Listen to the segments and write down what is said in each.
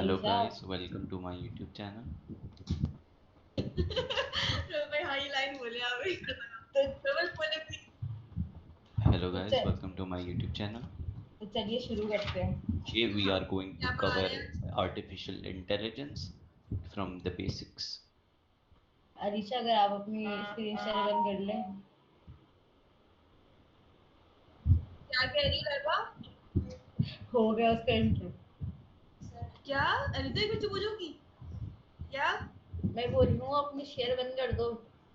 Hello Alisha. guys, welcome to my YouTube channel. तो भाई हाँ ये लाइन बोले आप ही तो तो बस बोले भी Hello तो, guys, च, welcome to my YouTube channel. तो चलिए शुरू करते हैं। Here we are going to क्या पढ़ा cover रहे हैं आज? artificial intelligence from the basics. Alisha, अगर आप अपनी स्क्रीन शेयर बंद कर लें। क्या कह रही है लड़वा हो गया उसका इंट्रो। क्या अरे तो कुछ पूछूंगी क्या मैं बोल रही हूँ अपनी शेयर बंद कर दो।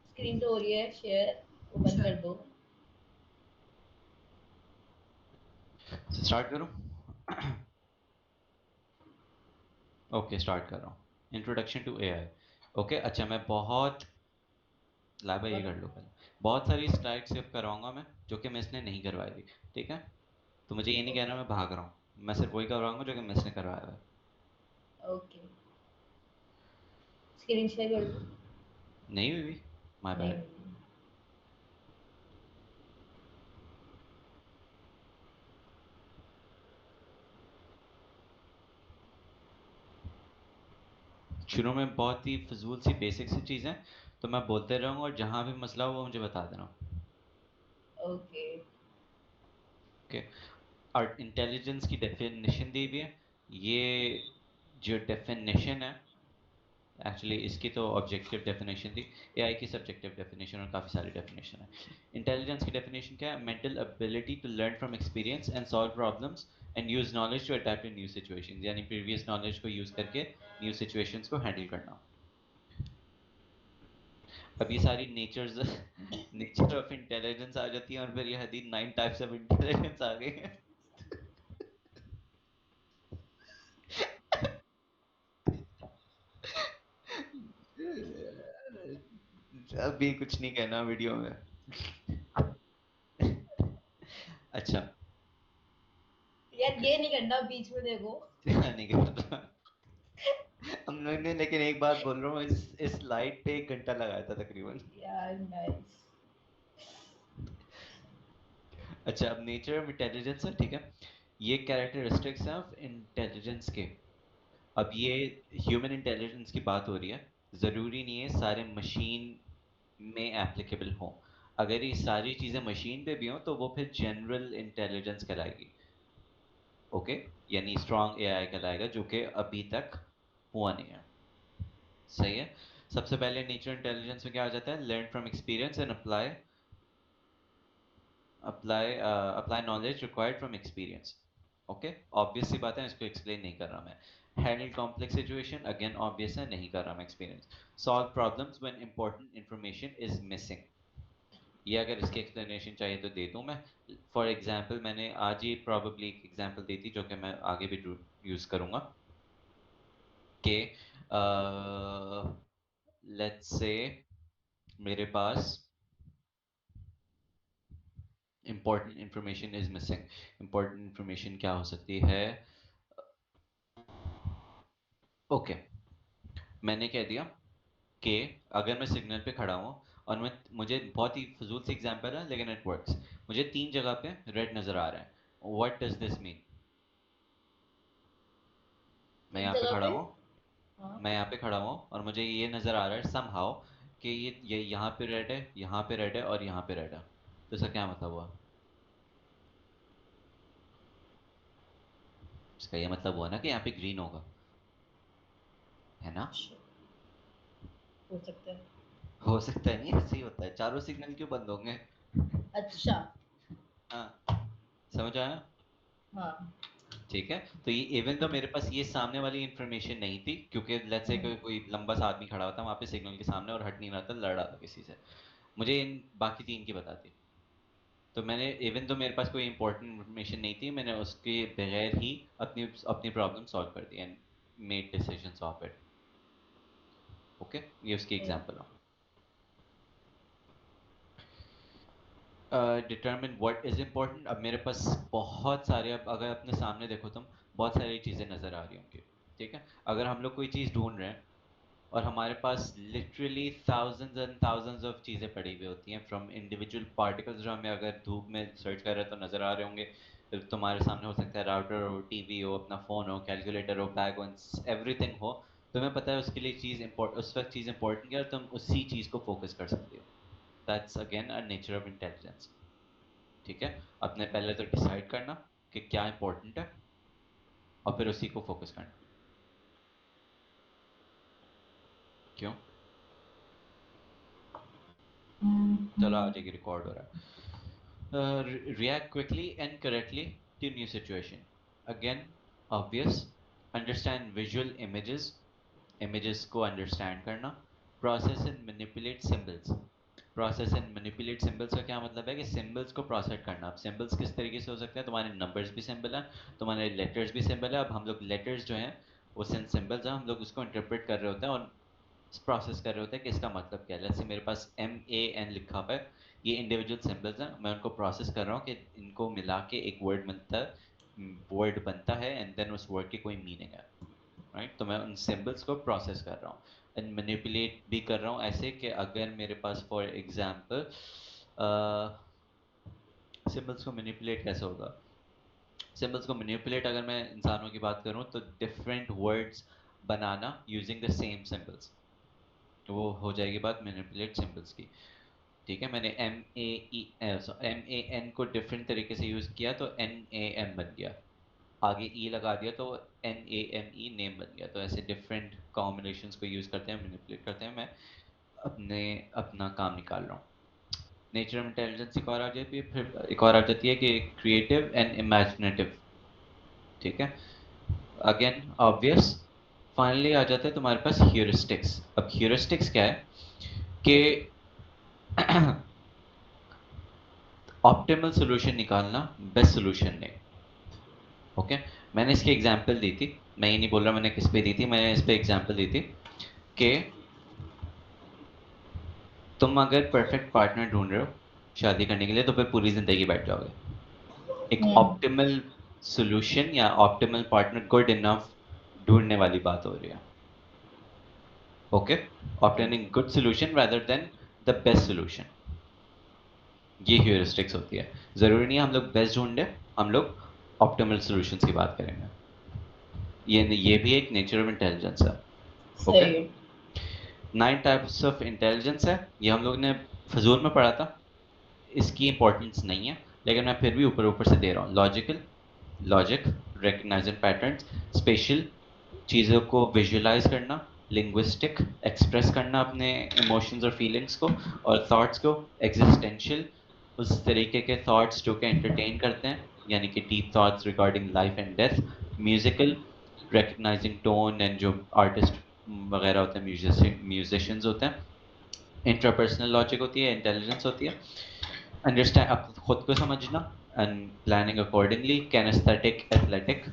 स्क्रीन तो हो रही है शेयर, वो बंद कर दो। So start करूँ? Okay, start कर रहा हूँ. Introduction to AI. Okay, अच्छा मैं बहुत लाइव ये बहुत कर लो पहले. बहुत सारी स्लाइड सेव करवाऊंगा मैं, जो कि मैं इसने नहीं करवाई थी. ठीक है? तो मुझे ये नहीं कहना मैं भाग रहा हूँ. मैं सिर्फ वही करवाऊंगा जो कि मैं इसने करवाया है. ओके, स्क्रीन शेयर कर दो। नहीं हुई भी. My नहीं bad. हुई। शुरू में बहुत ही फजूल सी बेसिक सी चीज़ें, तो मैं बोलते रहूँगा और जहाँ भी मसला हो वो मुझे बता देना. ओके। ओके. और इंटेलिजेंस की डेफिनेशन दी हुई है. ये जो डेफिनेशन है, एक्चुअली इसकी तो ऑब्जेक्टिव डेफिनेशन थी. एआई की सब्जेक्टिव डेफिनेशन और काफ़ी सारी डेफिनेशन है. इंटेलिजेंस की डेफिनेशन क्या है? Mental ability to learn from experience and solve problems and use knowledge to adapt in new situations, यानी प्रीवियस नॉलेज को यूज करके न्यू सिचुएशंस को हैंडल करना. अब ये सारी नेचर ऑफ इंटेलिजेंस आ जाती है और फिर ये हदीद 9 टाइप्स ऑफ इंटेलिजेंस आ गई है. अभी कुछ नहीं कहना वीडियो में. अच्छा. यार ये नहीं करना, बीच में देखो। नहीं कहना. हम लोग ने लेकिन एक बात बोल रहा हूँ, इस लाइट पे 1 घंटा लगाया था तकरीबन. यार नाइस। अच्छा, अब नेचर ऑफ इंटेलिजेंस है. ठीक है, ये कैरेक्टरिस्टिक्स हैं ऑफ इंटेलिजेंस के. अब ये ह्यूमन इंटेलिजेंस की बात हो रही है. ज़रूरी नहीं है सारे मशीन में एप्लीकेबल हो. अगर ये सारी चीज़ें मशीन पे भी हों तो वो फिर जनरल इंटेलिजेंस कहलाएगी. ओके. यानी स्ट्रॉन्ग एआई कहलाएगा, जो कि अभी तक हुआ नहीं है. सही है. सबसे पहले नेचर इंटेलिजेंस में क्या आ जाता है? Learn from experience and apply knowledge required from experience. Okay. Obvious सी बात है, इसको एक्सप्लेन नहीं कर रहा मैं. Handle complex situation, again obvious है, नहीं कर रहा मैं experience. Solve problems when important information is missing. ये अगर इसकी एक्सप्लेनेशन चाहिए तो दे दूं मैं. फॉर एग्जांपल मैंने आज ही प्रॉबेबली एक एग्जांपल दी थी, जो कि मैं आगे भी यूज़ करूंगा. कि लेट्स से मेरे पास important information is missing. Important information क्या हो सकती है? ओके. मैंने कह दिया कि अगर मैं सिग्नल पे खड़ा हूँ और मुझे बहुत ही फजूल सी एग्जांपल है लेकिन इट वर्क्स. मुझे 3 जगह पे रेड नज़र आ रहा है. What does this mean? मैं तीन यहाँ पे जगह खड़ा पे। हूँ. हाँ। मैं यहाँ पे खड़ा हूँ और मुझे ये नज़र आ रहा है समहाउ कि ये यहाँ पे रेड है, यहाँ पे रेड है और यहाँ पे रेड है. तो इसका क्या मतलब हुआ? इसका ये मतलब हुआ ना कि यहाँ पे ग्रीन होगा, है ना? अच्छा, हो सकता है। हो सकता है, नहीं ऐसे ही होता है. चारों सिग्नल क्यों बंद होंगे? अच्छा। हाँ. समझ आया? हाँ। ठीक है. तो ये इवन तो मेरे पास ये सामने वाली इंफॉर्मेशन नहीं थी, क्योंकि लेट्स से कोई लंबा सा आदमी खड़ा होता वहां पे सिग्नल के सामने और हट नहीं रहा था, लड़ रहा था किसी से. मुझे इन बाकी 3 की बता दी. तो मैंने इवन तो मेरे पास कोई इंपॉर्टेंट इन्फॉर्मेशन नहीं थी, मैंने उसके बगैर ही अपनी अपनी प्रॉब्लम सॉल्व कर दी and made decisions of it. Okay. ये उसकी एग्जांपल है. Determine what is important. अब मेरे पास बहुत सारे, अब अगर अपने सामने देखो तुम, बहुत सारी चीज़ें नज़र आ रही होंगी. ठीक है. अगर हम लोग कोई चीज़ ढूंढ रहे हैं और हमारे पास literally thousands and thousands of चीज़ें पड़ी हुई होती हैं, फ्रॉम इंडिविजुअल पार्टिकल्स जो हमें अगर धूप में सर्च कर रहे हैं तो नज़र आ रहे होंगे, तुम्हारे सामने हो सकता है राउटर हो, टीवी हो, अपना फ़ोन हो, कैलकुलेटर हो, बैग हो, एवरीथिंग हो, तुम्हें पता है उसके लिए उस वक्त चीज़ इंपॉर्टेंट है और तुम उसी चीज़ को फोकस कर सकते हो। That's again a nature of intelligence. ठीक है, अपने पहले तो डिसाइड करना कि क्या इंपॉर्टेंट है और फिर उसी को फोकस करना। क्यों? चलो आ जाएगी, रिकॉर्ड हो रहा है। React quickly and correctly to new situation. Again, obvious. Understand visual images को understand करना। Process and manipulate symbols. Process and manipulate symbols का क्या मतलब है कि symbols को process करना। अब symbols किस तरीके से हो सकते हैं? तुम्हारे numbers भी symbol है, तुम्हारे letters भी symbol है। अब हम लोग letters जो हैं वो symbols हैं, हम लोग उसको interpret कर रहे होते हैं और प्रोसेस कर रहे होते हैं कि इसका मतलब क्या है। जैसे मेरे पास MAN लिखा हुआ है, ये इंडिविजुअल सिंबल्स हैं, मैं उनको प्रोसेस कर रहा हूँ कि इनको मिला के एक वर्ड बनता है एंड देन उस वर्ड की कोई मीनिंग है, राइट। तो मैं उन सिंबल्स को प्रोसेस कर रहा हूँ एंड मैनिपुलेट भी कर रहा हूँ, ऐसे कि अगर मेरे पास फॉर एग्जांपल सिंबल्स को मैनिपुलेट कैसे होगा। सिंबल्स को मैनिपुलेट अगर मैं इंसानों की बात करूँ तो different words banana using the same symbols, तो वो हो जाएगी बात मैनिपुलेट सिंबल्स की। ठीक है, मैंने MAN को डिफरेंट तरीके से यूज किया तो NAM बन गया, आगे E लगा दिया तो NAME नेम बन गया। तो ऐसे डिफरेंट कॉम्बिनेशंस को यूज करते हैं, मैनिपुलेट करते हैं, मैं अपना काम निकाल रहा हूँ। नेचर ऑफ इंटेलिजेंस एक और आ जाती है, फिर एक और आ जाती है कि क्रिएटिव एंड इमेजिनेटिव। ठीक है, अगेन ऑब्वियस। फाइनली आ जाता है तुम्हारे पास ह्यूरिस्टिक्स। अब ह्यूरिस्टिक्स क्या है कि ऑप्टिमल सॉल्यूशन निकालना, बेस्ट सॉल्यूशन नहीं। ओके, मैंने इसकी एग्जांपल दी थी, मैं ये नहीं बोल रहा मैंने किस पे दी थी, मैंने इस पे एग्जांपल दी थी कि तुम अगर परफेक्ट पार्टनर ढूंढ रहे हो शादी करने के लिए तो फिर पूरी जिंदगी बैठ जाओगे। एक ऑप्टिमल सॉल्यूशन या ऑप्टिमल पार्टनर, गुड इनफ ढूंढने वाली बात हो रही है। Okay, obtaining good solution rather than the best solution, ये ह्यूरिस्टिक्स होती है। जरूरी नहीं है हम लोग बेस्ट ढूंढे, हम लोग ऑप्टिमल सॉल्यूशंस की बात करेंगे। ये भी एक नेचर ऑफ इंटेलिजेंस है। ओके, 9 टाइप्स ऑफ इंटेलिजेंस है, ये हम लोग ने फजूल में पढ़ा था, इसकी इंपॉर्टेंस नहीं है, लेकिन मैं फिर भी ऊपर ऊपर से दे रहा हूँ। Logical, logic, recognising patterns, special, चीज़ों को विजुअलाइज करना, लिंग्विस्टिक, एक्सप्रेस करना अपने इमोशंस और फीलिंग्स को, और थॉट्स को, एग्जिस्टेंशियल, उस तरीके के थॉट्स जो कि एंटरटेन करते हैं, यानी कि deep thoughts regarding life and death. Musical, recognising tone and जो आर्टिस्ट वगैरह होते हैं, म्यूजिशियंस होते हैं। इंटरपर्सनल लॉजिक होती है, इंटेलिजेंस होती है। अंडरस्टैंड, आप खुद को समझना and planning accordingly. Kinesthetic, athletic,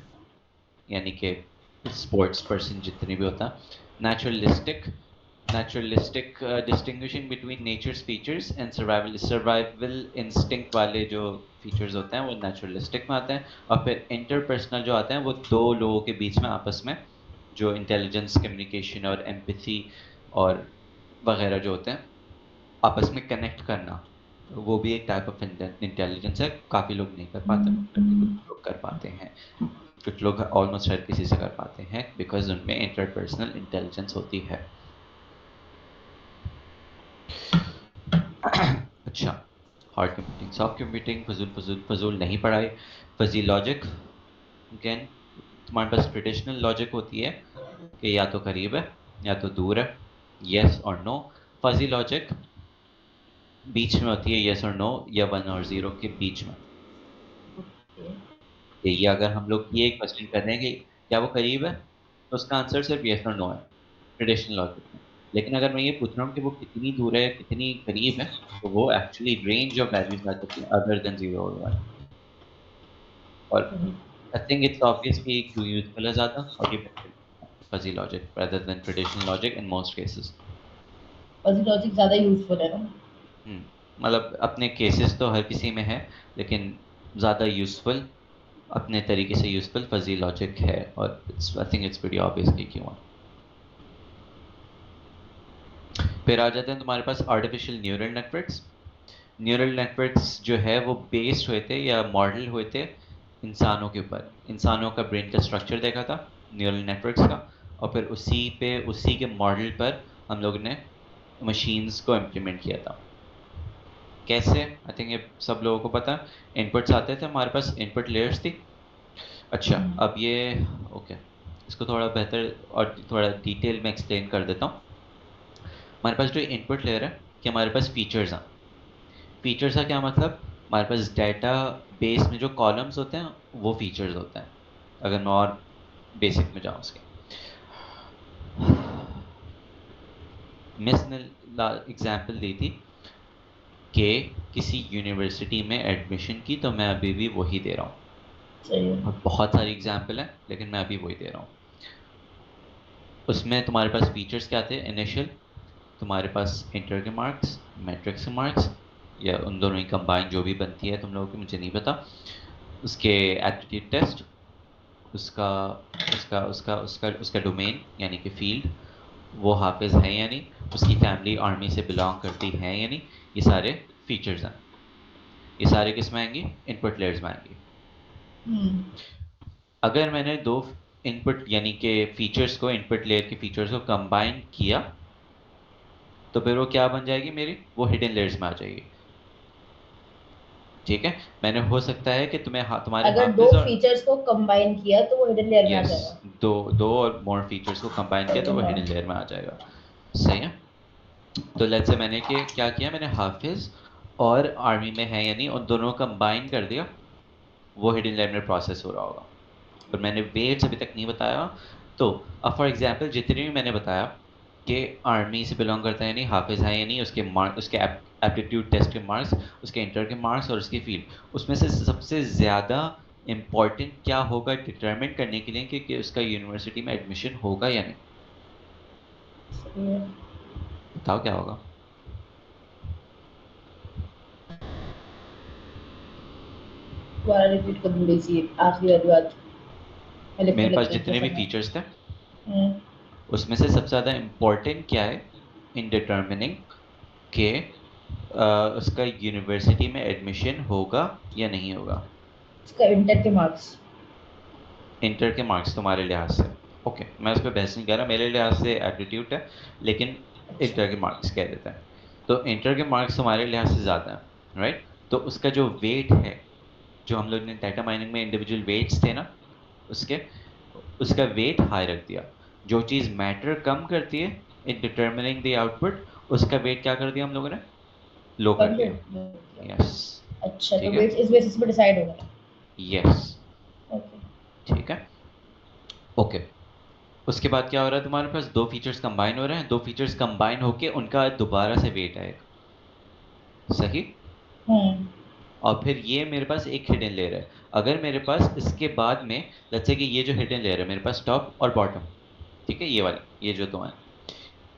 यानी कि स्पोर्ट्स पर्सन जितने भी होता है। Naturalistic, naturalistic distinguishing between nature's features and survival instinct वाले जो फीचर्स होते हैं वो नेचुरलिस्टिक में आते हैं। और फिर इंटरपर्सनल जो आते हैं वो दो लोगों के बीच में आपस में जो इंटेलिजेंस, कम्युनिकेशन और एम्पैथी और वगैरह जो होते हैं आपस में कनेक्ट करना, वो भी एक टाइप ऑफ इंटेलिजेंस है। काफ़ी लोग नहीं कर पाते, कुछ लोग कर पाते हैं, कुछ लोग ऑलमोस्ट हर किसी से कर पाते हैं बिकॉज उनमें इंटरपर्सनल इंटेलिजेंस होती है। अच्छा, हार्ड कंप्यूटिंग, सॉफ्ट कंप्यूटिंग, फजूल फजूल फजूल नहीं पढ़ाई। फजी लॉजिक, अगेन तुम्हारे पास ट्रेडिशनल लॉजिक होती है कि या तो करीब है या तो दूर है, येस और नो। फजी लॉजिक बीच में होती है, येस और नो या 1 और 0 के बीच में। ये अगर हम लोग ये क्वेश्चन कर रहे हैं कि क्या वो करीब है तो उसका आंसर सिर्फ येस और नो है ट्रेडिशनल लॉजिक में। लेकिन अगर मैं ये पूछ रहा हूँ कि वो कितनी दूर है, कितनी करीब है, तो वो एक्चुअली रेंज ऑफ वैल्यूज आ जाती है अदर देन 0 और 1। और आई थिंक इट्स ऑब्वियस कि क्यों यूजफुल है ज़्यादा, और ये fuzzy logic rather than traditional logic in most cases। Fuzzy logic ज्यादा यूजफुल है ना। मतलब अपने केसेस तो हर किसी में है, लेकिन ज़्यादा यूजफुल, अपने तरीके से यूजफुल फजी लॉजिक है, और I think it's pretty obvious कि क्यों है। फिर आ जाते हैं तुम्हारे पास artificial neural networks. Neural networks जो है वो बेस्ड हुए थे या मॉडल हुए थे इंसानों के ऊपर, इंसानों का ब्रेन का स्ट्रक्चर देखा था न्यूरल नेटवर्क्स का, और फिर उसी के मॉडल पर हम लोग ने मशीन्स को इम्प्लीमेंट किया था। कैसे? आई थिंक ये सब लोगों को पता है। इनपुट्स आते थे हमारे पास, इनपुट लेयर्स थी। अच्छा, अब ये ओके, इसको थोड़ा बेहतर और थोड़ा डिटेल में एक्सप्लेन कर देता हूँ। हमारे पास जो इनपुट लेयर है कि हमारे पास फीचर्स हैं। फीचर्स का क्या मतलब? हमारे पास डाटा बेस में जो कॉलम्स होते हैं वो फीचर्स होते हैं, अगर मैं और बेसिक में जाऊँ उसके। मिस ने एग्जाम्पल दी थी कि किसी यूनिवर्सिटी में एडमिशन की, तो मैं अभी भी वही दे रहा हूँ। सही है। और बहुत सारी एग्जाम्पल हैं, लेकिन मैं अभी वही दे रहा हूँ। उसमें तुम्हारे पास फीचर्स क्या थे? इनिशियल, तुम्हारे पास इंटर के मार्क्स, मैट्रिक्स के मार्क्स, या उन दोनों ही कंबाइन जो भी बनती है तुम लोगों की, मुझे नहीं पता। उसके एप्टीट्यूड टेस्ट, उसका उसका उसका उसका उसका डोमेन यानी कि फील्ड, वो हाफिज है या नहीं, उसकी फैमिली आर्मी से बिलोंग करती है या नहीं, ये सारे फीचर्स हैं। ये सारे किस में आएंगे? इनपुट लेयर्स में आएंगे। अगर मैंने दो इनपुट यानी कि फीचर्स को, इनपुट लेयर के फीचर्स को कंबाइन किया, तो फिर वो क्या बन जाएगी मेरी? वो हिडन लेयर्स में आ जाएगी। ठीक है, मैंने हो सकता है कि तुम्हारे अगर दो हाफिज और फीचर्स को कंबाइन किया तो वो हिडन लेयर में आ यस, जाएगा। दो दो और मोर फीचर्स को कंबाइन किया तो वो हाँ। हिडन लेयर में आ जाएगा। सही है। तो लेट्स से मैंने क्या किया, मैंने हाफिज और आर्मी में है या नहीं उन दोनों को कंबाइन कर दिया, वो हिडन लेयर में प्रोसेस हो रहा होगा। और मैंने वेट्स अभी तक नहीं बताया। तो अब फॉर एग्जांपल जितने भी मैंने बताया कि आर्मी से बिलोंग करता है या नहीं, हाफिज है या नहीं, उसके मार्क, उसके एप्टीट्यूड टेस्ट के मार्क्स, उसके इंटर के मार्क्स और उसकी फील्ड, उसमें से सबसे ज़्यादा इम्पॉर्टेंट क्या होगा डिटरमिन करने के लिए कि उसका यूनिवर्सिटी में एडमिशन होगा या नहीं? सही है। बताओ क्या होगा? दोबारा रिपीट कर दूँ सी आखिरी वाली बात। मैं लिखने मेरे लग पास गई जितने इतने भी समय। फीचर्स थे हम्म, उसमें से सबसे ज़्यादा इम्पोर्टेंट क्या है इन डिटर्मिनिंग के उसका यूनिवर्सिटी में एडमिशन होगा या नहीं होगा? इसका इंटर के मार्क्स। इंटर के मार्क्स तुम्हारे लिहाज से। ओके, मैं उस पर बहस नहीं कर रहा, मेरे लिहाज से एप्टीट्यूड है, लेकिन अच्छा। इंटर के मार्क्स कह देता है। तो इंटर के मार्क्स तुम्हारे लिहाज से ज़्यादा है, राइट? तो उसका जो वेट है, जो हम लोग ने डाटा माइनिंग में इंडिविजुअल वेट्स थे ना, उसके उसका वेट हाई रख दिया। जो चीज़ मैटर कम करती है इन डिटर्मिनिंग द आउटपुट, उसका वेट क्या कर दिया हम लोगों ने? लो कर कम दिया। कर। यस। अच्छा, तो ठीक है। वेट इस बेसिस पे डिसाइड होगा। यस। ओके। ठीक है। ओके। उसके बाद क्या हो रहा है? तुम्हारे पास दो फीचर्स कंबाइन हो रहे हैं, दो फीचर्स कंबाइन होके उनका दोबारा से वेट आएगा। सही। हम्म। और फिर ये मेरे पास एक हिडन लेयर है। अगर मेरे पास इसके बाद में, लेट्स से कि ये जो हिडन लेयर है मेरे पास टॉप और बॉटम, ठीक है, ये वाली, ये जो तुम्हारा,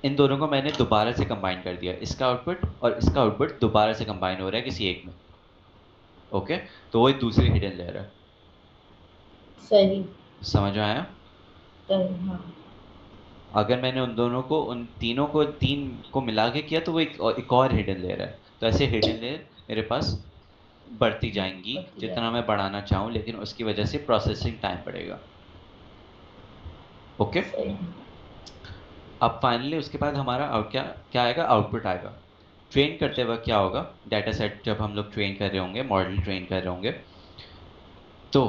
इन दोनों को मैंने दोबारा से कंबाइन कर दिया, इसका आउटपुट और इसका आउटपुट दोबारा से कंबाइन हो रहा है किसी एक में। ओके, तो वो एक दूसरी हिडन लेयर है। सही। समझ में आया? सही, हाँ। अगर मैंने उन दोनों को, उन तीनों को, तीन को मिला के किया तो वो एक और हिडन लेयर है। तो ऐसे हिडन लेयर मेरे पास बढ़ती जाएंगी बढ़ती जितना मैं जाएगी। बढ़ाना चाहूँ, लेकिन उसकी वजह से प्रोसेसिंग टाइम बढ़ेगा। ओके। सही। अब फाइनली उसके बाद हमारा क्या क्या आएगा? आउटपुट आएगा। ट्रेन करते वक्त क्या होगा? डाटा सेट जब हम लोग ट्रेन कर रहे होंगे, मॉडल ट्रेन कर रहे होंगे, तो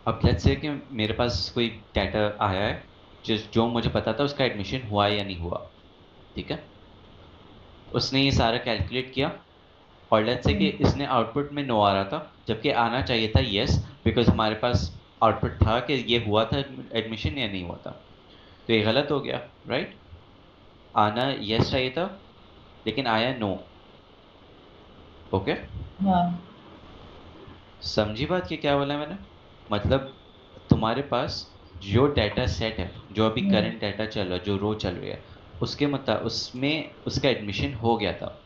अब लेट्स से कि मेरे पास कोई डाटा आया है जो मुझे पता था उसका एडमिशन हुआ है या नहीं हुआ। ठीक है, उसने ये सारा कैलकुलेट किया, और लेट्स से कि हम्म, इसने आउटपुट में नो आ रहा था, जबकि आना चाहिए था यस, बिकॉज हमारे पास आउटपुट था कि ये हुआ था एडमिशन या नहीं हुआ था। तो ये गलत हो गया, राइट? आना यस चाहिए था, लेकिन आया नो। ओके, हाँ। समझी बात? कि क्या बोला मैंने? मतलब तुम्हारे पास जो डाटा सेट है, जो अभी हम्म, करंट डाटा चल रहा है, जो रो चल रही है, उसमें उसका एडमिशन हो गया था,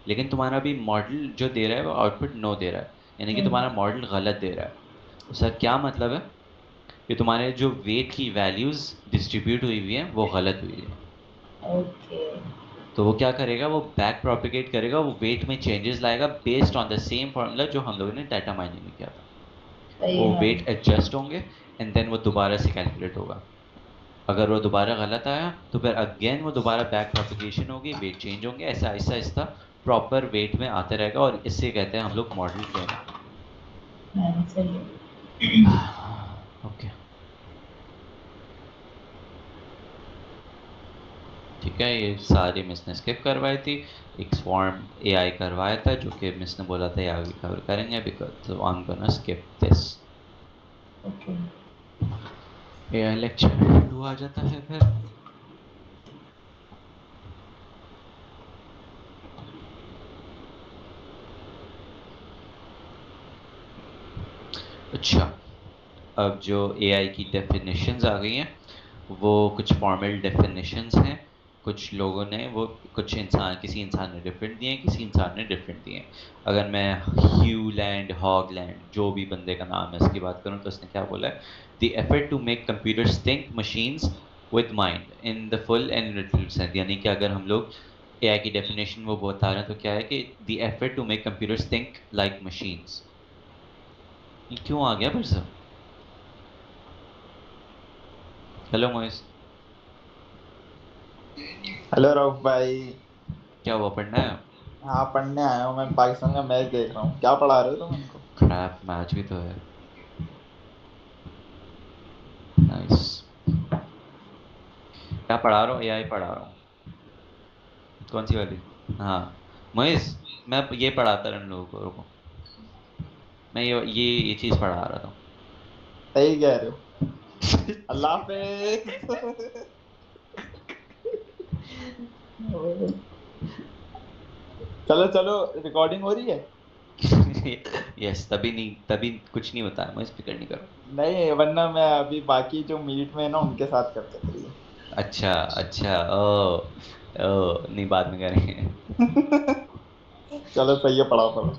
लेकिन तुम्हारा अभी मॉडल जो दे रहा है वो आउटपुट नो दे रहा है, यानी कि हम्म, तुम्हारा मॉडल गलत दे रहा है। उसका क्या मतलब है? कि तुम्हारे जो वेट की वैल्यूज डिस्ट्रीब्यूट हुई हुई हैं वो गलत हुई है। ओके। तो वो क्या करेगा? वो बैक प्रोपिगेट करेगा, वो वेट में चेंजेस लाएगा based on the same formula जो हम लोगों ने डाटा माइनिंग में किया था। वो हाँ। वेट एडजस्ट होंगे एंड देन वो दोबारा से कैलकुलेट होगा। अगर वो दोबारा गलत आया तो फिर अगेन वो दोबारा बैक प्रोपगेशन होगी, वेट चेंज होंगे, ऐसा आहिस्ता आहिस्ता प्रॉपर वेट में आते रहेगा और इससे कहते हैं हम लोग मॉडल ट्रेनिंग। हाँ, सही है। ओके ठीक है, ये सारी मिस ने स्किप करवाई थी। एक स्वॉर्म एआई करवाया था जो कि मिस ने बोला था ये आगे कवर करेंगे, because so I am gonna skip this. Okay. AI lecture 2 आ जाता है फिर। अच्छा, अब जो एआई की डेफिनेशंस आ गई हैं वो कुछ फॉर्मल डेफिनेशंस हैं। कुछ लोगों ने वो कुछ इंसान किसी इंसान ने डिफरेंट दिए हैं, किसी इंसान ने डिफरेंट दिए हैं। अगर मैं ह्यूलैंड हॉगलैंड जो भी बंदे का नाम है इसकी बात करूं तो उसने क्या बोला है, the effort to make computers think machines with mind in the full and literal sense. यानी कि अगर हम लोग एआई की डेफिनेशन वो बता रहे हैं तो क्या है कि the effort to make computers think like machines. ये क्यों आ गया फिर से? हेलो मोइस, हेलो रऊफ भाई। क्या हुआ, पढ़ना है? हाँ पढ़ने आया हूँ, मैं पाकिस्तान का मैच देख रहा हूँ। क्या पढ़ा रहे हो तुम इनको? क्रैप, मैच भी तो है। नाइस। क्या पढ़ा रहा हूँ? एआई पढ़ा रहा हूँ। कौन सी वाली? हाँ मोइस, मैं ये पढ़ाता रहा इन लोगों को, रुको। मैं ये चीज पढ़ा रहा था। सही कह रहे हो। अल्लाह हाफिज। चलो चलो, रिकॉर्डिंग हो रही है? यस, तभी नहीं, तभी कुछ नहीं बताया, मोइस फिक्र नहीं करो। नहीं, वरना मैं अभी बाकी जो मीट में है ना उनके साथ करते थे ये। अच्छा अच्छा, ओ ओ, नहीं बाद में करेंगे। चलो सही है, पढ़ाओ पढ़ाओ।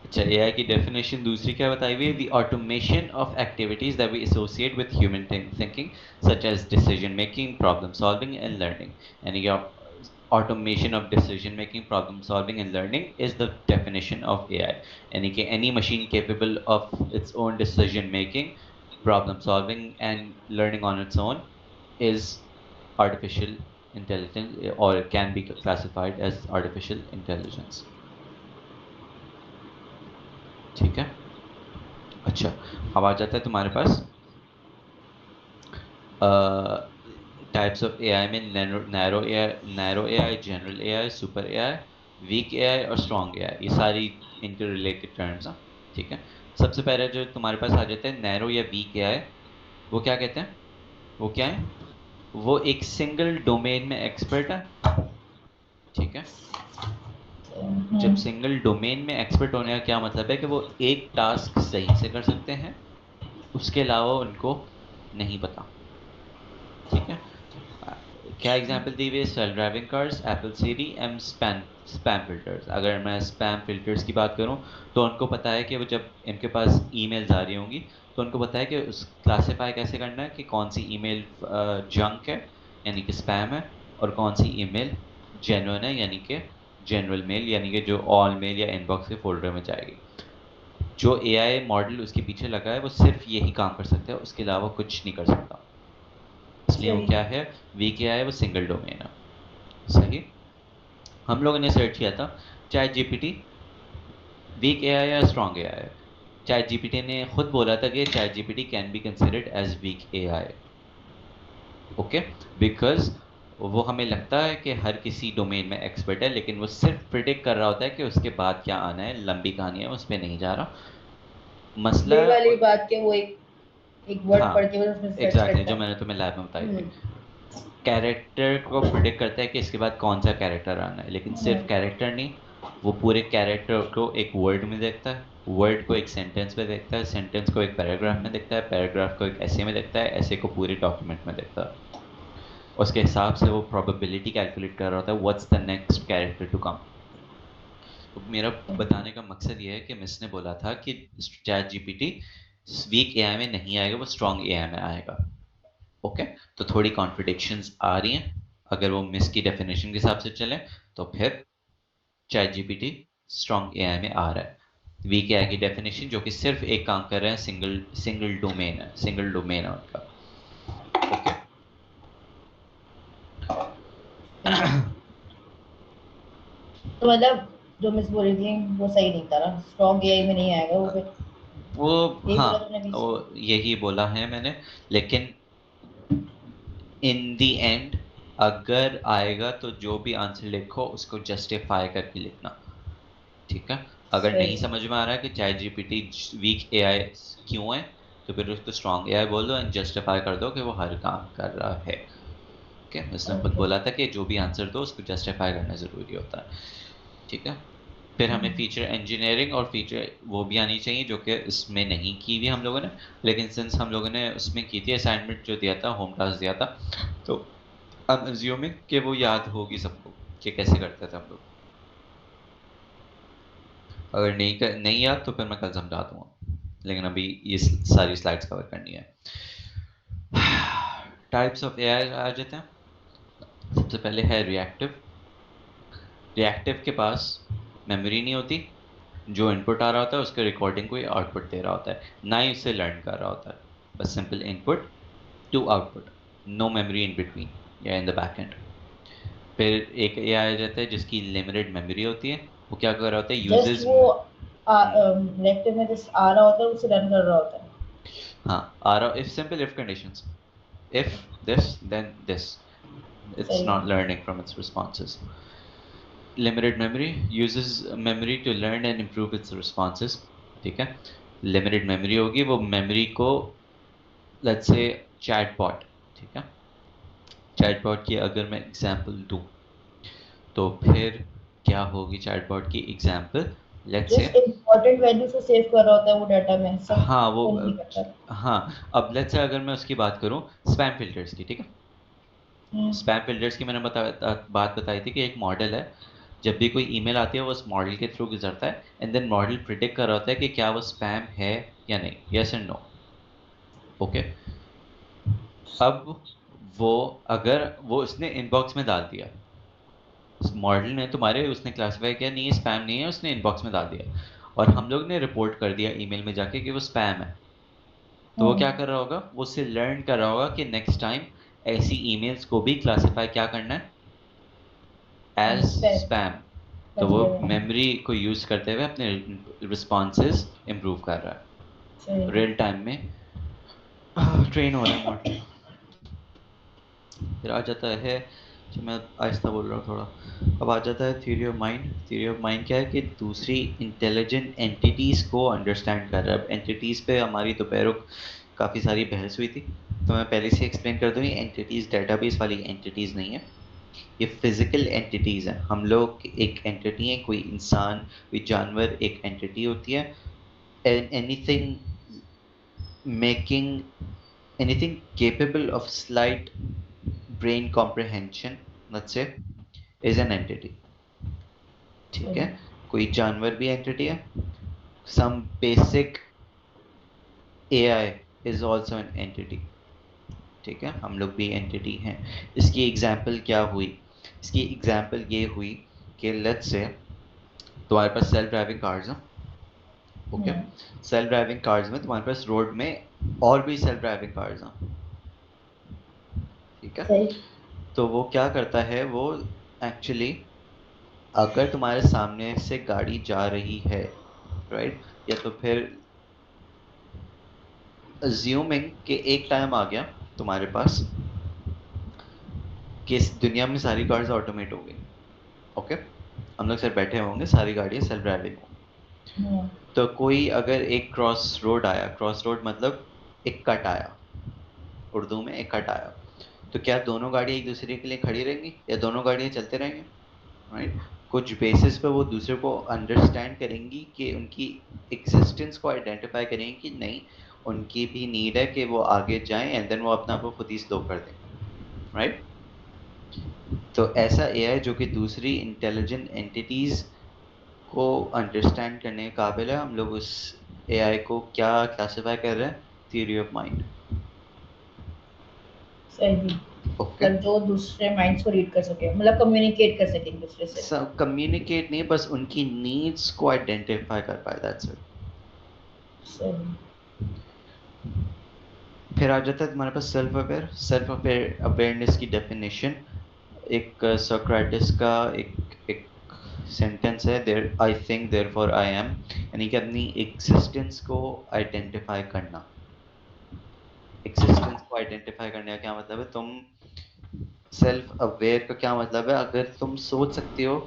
अच्छा, एआई की डेफिनेशन दूसरी क्या बताई हुई है? The automation of activities that we associate with human thinking such as decision making, problem solving and learning. यानी कि automation of decision making, problem solving and learning is the definition of AI. यानी कि any machine capable of its own decision making, problem solving and learning on its own is artificial intelligence, or can be classified as artificial intelligence. ठीक है। अच्छा, अब आ जाता है तुम्हारे पास types of AI में narrow AI, general AI, super AI, weak AI और strong AI. ये सारी इंटर रिलेटेड टर्म्स हैं। ठीक है, सबसे पहले जो तुम्हारे पास आ जाते हैं नैरो या वीक एआई, वो क्या कहते हैं? वो क्या है? वो एक सिंगल डोमेन में एक्सपर्ट है। ठीक है, जब सिंगल डोमेन में एक्सपर्ट होने का क्या मतलब है कि वो एक टास्क सही से कर सकते हैं, उसके अलावा उनको नहीं पता। ठीक है, क्या एग्जांपल दी हुई है? Self driving cars, Apple Siri M spam spam filters. अगर मैं स्पैम फिल्टर्स की बात करूं तो उनको पता है कि वो जब इनके पास ईमेल्स आ रही होंगी तो उनको पता है कि उस क्लासिफाई कैसे करना है कि कौन सी ईमेल जंक है यानी कि स्पैम है, और कौन सी ईमेल जेन्युइन है यानी कि जनरल मेल, यानी कि जो ऑल मेल या इनबॉक्स के फोल्डर में जाएगी। जो एआई मॉडल उसके पीछे लगा है वो सिर्फ यही काम कर सकता है, उसके अलावा कुछ नहीं कर सकता। इसलिए वो सही। क्या है? वीक एआई है, वो सिंगल डोमेन है। सही। हम लोगों ने सर्च किया था चैट जीपीटी वीक एआई या स्ट्रॉन्ग एआई है। चैट जीपीटी ने खुद बोला था कि ChatGPT can be considered as weak AI. Okay, because वो हमें लगता है कि हर किसी डोमेन में एक्सपर्ट है, लेकिन वो सिर्फ प्रिडिक्ट कर रहा होता है कि उसके बाद क्या आना है। लंबी कहानी है, उस पर नहीं जा रहा। मसला बे वाली बात के वो एक वर्ड हाँ पढ़ के बस उसमें सर्च एग्जैक्टली करता जो है। मैंने तुम्हें लैब में बताई थी। हम्म। कैरेक्टर को प्रिडिक्ट करता है कि इसके बाद कौन सा कैरेक्टर आना है, लेकिन सिर्फ कैरेक्टर नहीं, वो पूरे कैरेक्टर को एक वर्ड में देखता है, वर्ड को एक सेंटेंस में देखता है, सेंटेंस को एक पैराग्राफ में देखता है, पैराग्राफ को एक ऐसे में देखता है, ऐसे को पूरे डॉक्यूमेंट में देखता है। उसके हिसाब से वो प्रोबेबिलिटी कैलकुलेट कर रहा होता है what's the next character to come. तो मेरा बताने का मकसद ये है कि मिस ने बोला था कि चैट जीपीटी वीक एआई में नहीं आएगा, वो स्ट्रॉन्ग एआई में आएगा। ओके, तो थोड़ी कॉन्ट्रडिक्शंस आ रही हैं। अगर वो मिस की डेफिनेशन के हिसाब से चले तो फिर चैट जीपीटी स्ट्रॉन्ग एआई में आ रहा है। वीक एआई की डेफिनेशन, जो कि सिर्फ एक काम कर रहे हैं, सिंगल डोमेन है उनका। ओके तो मतलब जो मिस बोल रही थी वो सही नहीं था ना, स्ट्रॉन्ग एआई में नहीं आएगा वो फिर, वो यही हाँ, बोला तुमने बीच में। वो यही बोला है मैंने, लेकिन इन दी एंड अगर आएगा तो जो भी आंसर लिखो उसको जस्टिफाई करके लिखना, ठीक है। अगर सही। नहीं समझ में आ रहा है कि चैट जीपीटी वीक एआई क्यों है, तो फिर उसको स्ट्रॉन्ग एआई बोल दो एंड जस्टिफाई कर दो कि वो हर काम कर रहा है। ओके, उसने खुद ओके। बोला था कि जो भी आंसर दो उसको जस्टिफाई करना जरूरी होता है, ठीक है। फिर हमें फीचर इंजीनियरिंग और फीचर वो भी आनी चाहिए जो कि इसमें नहीं की हुई हम लोगों ने, लेकिन सिंस हम लोगों ने उसमें की थी, असाइनमेंट जो दिया था, होम टास्क दिया था, तो आई एम अज्यूमिंग कि वो याद होगी सबको कि कैसे करते थे हम लोग। अगर नहीं याद तो फिर मैं कल समझा दूंगा, लेकिन अभी ये सारी स्लाइड्स कवर करनी है। टाइप्स ऑफ एआई आ जाते हैं। सबसे पहले है रिएक्टिव। रिएक्टिव के पास मेमोरी नहीं होती, जो इनपुट आ रहा होता है उसके रिकॉर्डिंग को आउटपुट दे रहा होता है, ना ही उससे लर्न कर रहा होता है, बस simple input to output, no memory in between या इन द बैक एंड। फिर एक एआई आ जाता है जिसकी लिमिटेड मेमोरी होती है, वो क्या कर रहा होता है, जस्ट यूजेस वो रिएक्टिव में जस्ट आ रहा होता है, उसे रन कर रहा होता है। हाँ, आ रहा, if simple if conditions, if this then this, it's सही है। not learning from its responses. Limited memory uses memory to learn and improve its responses, ठीक है। लिमिटेड मेमोरी होगी, वो मेमोरी को, लेट्स से चैटबॉट, ठीक है, चैटबॉट की अगर मैं एग्जांपल दूं तो फिर क्या होगी चैटबॉट की example, let's say, just important value से सेव कर रहा होता है वो डाटा में, सब हाँ वो पुल नहीं करता। हाँ, अब लेट्स से अगर मैं उसकी बात करूं स्पैम फिल्टर्स की, ठीक है। हम्म। स्पैम फिल्टर्स की मैंने बात बताई थी कि एक मॉडल है, जब भी कोई ईमेल आती है वो उस मॉडल के थ्रू गुजरता है, एंड देन मॉडल प्रिडिक्ट कर रहा होता है कि क्या वो स्पैम है या नहीं, यस एंड नो। ओके, अब वो, अगर वो उसने इनबॉक्स में डाल दिया, उस मॉडल ने तुम्हारे, उसने क्लासिफाई किया नहीं, स्पैम नहीं है, उसने इनबॉक्स में डाल दिया, और हम लोग ने रिपोर्ट कर दिया ईमेल में जाके कि वो स्पैम है, तो वो क्या हम्म। कर रहा होगा, वो उससे लर्न कर रहा होगा कि नेक्स्ट टाइम ऐसी ईमेल्स को भी क्लासिफाई क्या करना है, एज स्पैम स्पैम। तो वो कंसीडर करना। मेमोरी को यूज करते हुए अपने रिस्पॉन्सेज इम्प्रूव कर रहा सही है, है। रियल टाइम में ट्रेन हो रहा है मॉडल। फिर आ जाता है, जो मैं आहिस्ता बोल रहा हूँ थोड़ा, अब आ जाता है theory of mind. Theory of mind क्या है कि दूसरी इंटेलिजेंट एंटिटीज़ को अंडरस्टैंड कर रहा है। अब एंटिटीज़ पे हमारी दोपहरों काफ़ी सारी बहस हुई थी, तो मैं पहले से एक्सप्लेन कर दूँ, ये एंटिटीज़ डेटाबेस वाली एंटिटीज़ नहीं है, ये फिजिकल एंटिटीज़ हैं। हम लोग एक एंटिटी है, कोई इंसान, कोई जानवर एक एंटिटी होती है, anything making, anything capable of slight brain comprehension, let's say, is an entity, ठीक सही है। है। कोई जानवर भी एंटिटी है, some basic AI is also an entity, ठीक है, हम लोग भी एंटिटी हैं। इसकी एग्जाम्पल क्या हुई, इसकी एग्जाम्पल ये हुई कि लेट्स से तुम्हारे पास सेल्फ ड्राइविंग कार्स हैं, ओके, हम्म। सेल्फ ड्राइविंग कार्स में तुम्हारे पास रोड में और भी सेल्फ ड्राइविंग कार्स हैं, ठीक है। सही। तो वो क्या करता है, वो एक्चुअली, अगर तुम्हारे सामने से गाड़ी जा रही है, राइट, या तो फिर अज्यूमिंग कि एक टाइम आ गया तुम्हारे पास कि इस दुनिया में सारी कार्स ऑटोमेट हो गई, ओके, हम लोग सिर्फ बैठे होंगे, सारी गाड़ियाँ सेल्फ ड्राइविंग होंगी। हम्म। तो कोई अगर एक क्रॉस रोड आया, क्रॉस रोड मतलब एक कट आया, उर्दू में एक कट आया, तो क्या दोनों गाड़ियाँ एक दूसरे के लिए खड़ी रहेंगी या दोनों गाड़ियाँ चलते रहेंगे, राइट। कुछ बेसिस पे वो दूसरे को अंडरस्टैंड करेंगी कि उनकी एग्जिस्टेंस को आइडेंटिफाई करेंगे कि नहीं, उनकी भी नीड है कि वो आगे जाएं, एंड देन वो अपना आप को खुद ही स्लो कर देंगे, राइट। तो ऐसा एआई जो कि दूसरी इंटेलिजेंट एंटिटीज को अंडरस्टैंड करने के काबिल है, हम लोग उस एआई को क्या क्लासिफाई कर रहे हैं, थ्योरी ऑफ माइंड। सही। ओके। मतलब जो दूसरे माइंड्स को रीड कर सके, मतलब कम्युनिकेट कर सके एक दूसरे से। सब कम्युनिकेट नहीं, बस उनकी नीड्स को आइडेंटिफाई कर पाए, दैट्स इट। सही। फिर आ जाता है तुम्हारे पास सेल्फ अवेयरनेस की डेफिनेशन। एक सोक्रेटिस का एक सेंटेंस है, there I think therefore I am, यानी कि अपनी एग्जिस्टेंस को आइडेंटिफाई करना। एग्जिस्टेंस को आइडेंटिफाई करने का क्या मतलब है? तुम सेल्फ अवेयर का क्या मतलब है? अगर तुम सोच सकती हो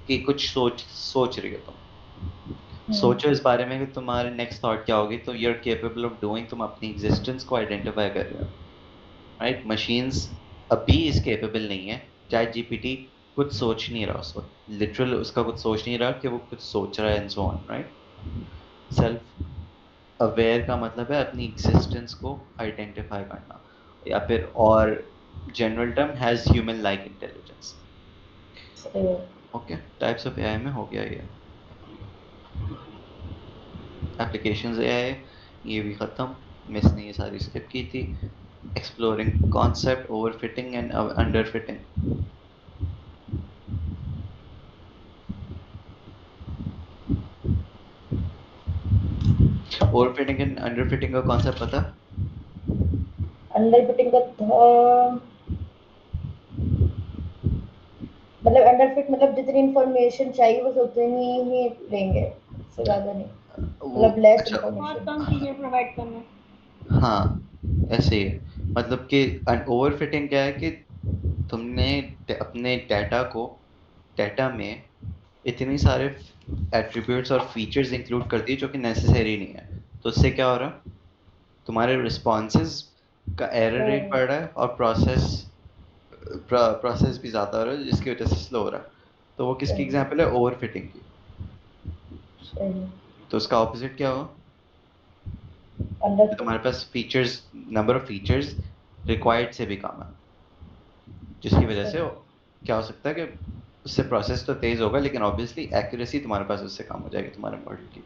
कि कुछ सोच रही हो, तुम सोचो इस बारे में कि तुम्हारे नेक्स्ट थॉट क्या होगी, तो you are capable of doing, तुम अपनी एग्जिस्टेंस को आइडेंटिफाई कर रहे हो, राइट? मशीन्स अभी इस केपेबल नहीं है। चैट जीपीटी कुछ सोच नहीं रहा, उस वक्त लिटरल उसका कुछ सोच नहीं रहा कि वो कुछ सोच रहा है, and so on, right? Self aware का मतलब है अपनी एग्जिस्टेंस को आइडेंटिफाई करना, या फिर और general term has human like intelligence. सही। ओके, टाइप्स ऑफ एआई में हो गया ये। एप्लीकेशंस एआई ये भी खत्म, मिस ने ये सारी स्किप की थी। Exploring concept, overfitting and underfitting. Overfitting and underfitting का कॉन्सेप्ट पता? अंडर फिटिंग का था, मतलब अंडर फिट मतलब जितनी इंफॉर्मेशन चाहिए बस उतनी ही लेंगे, उससे ज्यादा नहीं, वो मतलब लेस अच्छा, बहुत इंफॉर्मेशन। कम चीजें प्रोवाइड करना। हाँ ऐसे ही है। मतलब कि ओवरफिटिंग क्या है कि तुमने अपने डाटा में इतनी सारे एट्रीब्यूट्स और फीचर्स इंक्लूड कर दिए जो कि नेसेसरी नहीं है। तो उससे क्या हो रहा है? तुम्हारे रिस्पॉन्सेज का एरर रेट बढ़ रहा है, और प्रोसेस भी ज़्यादा हो रहा है, जिसकी वजह से स्लो हो रहा है। तो वो किसकी सही। एग्जांपल है? ओवरफिटिंग की। सही। तो उसका ऑपोजिट क्या होगा? अंडर कि फिट। तुम्हारे पास features, number of features required से भी कम है, जिसकी वजह से सही। क्या हो सकता है कि उससे प्रोसेस तो तेज होगा, लेकिन ऑब्वियसली एक्यूरेसी तुम्हारे पास उससे कम हो जाएगी तुम्हारे मॉडल की।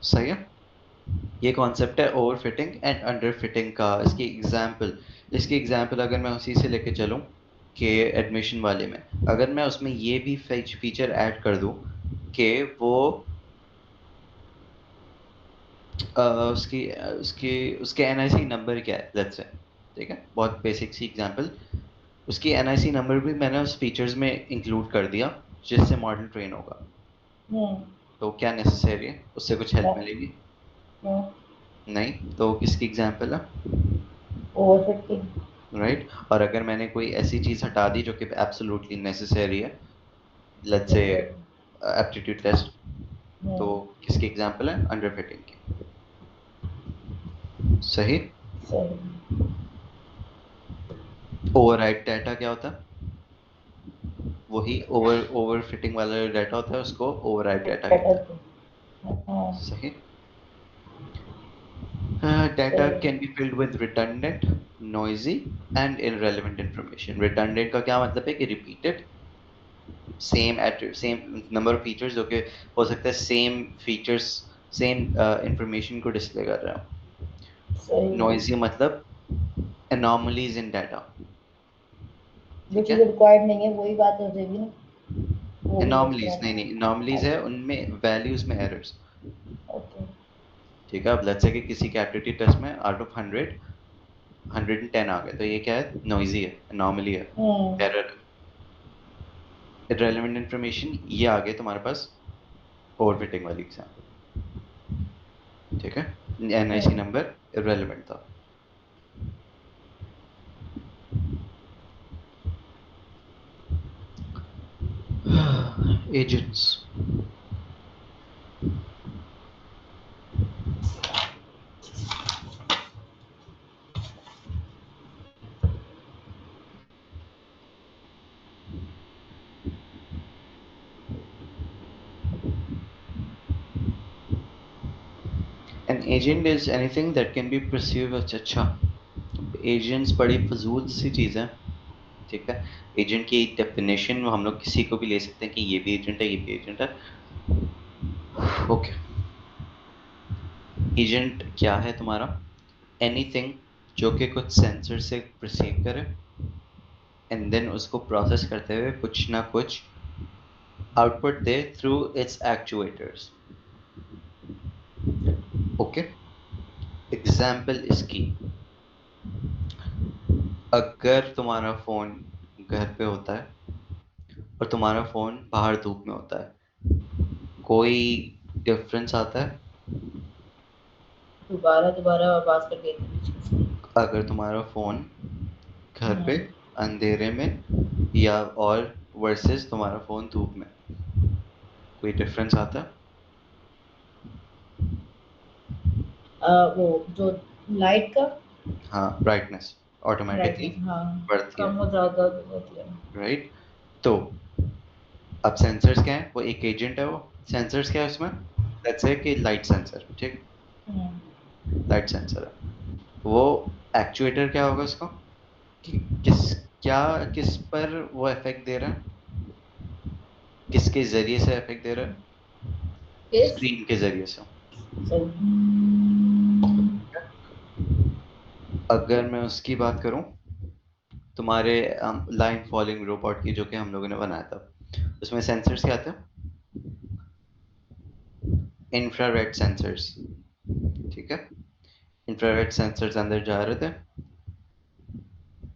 सही है। ये कॉन्सेप्ट है ओवरफिटिंग एंड अंडरफिटिंग का। इसकी एग्जांपल अगर मैं उसी से लेके चलूं कि एडमिशन वाले में, अगर मैं उसमें ये भी फीचर ऐड कर दूं कि वो उसकी उसकी उसके एनआईसी नंबर क्या है, लेट्स से, ठीक है, बहुत बेसिक सी एग्जांपल। उसकी एनआईसी नंबर भी मैंने उस फीचर्स में इंक्लूड कर दिया, जिससे मॉडल ट्रेन होगा। हम्म। तो क्या नेसेसरी है? उससे कुछ हेल्प मिलेगी? नो। नहीं। तो किसकी एग्जांपल है? ओवर फिट की। राइट। और अगर मैंने कोई ऐसी चीज हटा दी जो कि एब्सोल्युटली नेसेसरी है, लेट्स से जैसे। एप्टीट्यूड टेस्ट, तो हम्म। किसकी एग्जांपल है? अंडरफिटिंग की। सही। सही। ओवरराइड डाटा क्या होता है? वही ओवरफिटिंग वाला डाटा होता है, उसको ओवरराइड डाटा कहते बेटर हैं। थी। हाँ। सही। Data सही। can be filled with redundant, noisy and irrelevant information. Redundant का क्या मतलब है? कि repeated, same number of features, जो कि हो सकता है same features, same information को display कर रहा है। सही। Noisy मतलब anomalies in data, जो ठीक चीज़ है? रिक्वायर्ड नहीं है वही बात हो जाएगी ना, वो भी Anomalies एक्स्ट्रा। नहीं, anomalies है उनमें values में errors, ओके। ठीक है? अब let's say कि किसी के aptitude test में out of 100 110 आ गए, तो ये क्या है? Noisy है, anomaly है, हम्म। error है। irrelevant information ये आ गए तुम्हारे पास ओवरफिटिंग वाली एग्जांपल, ठीक है? एनआईसी हम्म। नंबर irrelevant था। Agents. An agent is anything that can be perceived. अच्छा, एजेंट्स बड़ी फजूल सी चीज़ है, ठीक है? एजेंट की डेफिनेशन हम लोग किसी को भी ले सकते हैं कि ये भी एजेंट है, ये भी एजेंट है। ओके, एजेंट क्या है तुम्हारा? एनीथिंग जो कि कुछ सेंसर से रिसीव करे एंड देन उसको प्रोसेस करते हुए कुछ ना कुछ आउटपुट दे through its actuators. Okay, example इसकी, अगर तुम्हारा फोन घर पे होता है और तुम्हारा फोन बाहर धूप में होता है, कोई डिफरेंस आता है? दोबारा दोबारा आवाज कर गई थी बीच में से। अगर तुम्हारा फोन घर पे अंधेरे में या और वर्सेस तुम्हारा फोन धूप में, कोई डिफरेंस आता है? वो जो लाइट का हाँ, ब्राइटनेस ऑटोमेटिकली ब्राइटनेस, हाँ, बढ़ती है, कम हो ज्यादा होती है। राइट? तो अब सेंसर्स क्या है? वो एक एजेंट है। वो सेंसर्स क्या है उसमें? लेट्स से कि लाइट सेंसर, ठीक, लाइट सेंसर है वो। एक्चुएटर क्या होगा उसको कि किस पर वो इफेक्ट दे रहा है, किसके जरिए से इफेक्ट दे रहा है? किस स्क्रीन के जरिए से। सही। अगर मैं उसकी बात करूं, तुम्हारे लाइन फॉलोइंग रोबोट की, जो कि हम लोगों ने बनाया था, उसमें सेंसर्स क्या थे? इंफ्रारेड सेंसर्स, ठीक है। इंफ्रारेड सेंसर्स अंदर जा रहे थे,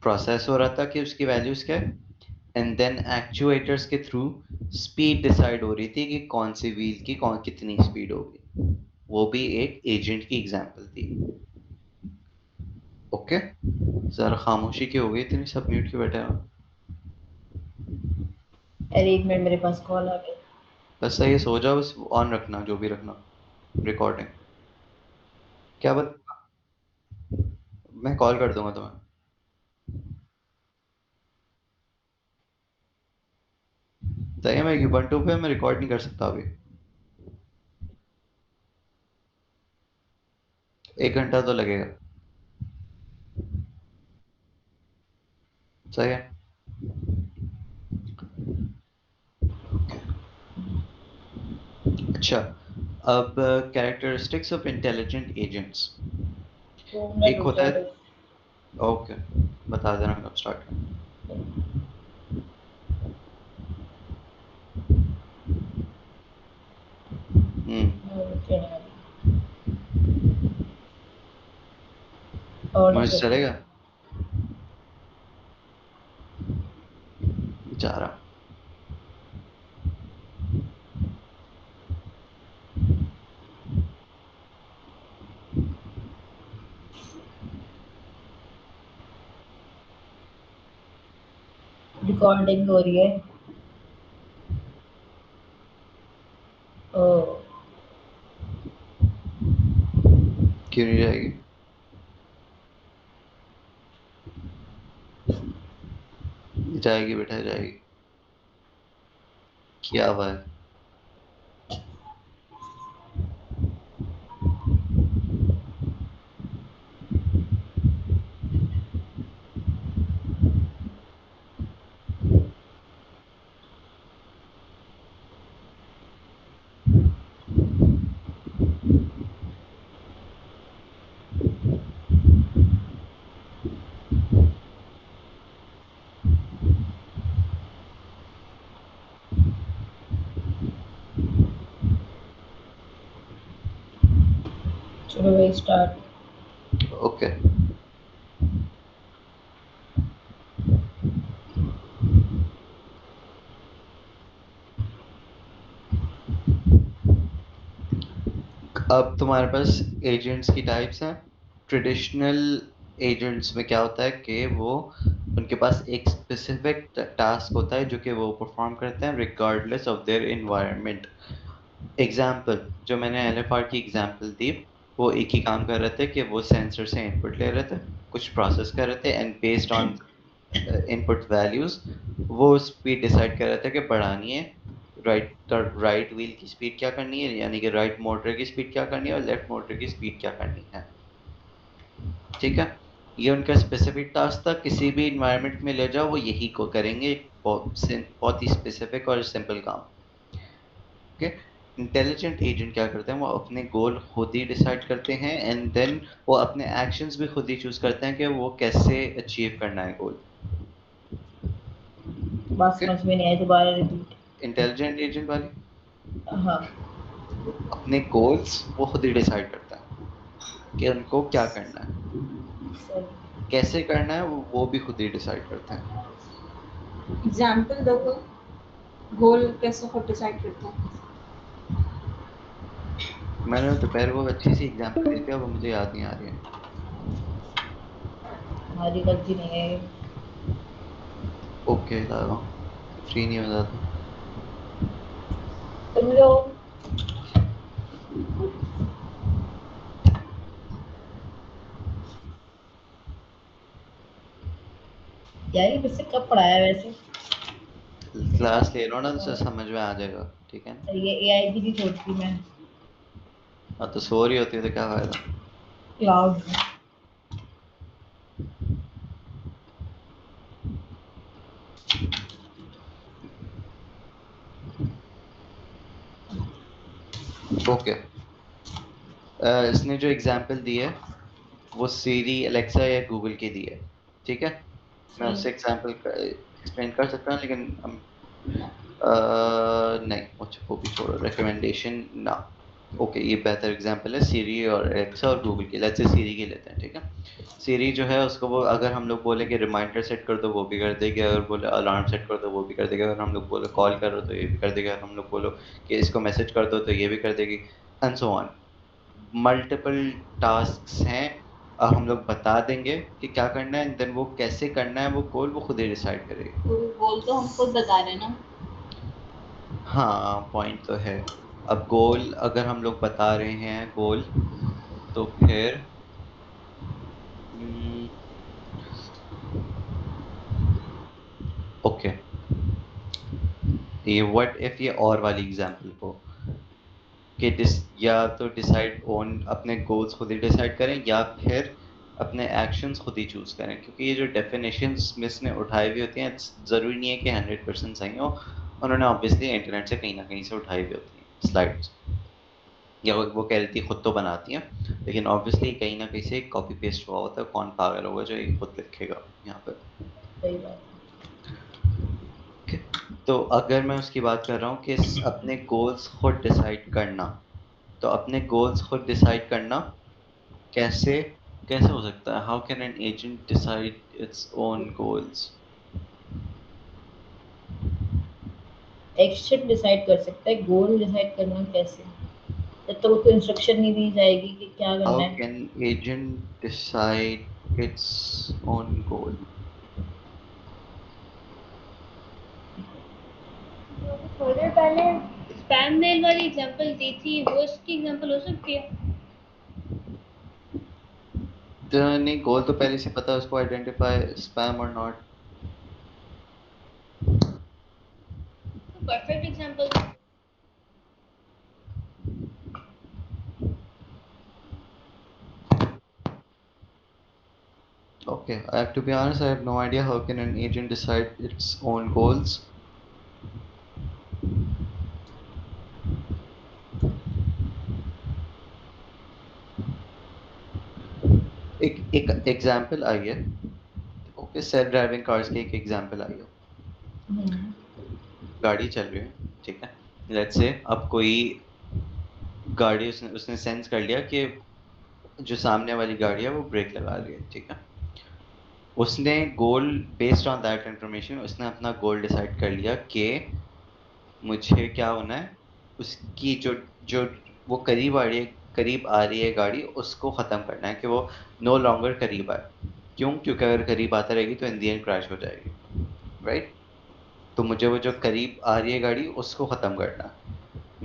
प्रोसेस हो रहा था कि उसकी वैल्यूज क्या है, एंड देन एक्चुएटर्स के थ्रू स्पीड डिसाइड हो रही थी कि कौन सी व्हील की कौन कितनी स्पीड होगी। वो भी एक एजेंट की एग्जांपल थी। ओके, जरा खामोशी क्यों हो गई इतनी, सब म्यूट क्यों बैठे हैं? अरे एक मिनट, मेरे पास कॉल आ गया। बस सही है, सो जाओ, बस ऑन रखना जो भी रखना, रिकॉर्डिंग। क्या बात, मैं कॉल कर दूंगा तुम्हें। सही है, मैं यूबंटू पे मैं रिकॉर्ड नहीं कर सकता अभी, 1 घंटा तो लगेगा। सही है। अच्छा, अब characteristics of intelligent agents. 2 minute एक रुक होता जाओ है, बस। ओके, बता देना कब स्टार्ट करें। रुकिए ना और मुझे रुकिए। चलेगा, जा रहा। रिकॉर्डिंग हो रही है। ओ क्यों नहीं जाएगी? जाएगी बेटा, जाएगी। क्या हुआ है? चलो भाई स्टार्ट। ओके, अब तुम्हारे पास एजेंट्स की टाइप्स हैं। ट्रेडिशनल एजेंट्स में क्या होता है कि वो, उनके पास एक स्पेसिफिक टास्क होता है जो कि वो परफॉर्म करते हैं regardless of their environment. Example, जो मैंने एलएफआर की एग्जाम्पल दी, वो एक ही काम कर रहे थे कि वो सेंसर से इनपुट ले रहे थे, कुछ प्रोसेस कर रहे थे, and based on input values वो स्पीड डिसाइड कर रहे थे कि बढ़ानी है, राइट व्हील की स्पीड क्या करनी है, यानी कि राइट मोटर की स्पीड क्या करनी है और लेफ्ट मोटर की स्पीड क्या करनी है। ठीक है, ये उनका स्पेसिफिक टास्क था। किसी भी इन्वायरमेंट में ले जाओ वो यही को करेंगे, बहुत ही स्पेसिफिक और सिंपल काम। ओके, इंटेलिजेंट एजेंट क्या करते हैं, वो अपने गोल खुद ही डिसाइड करते हैं एंड देन वो अपने एक्शंस भी खुद ही चूज करते हैं कि वो कैसे अचीव करना है गोल। बात समझ में नहीं आई, दोबारा रिपीट। इंटेलिजेंट एजेंट वाली, हाँ अपने गोल्स वो खुद ही डिसाइड करता है कि उनको क्या करना है, सही। कैसे करना है वो भी खुद ही डिसाइड करते हैं। एग्जाम्पल दो कोई, गोल कैसे खुद डिसाइड करते हैं? मैंने दोपहर को अच्छी सी एग्जांपल दी थी, अब वो मुझे याद नहीं आ रही है। हमारी गलती नहीं है ये। ओके ला रहा हूँ, फ्री नहीं हो जाता। तुम लोग यार ये किससे कब पढ़ाया है वैसे? क्लास ले लो ना तो समझ में आ जाएगा, ठीक है ना। ये एआई की नहीं सोचती मैं। हाँ तो सो रही होती है तो क्या फायदा। क्लाउड। ओके, इसने जो एग्जांपल दी है वो सीरी, अलेक्सा या गूगल की दी है, ठीक है। मैं उससे एग्जांपल एक्सप्लेन कर सकता हूँ लेकिन नहीं, मुझे वो भी छोड़ो, रिकमेंडेशन ना। ओके, ये बेहतर एग्जांपल है सीरी और एलेक्सा और गूगल की। लेट्स से सीरी की लेते हैं, ठीक है। सीरी जो है उसको वो अगर हम लोग बोले कि रिमाइंडर सेट कर दो वो भी कर देगी, अगर बोले अलार्म सेट कर दो वो भी कर देगी, अगर हम लोग बोले कॉल करो तो ये भी कर देगी, अगर हम लोग बोलो कि इसको मैसेज कर दो तो ये भी कर देगी, and so on. Multiple task हैं, अब हम लोग बता देंगे कि क्या करना है, देन वो कैसे करना है वो गोल वो खुद ही डिसाइड करेगी। तो गोल तो हम खुद बता रहे हैं ना। हाँ पॉइंट तो है। अब गोल अगर हम लोग बता रहे हैं गोल, तो फिर ओके, ये व्हाट इफ ये और वाली एग्जांपल को कि या तो डिसाइड ऑन अपने गोल्स खुद ही डिसाइड करें या फिर अपने एक्शंस खुद ही चूज करें, क्योंकि ये जो डेफिनेशंस मिस ने उठाई हुई होती हैं ज़रूरी नहीं है कि 100% सही हो, उन्होंने ऑब्वियसली इंटरनेट से कहीं ना कहीं से उठाई हुई होती हैं स्लाइड्स, या वो कह रही थी खुद तो बनाती हैं लेकिन ऑब्वियसली कहीं ना कहीं से कॉपी पेस्ट हुआ होता है। कौन पागल होगा जो ये खुद लिखेगा यहाँ पे। सही बात। Okay. तो अगर मैं उसकी बात कर रहा हूँ कि अपने गोल्स खुद डिसाइड करना, तो अपने गोल्स खुद डिसाइड करना कैसे कैसे हो सकता है? How can an agent decide its own goals? Action decide कर सकता है, गोल डिसाइड करना कैसे? जब तक उसको इंस्ट्रक्शन नहीं दी जाएगी कि क्या करना हाउ है। Can agent decide its own goal? थोड़ी देर पहले स्पैम मेल वाली एग्जांपल दी थी, वो इसकी एग्जांपल हो सकती है। नहीं, गोल तो पहले से पता है उसको, आइडेंटिफाई स्पैम और not. Perfect example. Okay, I have to be honest, I have no idea how can an agent decide its own goals. एक एक एग्जांपल आई है। ओके, सेल्फ ड्राइविंग कार्स की एक एग्जांपल आई है। गाड़ी चल रही है, ठीक है। लेट्स से अब कोई गाड़ी उसने उसने सेंस कर लिया कि जो सामने वाली गाड़ी है वो ब्रेक लगा रही है, ठीक है। उसने गोल बेस्ड ऑन दैट इंफॉर्मेशन उसने अपना गोल डिसाइड कर लिया कि मुझे क्या होना है, उसकी जो जो वो करीब आ रही है गाड़ी, उसको ख़त्म करना है कि वो नो लॉन्गर करीब आए। क्यों? क्योंकि अगर करीब आता रहेगी तो इन दी एंड क्रैश हो जाएगी, राइट। तो मुझे वो जो करीब आ रही है गाड़ी उसको ख़त्म करना है,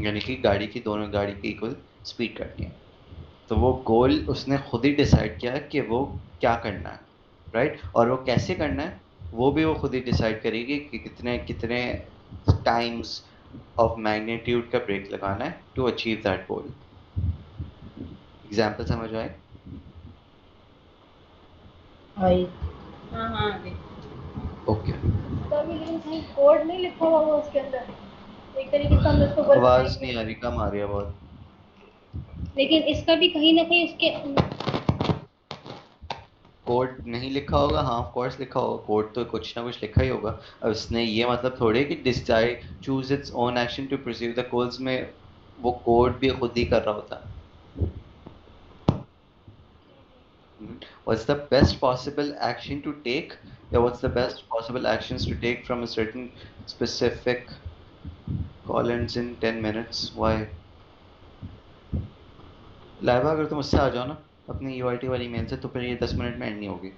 यानी कि दोनों गाड़ी की इक्वल स्पीड करनी है। तो वो गोल उसने खुद ही डिसाइड किया कि वो क्या करना है, राइट। और वो कैसे करना है वो भी वो खुद ही डिसाइड करेगी कि कितने कितने टाइम्स ऑफ मैग्नीट्यूड का ब्रेक लगाना है to achieve that goal. Example समझ आए? आई। हाँ ओके। तभी लेकिन कहीं कोड नहीं लिखा हुआ उसके अंदर। एक तरीके से हम उसको वर्क आवाज करेंगे, नहीं आ रही, कम आ रही है बहुत। लेकिन इसका भी कहीं ना कहीं उसके कोड नहीं लिखा होगा, हाँ ऑफ कोर्स लिखा होगा, कोड तो कुछ ना कुछ लिखा ही होगा। अब इसने ये मतलब थोड़ी है कि decide choose its own action to perceive the goals में वो कोड भी खुद ही कर रहा होता है। What's the best possible action to take? Yeah, what's the best possible actions to take from a certain specific columns in 10 minutes? Why? लाइवा अगर तुम उससे आ जाओ ना अपनी यूआईटी वाली मेल से, तो फिर ये 10 मिनट में एंड नहीं होगी।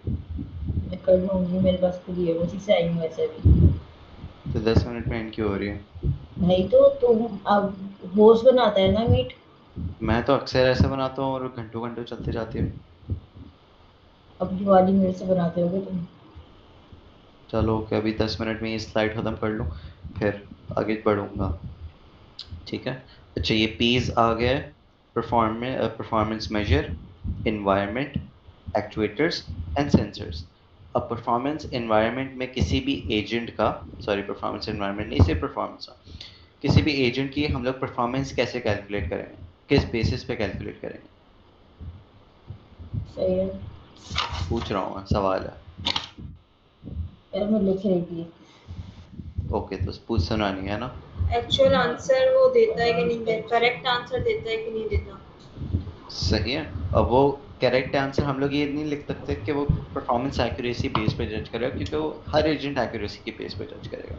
मैं कर लूंगी, मेरे पास खुद ही है, उसी से आई हूँ वैसे भी। तो 10 मिनट में एंड क्यों हो रही है? भाई तो तुम अब होस्ट बनाता है ना मीट। मैं तो अक्सर ऐसे बनाता हूँ और घंटों घंटों चलते जाती है। अपनी वाली मेरे से बनाते होगे तुम। चलो कि अभी 10 मिनट में ये स्लाइड खत्म कर लूँ, फिर आगे बढ़ूंगा। ठीक है। अच्छा ये पीस आ गया, performance measure, environment, actuators and sensors. अब परफॉर्मेंस इन्वायरमेंट में किसी भी एजेंट का, सॉरी परफॉर्मेंस इन्वायरमेंट नहीं, सिर्फ परफॉर्मेंस, किसी भी एजेंट की हम लोग परफॉर्मेंस कैसे कैलकुलेट करेंगे, किस बेसिस पे कैलकुलेट करेंगे? सही है पूछ रहा हूँ, सवाल है। यार, मैं लिख रही थी। ओके तो पूछ सुनानी है ना। एक्चुअल आंसर वो देता है कि नहीं देता, करेक्ट आंसर देता है कि नहीं देता। सही है। अब वो करेक्ट आंसर हम लोग ये नहीं लिख सकते कि वो परफॉर्मेंस एक्यूरेसी बेस पे जज करेगा, क्योंकि वो हर एजेंट एक्यूरेसी की बेस पे जज करेगा।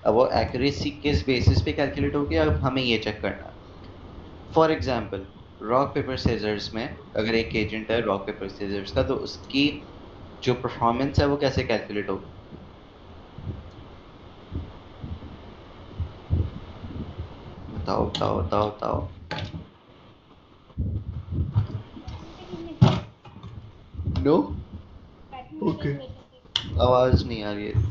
अब वो एक्यूरेसी किस बेसिस पे कैलकुलेट होगी, अब हमें ये चेक करना है। For example rock paper scissors में अगर एक एजेंट है रॉक पेपर सीजर्स का, तो उसकी जो परफॉर्मेंस है वो कैसे कैलकुलेट होगी? बताओ बताओ बताओ बताओ। नो। ओके। आवाज नहीं आ रही है।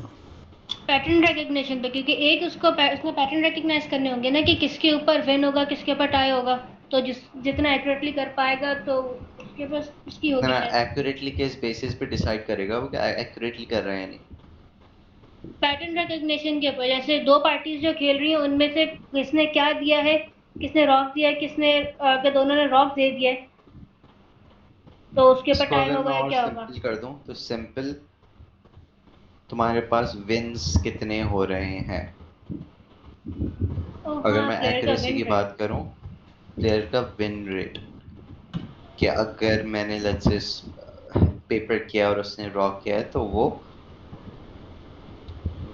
पैटर्न रिकग्निशन पे, क्योंकि एक उसको उसमें पैटर्न रिकग्नाइज करने होंगे ना कि किसके ऊपर विन होगा, किसके ऊपर टाई होगा। तो जितना एक्यूरेटली कर पाएगा तो उसके पास उसकी होगी ना शायद। एक्यूरेटली किस बेसिस पे डिसाइड करेगा वो क्या एक्यूरेटली कर रहे हैं या नहीं? पैटर्न रिकग्निशन के ऊपर, जैसे दो पार्टीज जो खेल रही हैं उनमें से किसने क्या दिया है, किसने रॉक दिया है, किसने अगर दोनों ने रॉक दे दिया है तो उसके ऊपर इसको टाई अगर मैं होगा या और क्या होगा। सिंपल कर दूं तो सिंपल, तुम्हारे पास विन्स कितने हो रहे हैं। अगर हाँ, मैं प्लेयर का एक्यूरेसी विन की रेट। बात करूं, प्लेयर का विन रेट, कि अगर मैंने लेट्स से पेपर किया और उसने रॉक किया है तो वो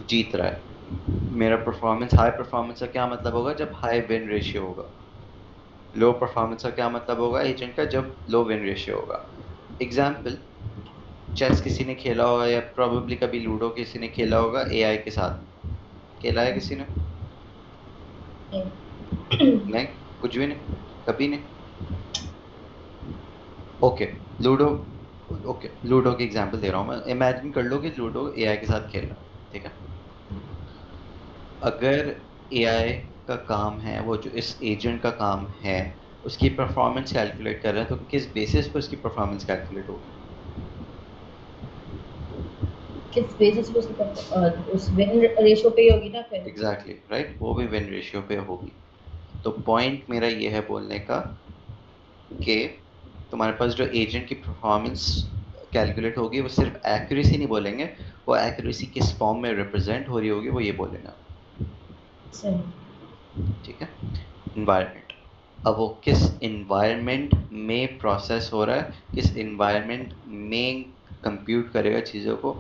जीत रहा है। मेरा परफॉर्मेंस, हाई परफॉर्मेंस का क्या मतलब होगा, जब हाई विन रेशियो होगा। लो परफॉर्मेंस का क्या मतलब होगा एजेंट का, जब लो विन रेशियो होगा। एग्जाम्पल, चेस किसी ने खेला होगा या प्रोबेबली कभी लूडो किसी ने खेला होगा एआई के साथ, खेला है किसी ने? नहीं, कुछ भी नहीं, कभी नहीं। ओके लूडो, ओके लूडो की एग्जांपल दे रहा हूँ मैं। इमेजिन कर लो कि लूडो एआई के साथ खेल रहा है, ठीक है। अगर एआई का काम है, वो जो इस एजेंट का काम है उसकी परफॉर्मेंस कैलकुलेट कर रहा है, तो किस बेसिस पर उसकी परफॉर्मेंस कैलकुलेट होगी? किस बेसिस पे उस विन रेशियो पे ही होगी ना फिर। एग्जैक्टली राइट, वो भी विन रेशियो पे होगी। तो पॉइंट मेरा ये है बोलने का कि तुम्हारे पास जो एजेंट की परफॉर्मेंस कैलकुलेट होगी वो सिर्फ एक्यूरेसी नहीं बोलेंगे, वो एक्यूरेसी किस फॉर्म में रिप्रेजेंट हो रही होगी वो ये बोलेगा। सही। ठीक है। इन्वायरमेंट, अब वो किस इन्वायरमेंट में प्रोसेस हो रहा है, किस इन्वायरमेंट में कंप्यूट करेगा चीज़ों को,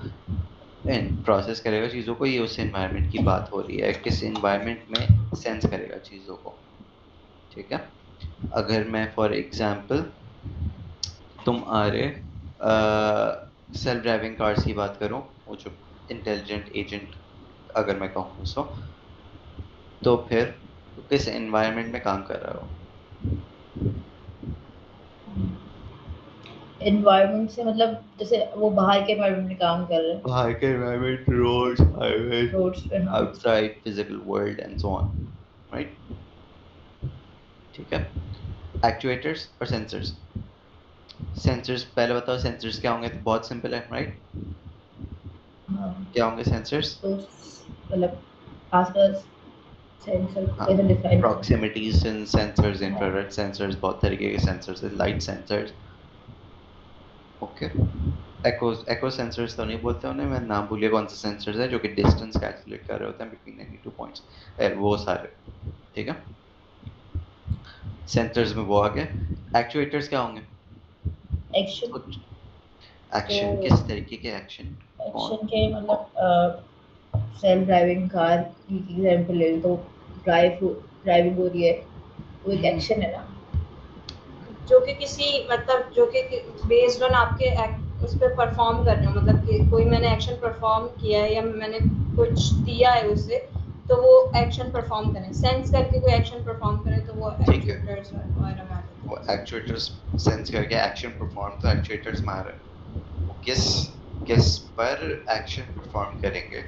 प्रोसेस करेगा चीज़ों को, ये उस इन्वायरमेंट की बात हो रही है, किस इन्वायरमेंट में सेंस करेगा चीज़ों को। ठीक है। अगर मैं फॉर एग्जांपल, तुम आ रहे सेल्फ ड्राइविंग कार्स की बात करूं, वो जो इंटेलिजेंट एजेंट अगर मैं कहूँ उसको, तो फिर किस एनवायरनमेंट में काम कर रहा हो? एनवायरनमेंट से मतलब जैसे वो बाहर के एनवायरनमेंट में काम कर रहे हैं। बाहर के एनवायरनमेंट, रोड्स, हाईवे, रोड्स पे, हाँ। Outside physical world and so on, right. ठीक है। एक्चुएटर्स और सेंसर्स। सेंसर्स पहले बताओ, सेंसर्स क्या होंगे? तो बहुत सिंपल है, राइट। हाँ, क्या होंगे सेंसर्स? तो मतलब आसपास सेंसर हाँ, कैसे डिफाइन proximity sensors, हाँ। infrared sensors, बहुत तरीके के sensors है, light sensors, okay. echo sensors तो नहीं बोलते उन्हें, मैं नाम भूलिए कौन से sensors है जो कि distance calculate कर रहे होते हैं between any two points, वो सारे, ठीक है। sensors में वो आ गए। actuators क्या होंगे? एक्शन कुछ action, तो किस तरीके के action? कौन? एक्शन के मतलब सेल्फ ड्राइविंग कार की एग्जांपल ले लो, तो ड्राइविंग हो रही है, वो एक एक्शन है ना, जो कि किसी मतलब जो कि बेस्ड ऑन आपके उस पर परफॉर्म कर रहे हो, मतलब कि कोई मैंने एक्शन परफॉर्म किया है या मैंने कुछ दिया है उससे, तो वो एक्शन परफॉर्म करें, सेंस करके कोई एक्शन परफॉर्म करें, तो वो ठीक है, एक्चुएटर्स वगैरह में आ जाते वो हैं। actuators sense करके action perform, तो actuators में आ रहा है। वो किस पर action perform करेंगे,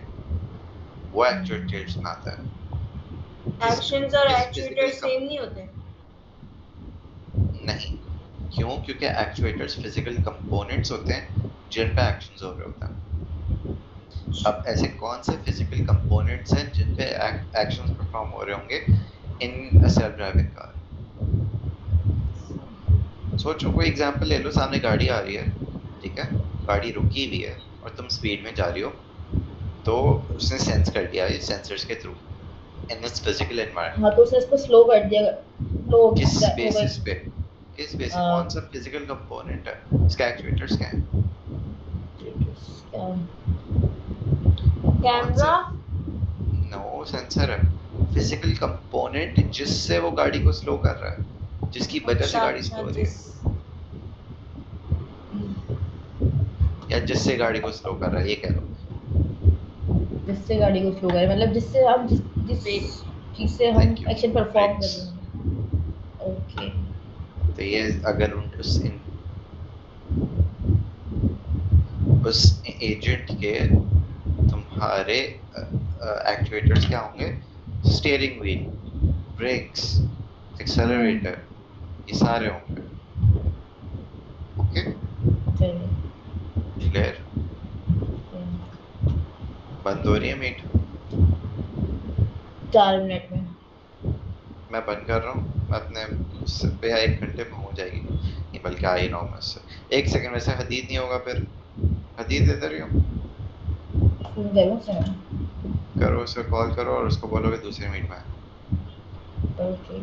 वो actuators में आता है। एक्शंस और किस एक्चुएटर्स physical सेम नहीं होते। नहीं, क्यों? क्योंकि एक्चुएटर्स फिजिकल कंपोनेंट्स होते हैं जिन पे एक्शंस हो रहे होते हैं। अब ऐसे कौन से फिजिकल कंपोनेंट्स हैं जिन पे एक्शंस परफॉर्म हो रहे होंगे इन अ सेल्फ ड्राइविंग कार? सोचो, कोई एग्जांपल ले लो, सामने गाड़ी आ रही है, ठीक है, गाड़ी रुकी हुई है और तुम स्पीड में जा रही हो, तो उसने सेंस कर दिया ये सेंसर्स के through in its physical environment. हाँ, तो उसने इसको स्लो कर दिया, स्लो किस हो गई। बेसिस पे? किस बेसिस? कौन सा फिजिकल कंपोनेंट है इसका? एक्चुएटर्स क्या है? कौन से? कैमरा। नो, सेंसर है, फिजिकल कंपोनेंट जिससे वो गाड़ी को स्लो कर रहा है, जिसकी वजह से अच्छा गाड़ी अच्छा, स्लो हो रही जिस है, या जिससे गाड़ी को स्लो कर रहा है, ये कह लो। जिससे गाड़ी को स्लो करे, मतलब जिससे हम जिस जिस चीज से हम थैंक यू, एक्शन परफॉर्म कर ब्रेक्स। रहे हैं। ओके। तो ये अगर उस एजेंट के तुम्हारे एक्चुएटर्स क्या होंगे? स्टीयरिंग व्हील, ब्रेक्स, एक्सेलरेटर, ये सारे होंगे, ओके, चलिए। क्लियर? बंद हो रही है मीट? 4 मिनट में। मैं बंद कर रहा हूँ, मैं अपने पे 1 घंटे में हो जाएगी, नहीं बल्कि आ ही रहा हूँ मैं उससे। 1 सेकंड, वैसे हदीद नहीं होगा फिर? हदीद इधर ही हो, फोन करो सर। करो उसे कॉल करो और उसको बोलो कि दूसरी मीट में आए। ओके।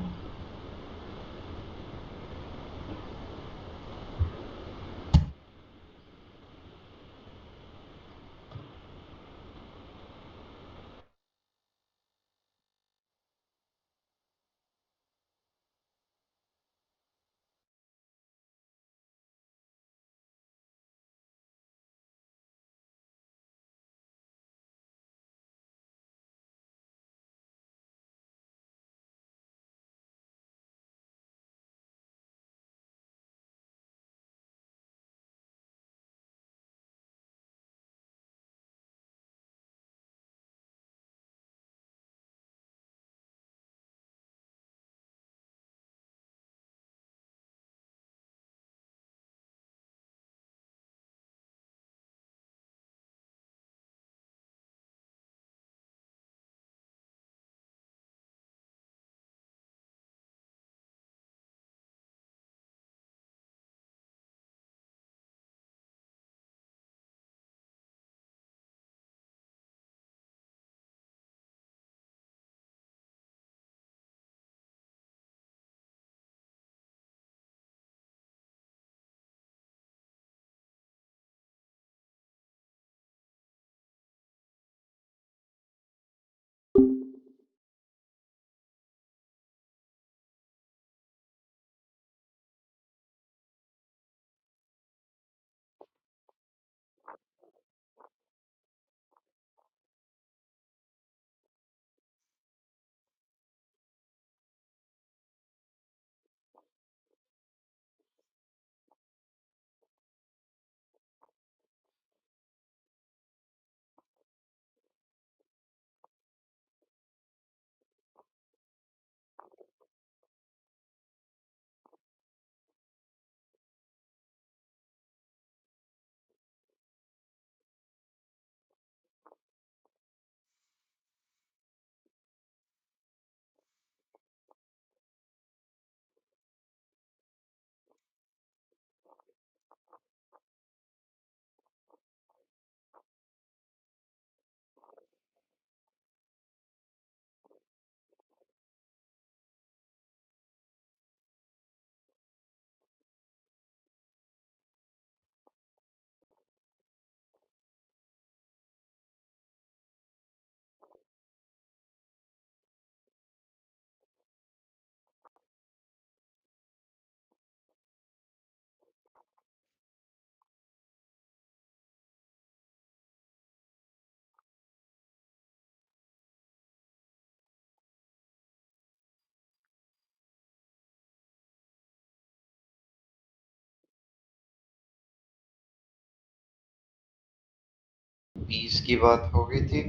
पीस की बात हो गई थी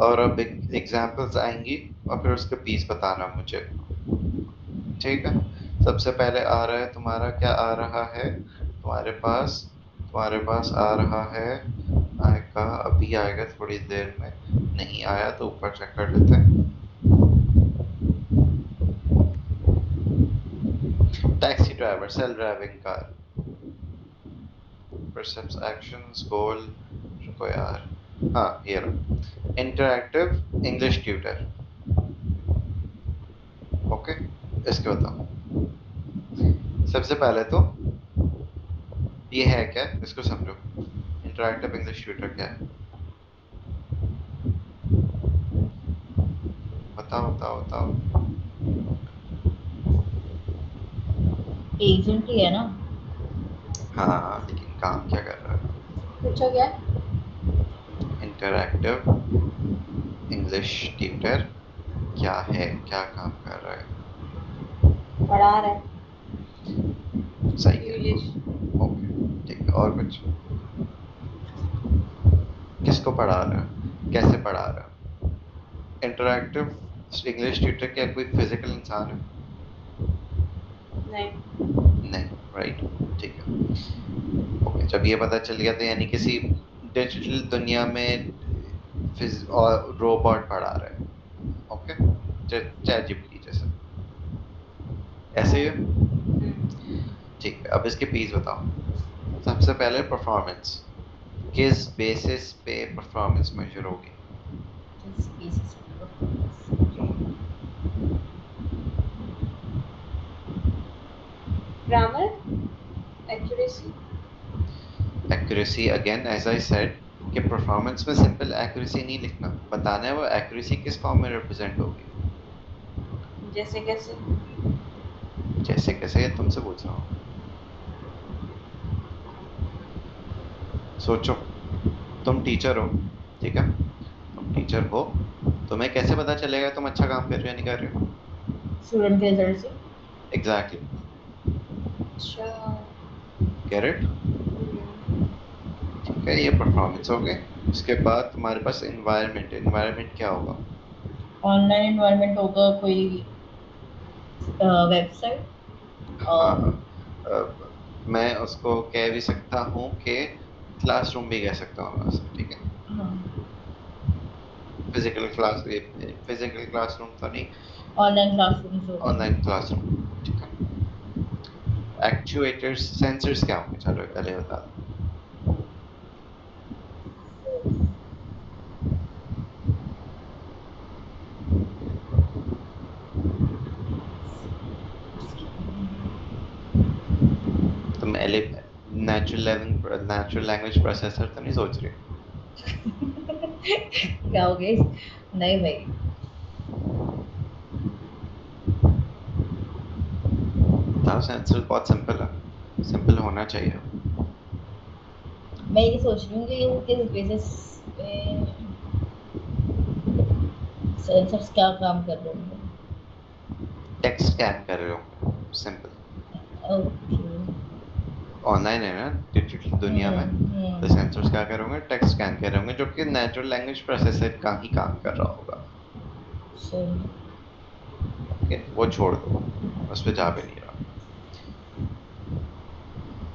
और अब एग्जांपल्स आएंगी और फिर उसके पीस बताना मुझे, ठीक है। सबसे पहले आ रहा है तुम्हारा, क्या आ रहा है तुम्हारे पास आ रहा है, आएगा अभी, आएगा थोड़ी देर में, नहीं आया तो ऊपर चेक कर लेते हैं। Taxi driver, self driving car, percepts, actions, goal, रुको यार, हाँ ये रहा, इंटरैक्टिव इंग्लिश ट्यूटर। ओके, इसके बताओ। सबसे पहले तो ये है क्या, इसको समझो। इंटरैक्टिव इंग्लिश ट्यूटर क्या है, बताओ बताओ बताओ। एजेंट ही है ना? हाँ लेकिन काम क्या कर रहा है? पूछा क्या? इंटरैक्टिव इंग्लिश ट्यूटर क्या है, क्या काम कर रहा है? पढ़ा रहा है। सही है, इंग्लिश। ओके ठीक है। और कुछ? किसको पढ़ा रहा है, कैसे पढ़ा रहा है? इंटरैक्टिव इंग्लिश ट्यूटर क्या कोई फिजिकल इंसान है? नहीं। नहीं, राइट, ठीक है। ओके, जब ये पता चल गया तो यानी किसी डिजिटल दुनिया में और रोबोट पढ़ा रहा है, ओके, चैट जीपीटी जैसे, ऐसे ही है? ठीक है। अब इसके पीस बताओ। सबसे पहले परफॉर्मेंस, किस बेसिस पे परफॉर्मेंस मेजर होगी? किस basis पे performance? Grammar, accuracy. Accuracy, again as I said कि परफॉर्मेंस में सिंपल एक्यूरेसी नहीं लिखना, बताना है वो एक्यूरेसी किस फॉर्म में रिप्रेजेंट होगी। जैसे कैसे? जैसे कैसे, ये तुमसे पूछ रहा हूँ, सोचो। तुम टीचर हो, ठीक है, तुम टीचर हो, तुम्हें कैसे पता चलेगा तुम अच्छा काम कर रहे हो या नहीं कर रहे हो? स्टूडेंट के रिजल्ट से। एग्जैक्टली, अच्छा। गेट इट, ठीक है, ये परफॉर्मेंस हो गई। उसके बाद तुम्हारे पास एनवायरनमेंट, एनवायरनमेंट क्या होगा? ऑनलाइन एनवायरनमेंट होगा, कोई वेबसाइट। हाँ, मैं उसको कह भी सकता हूँ कि क्लासरूम भी कह सकता हूँ मैं उसे, ठीक है। हाँ, फिजिकल क्लासरूम तो नहीं, ऑनलाइन क्लासरूम्स होगा। ऑनलाइन क्लासरूम, ठीक है। एक्चुएटर्स, सेंसर्स क्या होंगे, चलो पहले बता दो। तुम नेचुरल लैंग्वेज प्रोसेसर तो नहीं सोच रहे? क्या हो गया? नहीं भाई, बताओ, सेंसर बहुत सिंपल है, सिंपल होना चाहिए। मैं ये सोच रही हूँ कि वो किस बेसिस पे सेंसर्स क्या काम कर रहे होंगे। टेक्स्ट स्कैन कर रहे हो, सिंपल। ओके। ऑनलाइन है ना, डिजिटल दुनिया में, तो सेंसर्स क्या करोगे, टेक्स्ट स्कैन कर रहे होंगे, जो कि नेचुरल लैंग्वेज प्रोसेसर का ही काम कर रहा होगा। सही। ओके, वो छोड़ दो, उस पर जा भी नहीं रहा।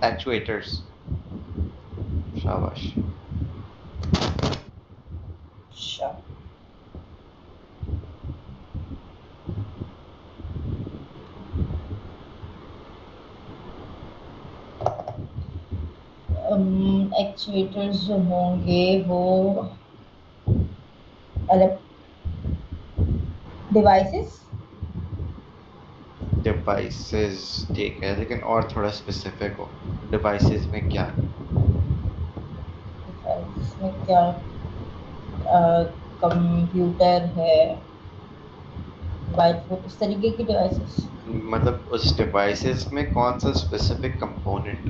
एक्चुएटर्स, शाबाश। अच्छा, एक्चुएटर्स जो होंगे वो अलग डिवाइसेस। डिवाइसेस, ठीक है, लेकिन और थोड़ा स्पेसिफिक हो, डिवाइसेस में क्या? डिवाइस में क्या? कंप्यूटर है, मोबाइल फोन, इस तरीके की डिवाइसेस। मतलब उस डिवाइसेस में कौन सा स्पेसिफिक कंपोनेंट?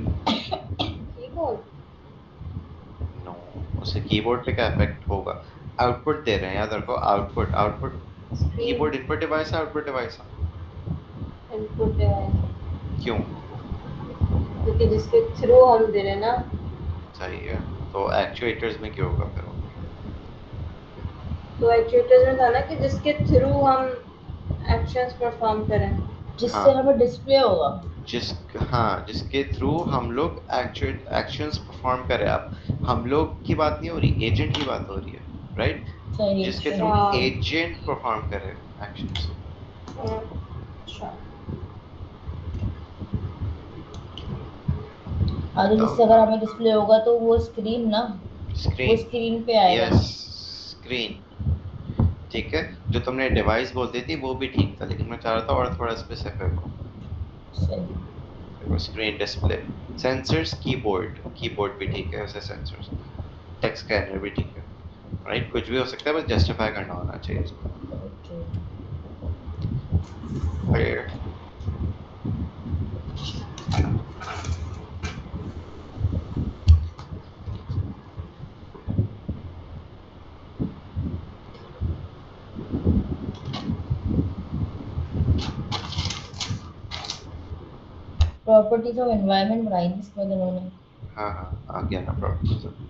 कीबोर्ड। नो, उससे कीबोर्ड पे क्या इफेक्ट होगा? आउटपुट दे रहे हैं, याद रखो, output, output. Screen. Keyboard input device है, आउटपुट डिवाइस है? इनपुट डिवाइस, क्यों? क्योंकि जिसके थ्रू हम दे रहे हैं ना। सही है, तो एक्चुएटर्स में क्यों होगा फिर वो? तो एक्चुएटर्स में था ना कि जिसके थ्रू हम एक्शंस परफॉर्म करें, जिससे हाँ। हमें डिस्प्ले होगा। जिसके थ्रू हम लोग एक्शंस परफॉर्म करें। अब हम लोग की बात नहीं हो रही, एजेंट की बात हो रही है, राइट? सही। जिसके थ्रू हाँ। एजेंट परफॉर्म करे एक्शंस। अच्छा। आगे जिससे अगर हमें डिस्प्ले होगा तो वो स्क्रीन ना, वो स्क्रीन, स्क्रीन पे आएगा। Yes, screen. ठीक है, जो तुमने डिवाइस बोलती थी वो भी ठीक था, लेकिन मैं चाह रहा था और थोड़ा स्पेसिफिक हो। सही। Screen, display, sensors, keyboard, keyboard भी ठीक है वैसे, सेंसर्स, टेक्स्ट स्कैनर भी ठीक है, राइट? कुछ भी हो सकता है, बस जस्टिफाई करना होना चाहिए इसको। ओके। फिर प्रॉपर्टीज ऑफ एनवायरनमेंट बनाई थी इसमें उन्होंने। हाँ आ गया ना प्रॉब्लम।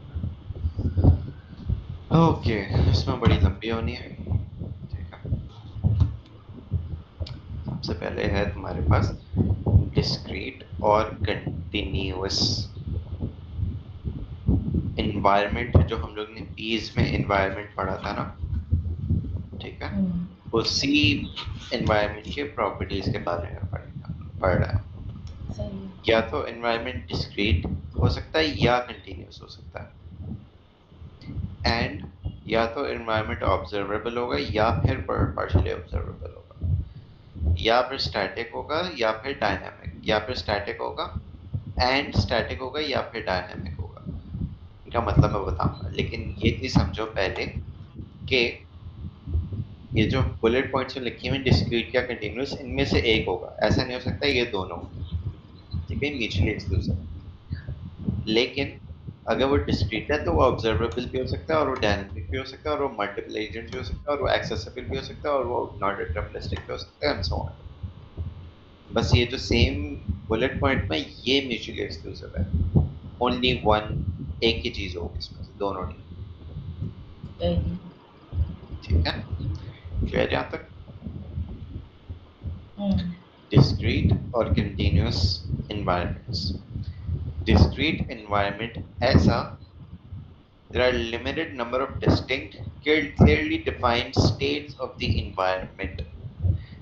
ओके, इसमें बड़ी लंबी होनी है। ठीक है, सबसे पहले है तुम्हारे पास डिस्क्रीट और कंटिन्यूअस एनवायरनमेंट, जो हम लोग ने पीस में एनवायरनमेंट पढ़ा था ना, ठीक है? उसी एनवायरनमेंट के प्रॉपर्टीज के बारे में पढ़ रहा है। सही। या तो एनवायरनमेंट डिस्क्रीट हो सकता है या कंटिन्यूअस हो सकता है, एंड या तो एनवायरनमेंट ऑब्जर्वेबल होगा या फिर पार्शियली ऑब्जर्वेबल होगा, या फिर स्टैटिक होगा या फिर डायनामिक, या फिर स्टैटिक होगा एंड स्टैटिक होगा, या फिर डायनामिक होगा। इनका मतलब मैं बताऊंगा, लेकिन ये चीज समझो पहले कि ये जो बुलेट पॉइंट्स में लिखी हुई डिस्क्रीट या कंटिन्यूअस, इनमें से एक होगा, ऐसा नहीं हो सकता ये दोनों, ठीक है? Mutually exclusive. लेकिन अगर वो डिस्क्रीट है तो वो ऑब्जर्वेबल भी हो सकता है, और वो डायनामिक भी हो सकता है, और वो मल्टीपल एजेंट भी हो सकता है, और वो एक्सेसिबल भी हो सकता है, और वो नॉन डिटरमिनिस्टिक भी हो सकता है, एंड सो ऑन। बस ये जो सेम बुलेट पॉइंट में ये म्यूचुअली एक्सक्लूसिव है, ओनली वन, एक ही चीज होगी इसमें से, दोनों नहीं। सही। ठीक है, क्लियर यहाँ तक? हम्म। Discrete or continuous environments. Discrete environment ऐसा, there are limited number of distinct, clearly defined states of the environment.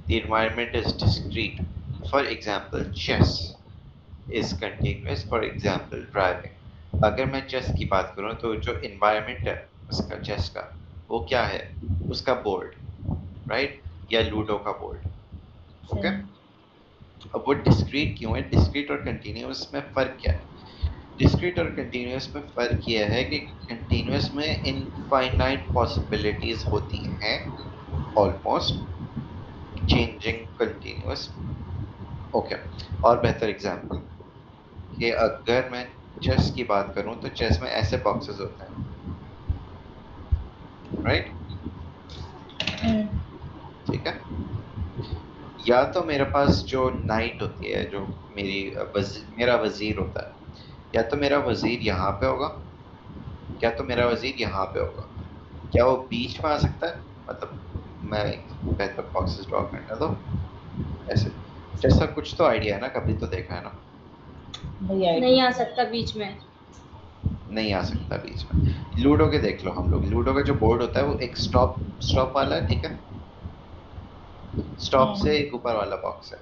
The environment is discrete. For example, chess is continuous. For example, driving. अगर मैं chess की बात करूँ तो जो environment है उसका chess का, वो क्या है? उसका board, right? या लूडो का board, okay? अब वो डिस्क्रीट क्यों है? डिस्क्रीट और कंटिन्यूअस में फर्क क्या है? डिस्क्रीट और कंटिन्यूअस में फर्क यह है कि कंटिन्यूअस में इनफाइनाइट पॉसिबिलिटीज होती हैं, ऑलमोस्ट चेंजिंग कंटिन्यूअस। ओके, और बेहतर एग्जांपल कि अगर मैं चेस की बात करूं तो चेस में ऐसे बॉक्सेस होते हैं, राइट? ठीक है, या तो मेरे पास जो नाइट होती है, जो मेरा वजीर होता है, या तो मेरा वजीर यहाँ पे होगा, क्या तो मेरा वजीर यहाँ पे होगा। क्या वो बीच में आ सकता है? मतलब मैं बेहतर बॉक्सेस ड्रॉ करना दो ऐसे, जैसा कुछ तो आइडिया है ना, कभी तो देखा है ना? नहीं आ सकता बीच में। नहीं आ सकता बीच में। लूडो के देख लो, हम लोग लूडो का जो बोर्ड होता है वो एक स्टॉप वाला है, ठीक है? स्टॉप से एक ऊपर वाला बॉक्स है।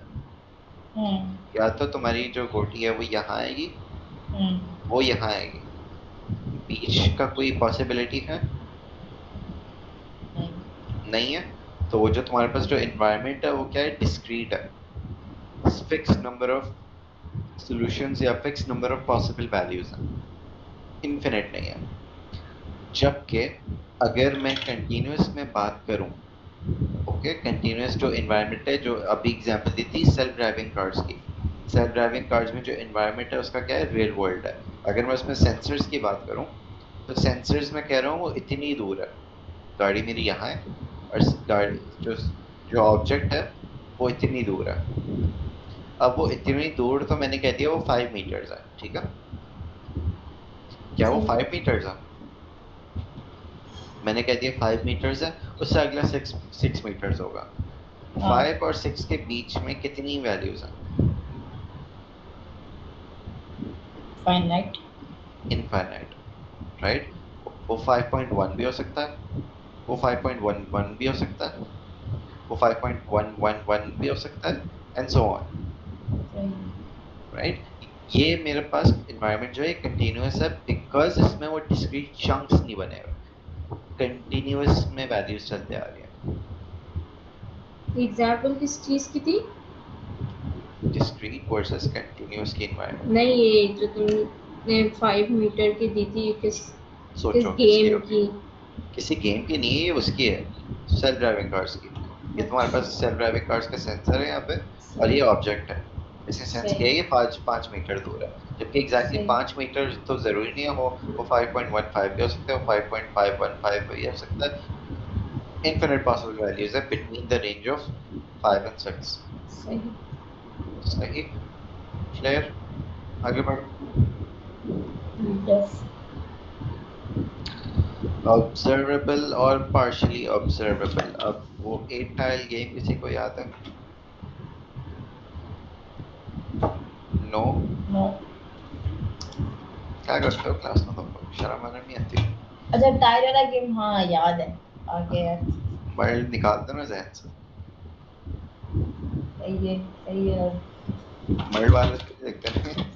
या तो तुम्हारी जो गोटी है वो यहाँ आएगी, वो यहाँ आएगी, बीच का कोई पॉसिबिलिटी है? नहीं है। तो वो जो तुम्हारे पास जो एनवायरनमेंट है वो क्या है? डिस्क्रीट है, फिक्स नंबर ऑफ सॉल्यूशंस या fix number of possible values हैं, इनफिनिट नहीं है। जबकि अगर मैं कंटिन्यूअस में बात करूं, ओके, कंटिन्यूअस जो एनवायरनमेंट है, जो अभी एग्जांपल दी थी सेल्फ ड्राइविंग कार्स की, सेल्फ ड्राइविंग कार्स में जो एनवायरनमेंट है उसका क्या है? रियल वर्ल्ड है। अगर मैं उसमें सेंसर्स की बात करूं तो सेंसर्स में कह रहा हूँ वो इतनी दूर है, गाड़ी मेरी यहाँ है, और गाड़ी जो ऑब्जेक्ट है वो इतनी दूर है। अब वो इतनी दूर तो मैंने कह दिया वो 5 मीटर्स है, ठीक है? क्या वो 5 मीटर्स है? मैंने कह दिया 5 मीटर्स है, उससे अगला 6 मीटर्स होगा। 5 और 6 के बीच में कितनी वैल्यूज हैं? फाइनाइट। Infinite, right? वो 5.1 भी हो सकता है, वो 5.11 भी हो सकता है, वो 5.111 भी हो सकता है, एंड सो ऑन, राइट? ये मेरे पास इन्वायरमेंट जो है कंटिन्यूअस है बिकॉज इसमें वो डिस्क्रीट चंक्स नहीं बने हुए, कंटिन्यूअस में वैल्यूज चलते आ रही हैं। एग्जाम्पल किस चीज की थी? डिस्क्रीट वर्सेस कंटिन्यूअस की इन्वायरमेंट। नहीं, ये जो तुमने 5 मीटर की दी थी, किस सोचो किसकी गेम होगी? की? किसी गेम की नहीं है, ये उसकी है, सेल्फ ड्राइविंग कार्स की। ये तुम्हारे पास सेल्फ ड्राइविंग कार्स का सेंसर है यहाँ पे, और ये ऑब्जेक्ट है, इसने सेंस किया सही। ये 5 मीटर दूर है, जबकि एग्जैक्टली सही। 5 मीटर तो जरूरी नहीं है हो, वो 5.15 भी हो सकता है, वो 5.515 भी हो सकता है। इनफिनिट पॉसिबल वैल्यूज है between the range of 5 and 6। सही। सही, क्लियर, आगे बढ़ो। यस। ऑब्जर्वेबल और पार्शियली ऑब्जर्वेबल, अब वो 8 टाइल गेम किसी को याद है? नो? नो। क्या करते हो क्लास में तुम लोग, शर्म आना नहीं आती? अच्छा, टायर वाला गेम, हाँ याद है। आगे यार। मोबाइल निकाल दो ना जहन से। सही है, सही है। मोबाइल वाले तो देखते नहीं।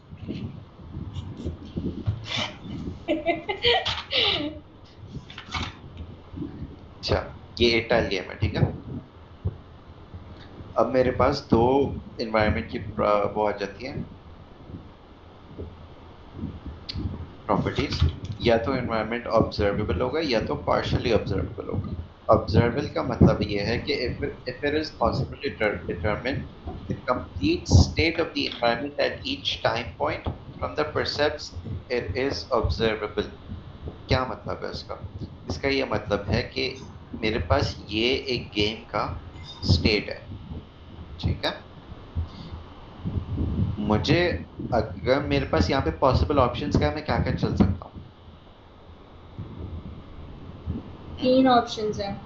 अच्छा, ये 8 टाइल गेम है, ठीक है? अब मेरे पास दो एनवायरनमेंट की वो आ जाती है प्रॉपर्टीज, या तो एनवायरनमेंट ऑब्जर्वेबल होगा या तो पार्शियली ऑब्जर्वेबल होगा। ऑब्जर्वेबल का मतलब ये है कि if it is possible to determine the complete state of the environment at each time point from the percepts, it is observable. क्या मतलब है इसका? इसका ये मतलब है कि मेरे पास ये एक गेम का स्टेट है, ठीक है? मुझे, अगर मेरे पास यहाँ पे पॉसिबल ऑप्शंस क्या है, मैं क्या क्या चल सकता हूँ? 3 ऑप्शंस हैं।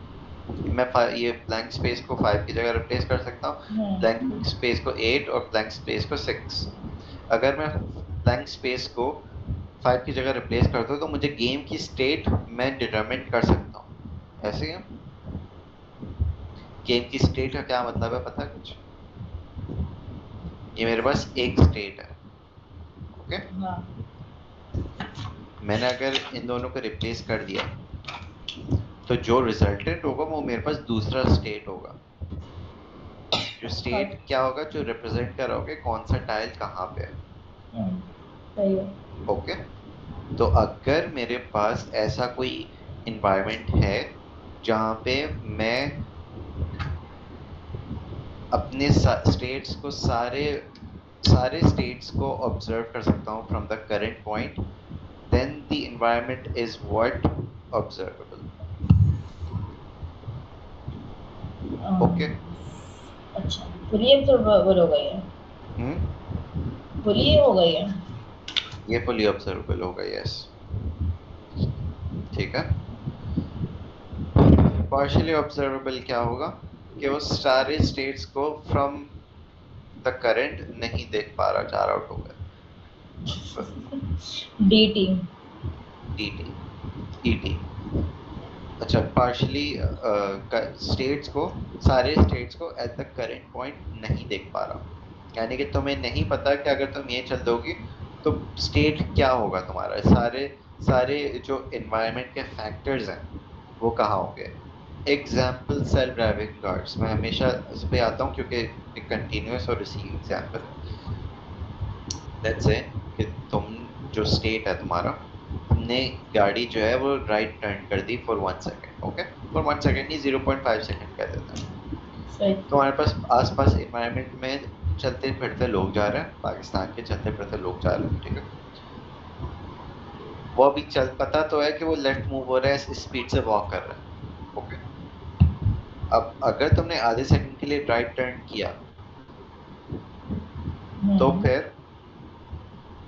मैं ये ब्लैंक स्पेस को 5 की जगह रिप्लेस कर सकता हूँ, ब्लैंक स्पेस को 8 और ब्लैंक स्पेस को 6। अगर मैं ब्लैंक स्पेस को 5 की जगह रिप्लेस करता हूँ तो मुझे गेम की स्टेट मैं डिटरमिन कर सकता हूँ, ऐसे है? गेम की स्टेट का क्या मतलब है पता है कुछ? ये मेरे पास एक स्टेट है, ओके? हाँ। मैंने अगर इन दोनों को रिप्लेस कर दिया तो जो रिजल्टेंट होगा वो मेरे पास दूसरा स्टेट होगा। जो स्टेट क्या होगा, जो रिप्रेजेंट करोगे कौन सा टाइल कहाँ पे है, सही है। ओके? तो अगर मेरे पास ऐसा कोई इन्वायरमेंट है जहाँ पे मैं अपने स्टेट्स को सारे स्टेट्स को ऑब्जर्व कर सकता हूँ from the current point, then the environment is what observable, okay? अच्छा, फुली ऑब्जर्वेबल हो गई है। फुली हो गई है। ये फुली ऑब्जर्वेबल होगा, यस, ठीक है? पार्शियली ऑब्जर्वेबल क्या होगा कि वो सारे स्टेट्स को फ्रॉम द करंट नहीं देख पा रहा, चार आउट हो गए। डीटी। ET, ET. अच्छा, पार्शियली स्टेट्स को, सारे स्टेट्स को एट द करंट पॉइंट नहीं देख पा रहा, यानी कि तुम्हें नहीं पता कि अगर तुम ये चल दोगी तो स्टेट क्या होगा तुम्हारा, सारे जो एनवायरनमेंट के फैक्टर्स हैं वो कहाँ होंगे। एग्जाम्पल सेल्फ ड्राइविंग कार्स, मैं हमेशा इस पे आता हूँ क्योंकि एक कंटिन्यूअस और इसी एग्जाम्पल है। लेट्स से कि तुम, जो स्टेट है तुम्हारा, तुमने गाड़ी जो है वो राइट टर्न कर दी for 1 second, okay? For 1 second नहीं, 0.5 सेकेंड कह देते हैं। तुम्हारे पास आसपास एनवायरनमेंट में चलते फिरते लोग जा रहे हैं, पाकिस्तान के चलते फिरते लोग जा रहे हैं, ठीक है? वो अभी चल, पता तो है कि वो लेफ्ट मूव हो रहा है, इस स्पीड से वॉक कर रहा है, ओके? अब अगर तुमने आधे सेकंड के लिए राइट टर्न किया तो फिर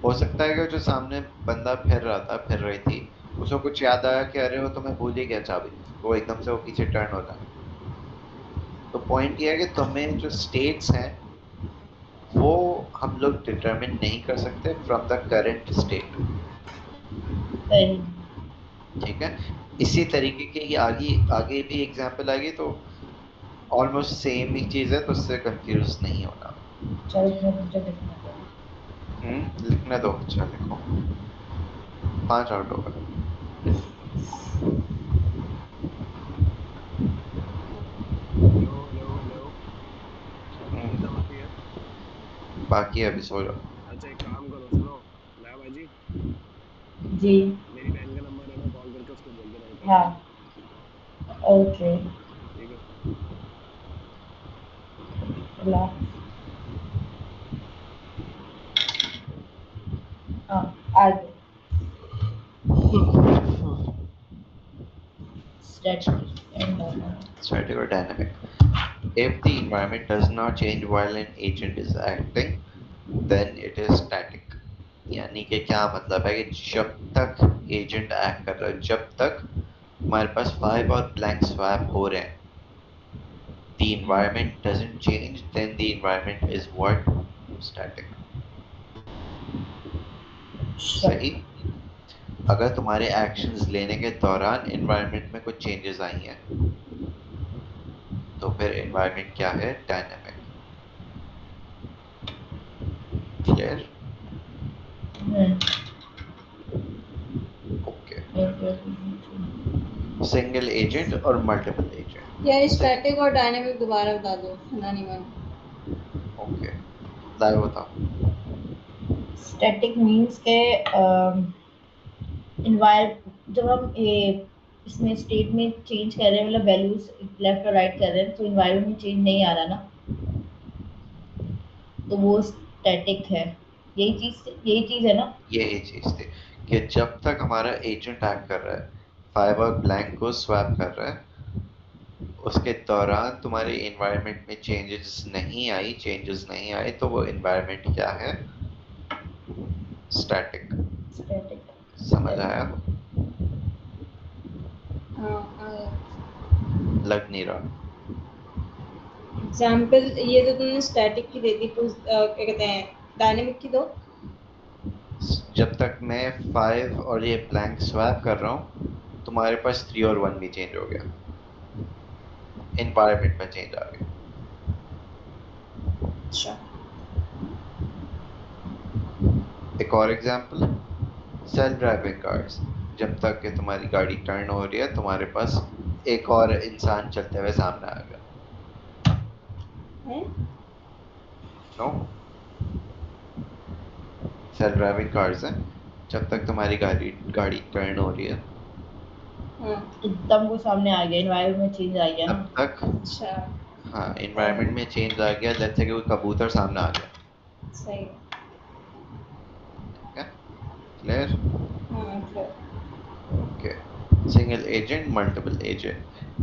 हो सकता है कि जो सामने बंदा फिर रहा था, फिर रही थी, उसको कुछ याद आया कि अरे वो तो मैं भूल ही गया चाबी, वो एकदम से वो पीछे टर्न होता है। तो पॉइंट ये है कि तुम्हें जो स्टेट्स हैं वो हम लोग डिटरमिन नहीं कर सकते फ्रॉम द करंट स्टेट, सही। ठीक है। इसी तरीके के ही आगे आगे भी एग्जांपल आएगी तो ऑलमोस्ट सेम ही चीज है, तो उससे कंफ्यूज नहीं होना। चलो इसमें मुझे देखना है। लिखने दो, अच्छा लिखो, 5 आउट होगा। हेलो कितना बाकी है? बाकी है, अभी सो जाओ। अच्छा एक काम करो, सुनो ना बाजी, जी मेरी बहन का नंबर है ना, कॉल करके उसको बोल देना ऊपर हाँ आने। ओके। ठीक है। ला हाँ आगे static and Static or dynamic. If the environment does not change while an agent is acting, then it is static. यानी कि क्या मतलब है कि जब तक एजेंट एक्ट कर रहा है, जब तक हमारे पास 5 और ब्लैंक स्वैप हो रहे हैं, the environment doesn't change, then the environment is what? Static. सही। अगर तुम्हारे एक्शंस लेने के दौरान एनवायरनमेंट में कुछ चेंजेस आई हैं तो फिर एनवायरनमेंट क्या है? Dynamic. Clear? Okay. Single agent और मल्टीपल एजेंट। यार स्टैटिक और डायनामिक दोबारा बता दो, सुना नहीं मैंने। ओके, लाइव बताओ। स्टैटिक मींस के जब हम इसमें स्टेट में चेंज कर रहे हैं, मतलब वैल्यूज लेफ्ट और राइट कर रहे हैं, तो इन्वायरमेंट में चेंज नहीं आ रहा ना, तो वो स्टैटिक है। यही चीज है ना। ये चीज थी कि जब तक हमारा एजेंट एक्ट कर रहा है, 5 और ब्लैंक को स्वैप कर रहा है, उसके दौरान तुम्हारे एनवायरनमेंट में चेंजेस नहीं आई, तो वो एनवायरनमेंट क्या है? स्टैटिक। स्टैटिक समझ आया? लग नहीं रहा। एग्जाम्पल ये तो तुमने स्टैटिक की दे दी, तो क्या कहते हैं डायनेमिक की दो। जब तक मैं 5 और ये ब्लैंक स्वैप कर रहा हूँ, तुम्हारे पास 3 और 1 भी चेंज हो गया, एनवायरनमेंट में चेंज आ गया। अच्छा एक और एग्जांपल, सेल्फ ड्राइविंग कार्स। जब तक कि तुम्हारी गाड़ी टर्न हो रही है, तुम्हारे पास एक और इंसान चलते हुए सामने आ गया। है। नो, सेल्फ ड्राइविंग कार्स हैं, जब तक तुम्हारी गाड़ी टर्न हो रही है, हाँ एकदम वो सामने आ गया, एनवायरमेंट में चेंज आ गया तब ना। तक अच्छा हाँ एनवायरनमेंट में चेंज आ गया। लेट्स से कि कोई कबूतर सामने आ गया, सही। ठीक है? क्लियर? हाँ फिर Okay. Single agent, multiple agent.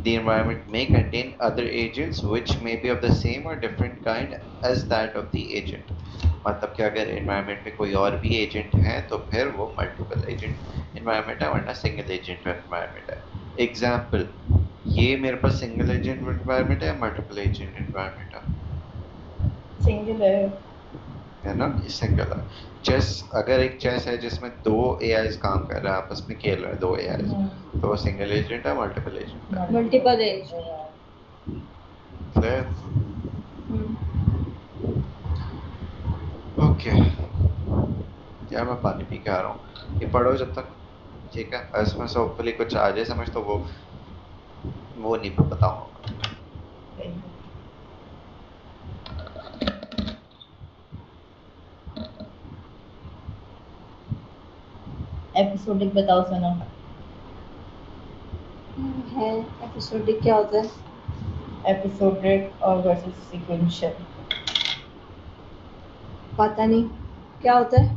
The environment may contain other agents which may be of the same or different kind as that of the agent. मतलब कि अगर environment में कोई और भी agent है तो फिर वो multiple agent environment है, वरना single agent environment है। Example, ये मेरे पास single agent environment है या multiple agent environment सिंगल है ना? ये single है। चेस, अगर एक चेस है जिसमें 2 AIs काम कर रहे हैं, आपस में खेल रहे हैं 2 AIs, तो वो सिंगल एजेंट है, मल्टीपल एजेंट है? Multiple age. क्लियर? ओके, यार मैं पानी पी के आ रहा हूँ, ये पढ़ो जब तक, ठीक है? इसमें से होपफुली कुछ आ जाए समझ, तो वो नहीं बताऊंगा। एपिसोडिक बताओ सना। है एपिसोडिक क्या होता है? एपिसोडिक और वर्सेस सीक्वेंशियल। पता नहीं क्या होता है।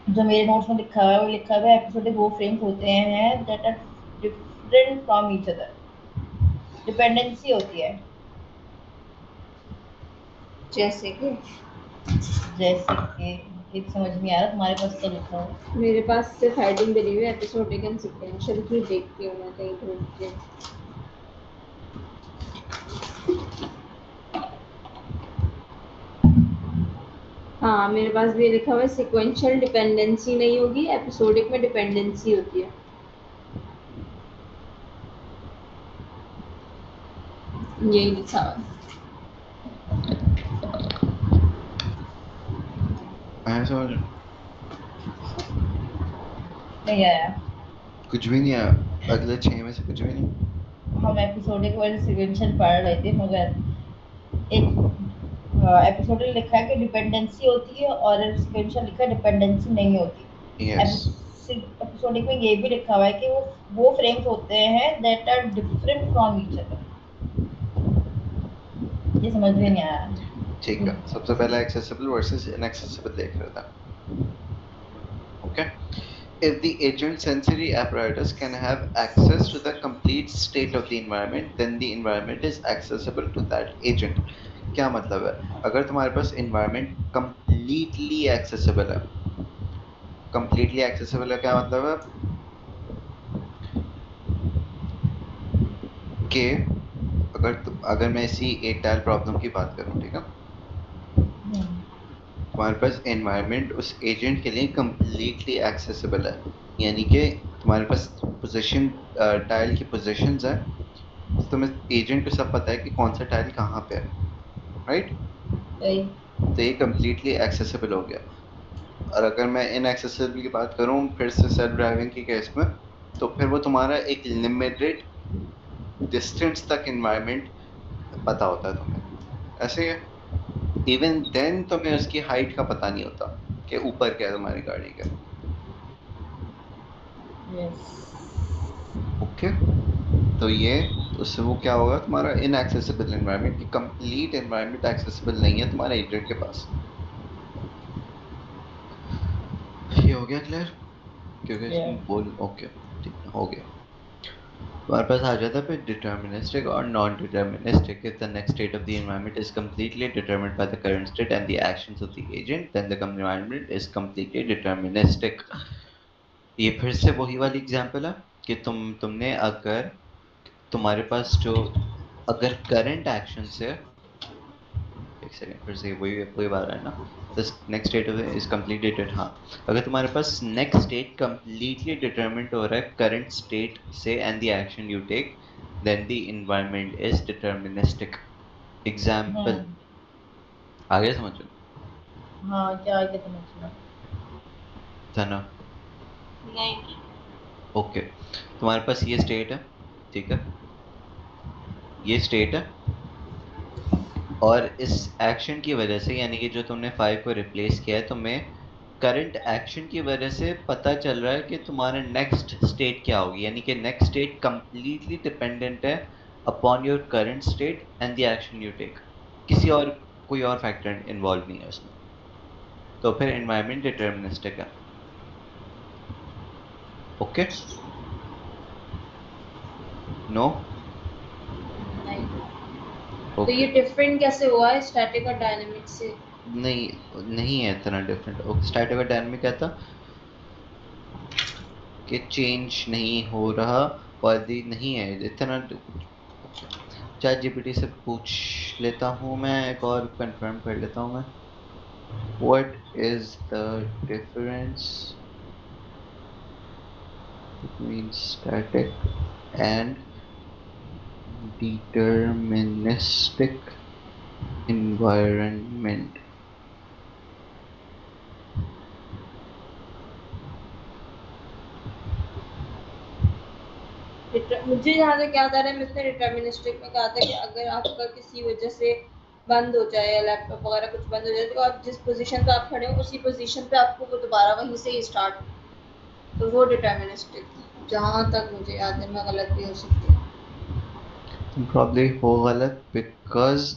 जो मेरे नोट्स में लिखा हुआ है, वो लिखा हुआ है एपिसोडिक वो फ्रेम्स होते हैं that are different from each other. Dependency होती है, जैसे कि जैसे कि ये समझ नहीं आ रहा, तुम्हारे पास तो लिखा है। मेरे पास सिर्फ हेडिंग बनी हुई है एपिसोडिक एंड सीक्वेंशियल की, देखती हूँ मैं कहीं ढूंढ के। हाँ मेरे पास भी लिखा हुआ है सीक्वेंशियल डिपेंडेंसी नहीं होगी, एपिसोडिक में डिपेंडेंसी होती है। यही लिखा हुआ है। आया समझ? नहीं आया। कुछ भी नहीं आया, अगले 6 में से कुछ भी नहीं। हम एपिसोडिक और सीक्वेंशियल पढ़ रहे थे, मगर एक एपिसोडिक लिखा है कि डिपेंडेंसी होती है और सीक्वेंशियल लिखा है डिपेंडेंसी नहीं होती। यस, एपिसोडिक में ये भी लिखा हुआ है कि वो फ्रेम्स होते हैं that are different from each other. ये समझ में नहीं आया। ठीक है। सबसे पहले एक्सेसिबल वर्सेस इनएक्सेसिबल देख रहे थे। Okay, if the agent sensory apparatus can have access to the complete state of the environment, then the environment is accessible to that agent. क्या मतलब है? अगर तुम्हारे पास environment completely accessible है, completely accessible है क्या मतलब है? कि अगर मैं इसी एक टाइल प्रॉब्लम की बात करूं, ठीक है, तुम्हारे पास एनवायरनमेंट उस एजेंट के लिए completely accessible है, यानी कि तुम्हारे पास पोजीशन, टाइल की पोजीशंस है, तो तुम्हें एजेंट को सब पता है कि कौन सा टाइल कहाँ पे है, राइट? तो ये completely accessible हो गया। और अगर मैं inaccessible की बात करूं फिर से सेल्फ ड्राइविंग की केस में, तो फिर वो तुम्हारा एक लिमिटेड डिस्टेंस तक एनवायरनमेंट पता होता है तुम्हें, ऐसे है। इवन देन तुम्हें उसकी हाइट का पता नहीं होता कि ऊपर क्या है तुम्हारी गाड़ी का। ओके, तो ये उससे वो क्या होगा, तुम्हारा इनएक्सेसिबल एनवायरनमेंट की कंप्लीट एनवायरनमेंट एक्सेसिबल नहीं है तुम्हारे एजेंट के पास। ये हो गया क्लियर? क्योंकि इसमें बोल ओके, ठीक है, हो गया। तुम्हारे पास आ जाता है फिर डिटर्मिनिस्टिक और non deterministic. If the next state of the environment is completely determined by the current state and the actions of the agent, then the environment is completely deterministic. ये फिर से वही वाली एग्जांपल है कि तुमने अगर तुम्हारे पास जो अगर करंट एक्शन से, एक सेकंड, फिर से वही वही बात है ना, this next state is completed. हाँ, अगर तुम्हारे पास नेक्स्ट स्टेट कंप्लीटली डिटरमाइंड हो रहा है करंट स्टेट से and the action you take, then the environment is deterministic. Example आगे समझो हाँ, क्या आगे समझना? था ना? नहीं। ओके, तुम्हारे पास ये स्टेट है, ठीक है, ये स्टेट है, और इस एक्शन की वजह से, यानी कि जो तुमने 5 को रिप्लेस किया है, तुम्हें करंट एक्शन की वजह से पता चल रहा है कि तुम्हारा नेक्स्ट स्टेट क्या होगी, यानी कि नेक्स्ट स्टेट कंप्लीटली डिपेंडेंट है upon your current state and the action you take. किसी और कोई और फैक्टर इन्वॉल्व नहीं है उसमें, तो फिर एनवायरनमेंट डिटर्मिनिस्टिक है। Okay, no? तो ये डिफरेंट कैसे हुआ है स्टैटिक और डायनामिक से? नहीं, नहीं है इतना डिफरेंट। ओके, स्टैटिक और डायनामिक क्या था कि चेंज नहीं हो रहा, और दी नहीं है इतना। चैट जीपीटी से पूछ लेता हूँ मैं, एक और कंफर्म कर लेता हूँ मैं। What is the difference between static and deterministic environment? मुझे जहाँ तक याद आ रहा है, मिसने डिटर्मिनिस्टिक में कहा था कि अगर आपका किसी वजह से बंद हो जाए या लैपटॉप वगैरह कुछ बंद हो जाए, तो आप जिस पोजीशन पे आप खड़े हो उसी पोजीशन पे आपको वो दोबारा वहीं से ही स्टार्ट, तो वो डिटर्मिनिस्टिक, जहाँ तक मुझे याद है, मैं गलत भी हो सकती हूँ। तुम प्रॉब्ली हो गलत, बिकॉज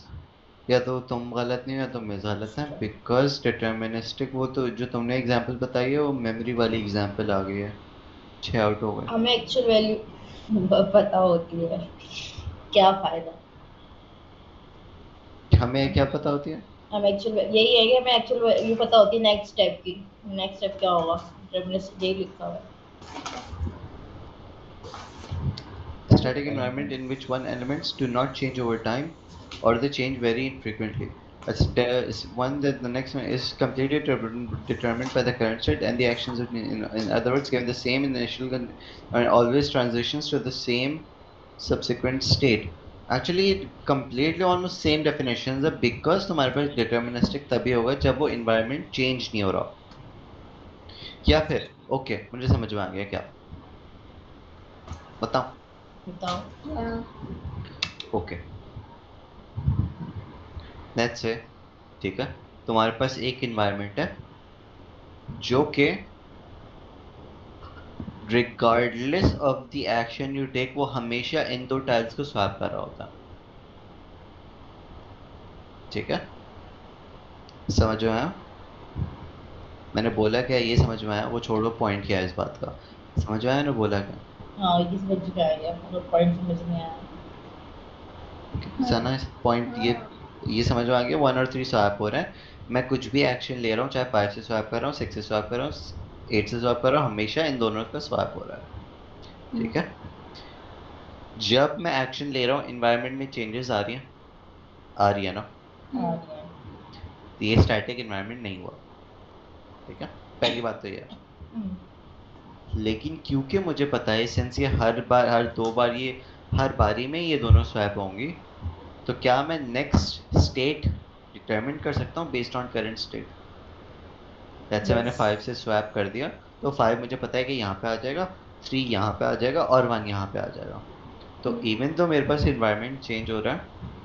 या तो तुम गलत नहीं हो या तो मैं गलत है, बिकॉज डिटर्मिनिस्टिक वो तो जो तुमने एग्जांपल बताई है वो मेमोरी वाली एग्जांपल आ गई है। 6 आउट हो गए। हमें एक्चुअल वैल्यू पता होती है, क्या फायदा? हमें क्या पता होती है? हम एक्चुअल यही है कि हमें एक्चुअल वैल्यू पता होती है नेक्स्ट स्टेप की, नेक्स्ट स्टेप क्या होगा, डिटरमिनिस्टिक यही लिखा हुआ है। A static environment in which one elements do not change over time or they change very infrequently. Is one that the next one is completely determined by the current state and the actions in other words given the same initial and always transitions to the same subsequent state. Actually completely almost same definitions है because तुम्हारे पास deterministic तभी होगा जब वो environment change नहीं हो रहा, या फिर ओके मुझे समझ में आ गया क्या बताऊं? बताओ। ओके लेट्स से ठीक है तुम्हारे पास एक इन्वायरमेंट है जो कि regardless of the action you take वो हमेशा इन दो टाइल्स को स्वैप कर रहा होता है, ठीक है? समझ में आया? मैंने बोला क्या ये समझ में आया? वो छोड़ो पॉइंट क्या है इस बात का, समझ में आया मैंने बोला क्या? हाँ ये समझ में आ गया, मतलब पॉइंट समझ में आया। सना पॉइंट ये समझ में आ गया। 1 और 3 स्वैप हो रहे हैं, मैं कुछ भी एक्शन ले रहा हूँ चाहे 5 से स्वैप कर रहा हूँ 6 से स्वैप कर रहा हूँ 8 से स्वैप कर रहा हूँ, हमेशा इन दोनों का स्वैप हो रहा है, ठीक है? जब मैं एक्शन ले रहा हूँ एनवायरनमेंट में चेंजेस आ रही है ना, तो ये स्टैटिक एनवायरनमेंट नहीं हुआ, ठीक है? पहली बात तो ये है। लेकिन क्योंकि मुझे पता है सिंस ये हर बार हर 2 बार ये हर बारी में ये दोनों स्वैप होंगी, तो क्या मैं नेक्स्ट स्टेट डिटरमिन कर सकता हूँ बेस्ड ऑन करंट स्टेट? जैसे मैंने 5 से स्वैप कर दिया तो 5 मुझे पता है कि यहाँ पे आ जाएगा, 3 यहाँ पे आ जाएगा और 1 यहाँ पे आ जाएगा। तो इवन तो मेरे पास इन्वायरमेंट चेंज हो रहा है,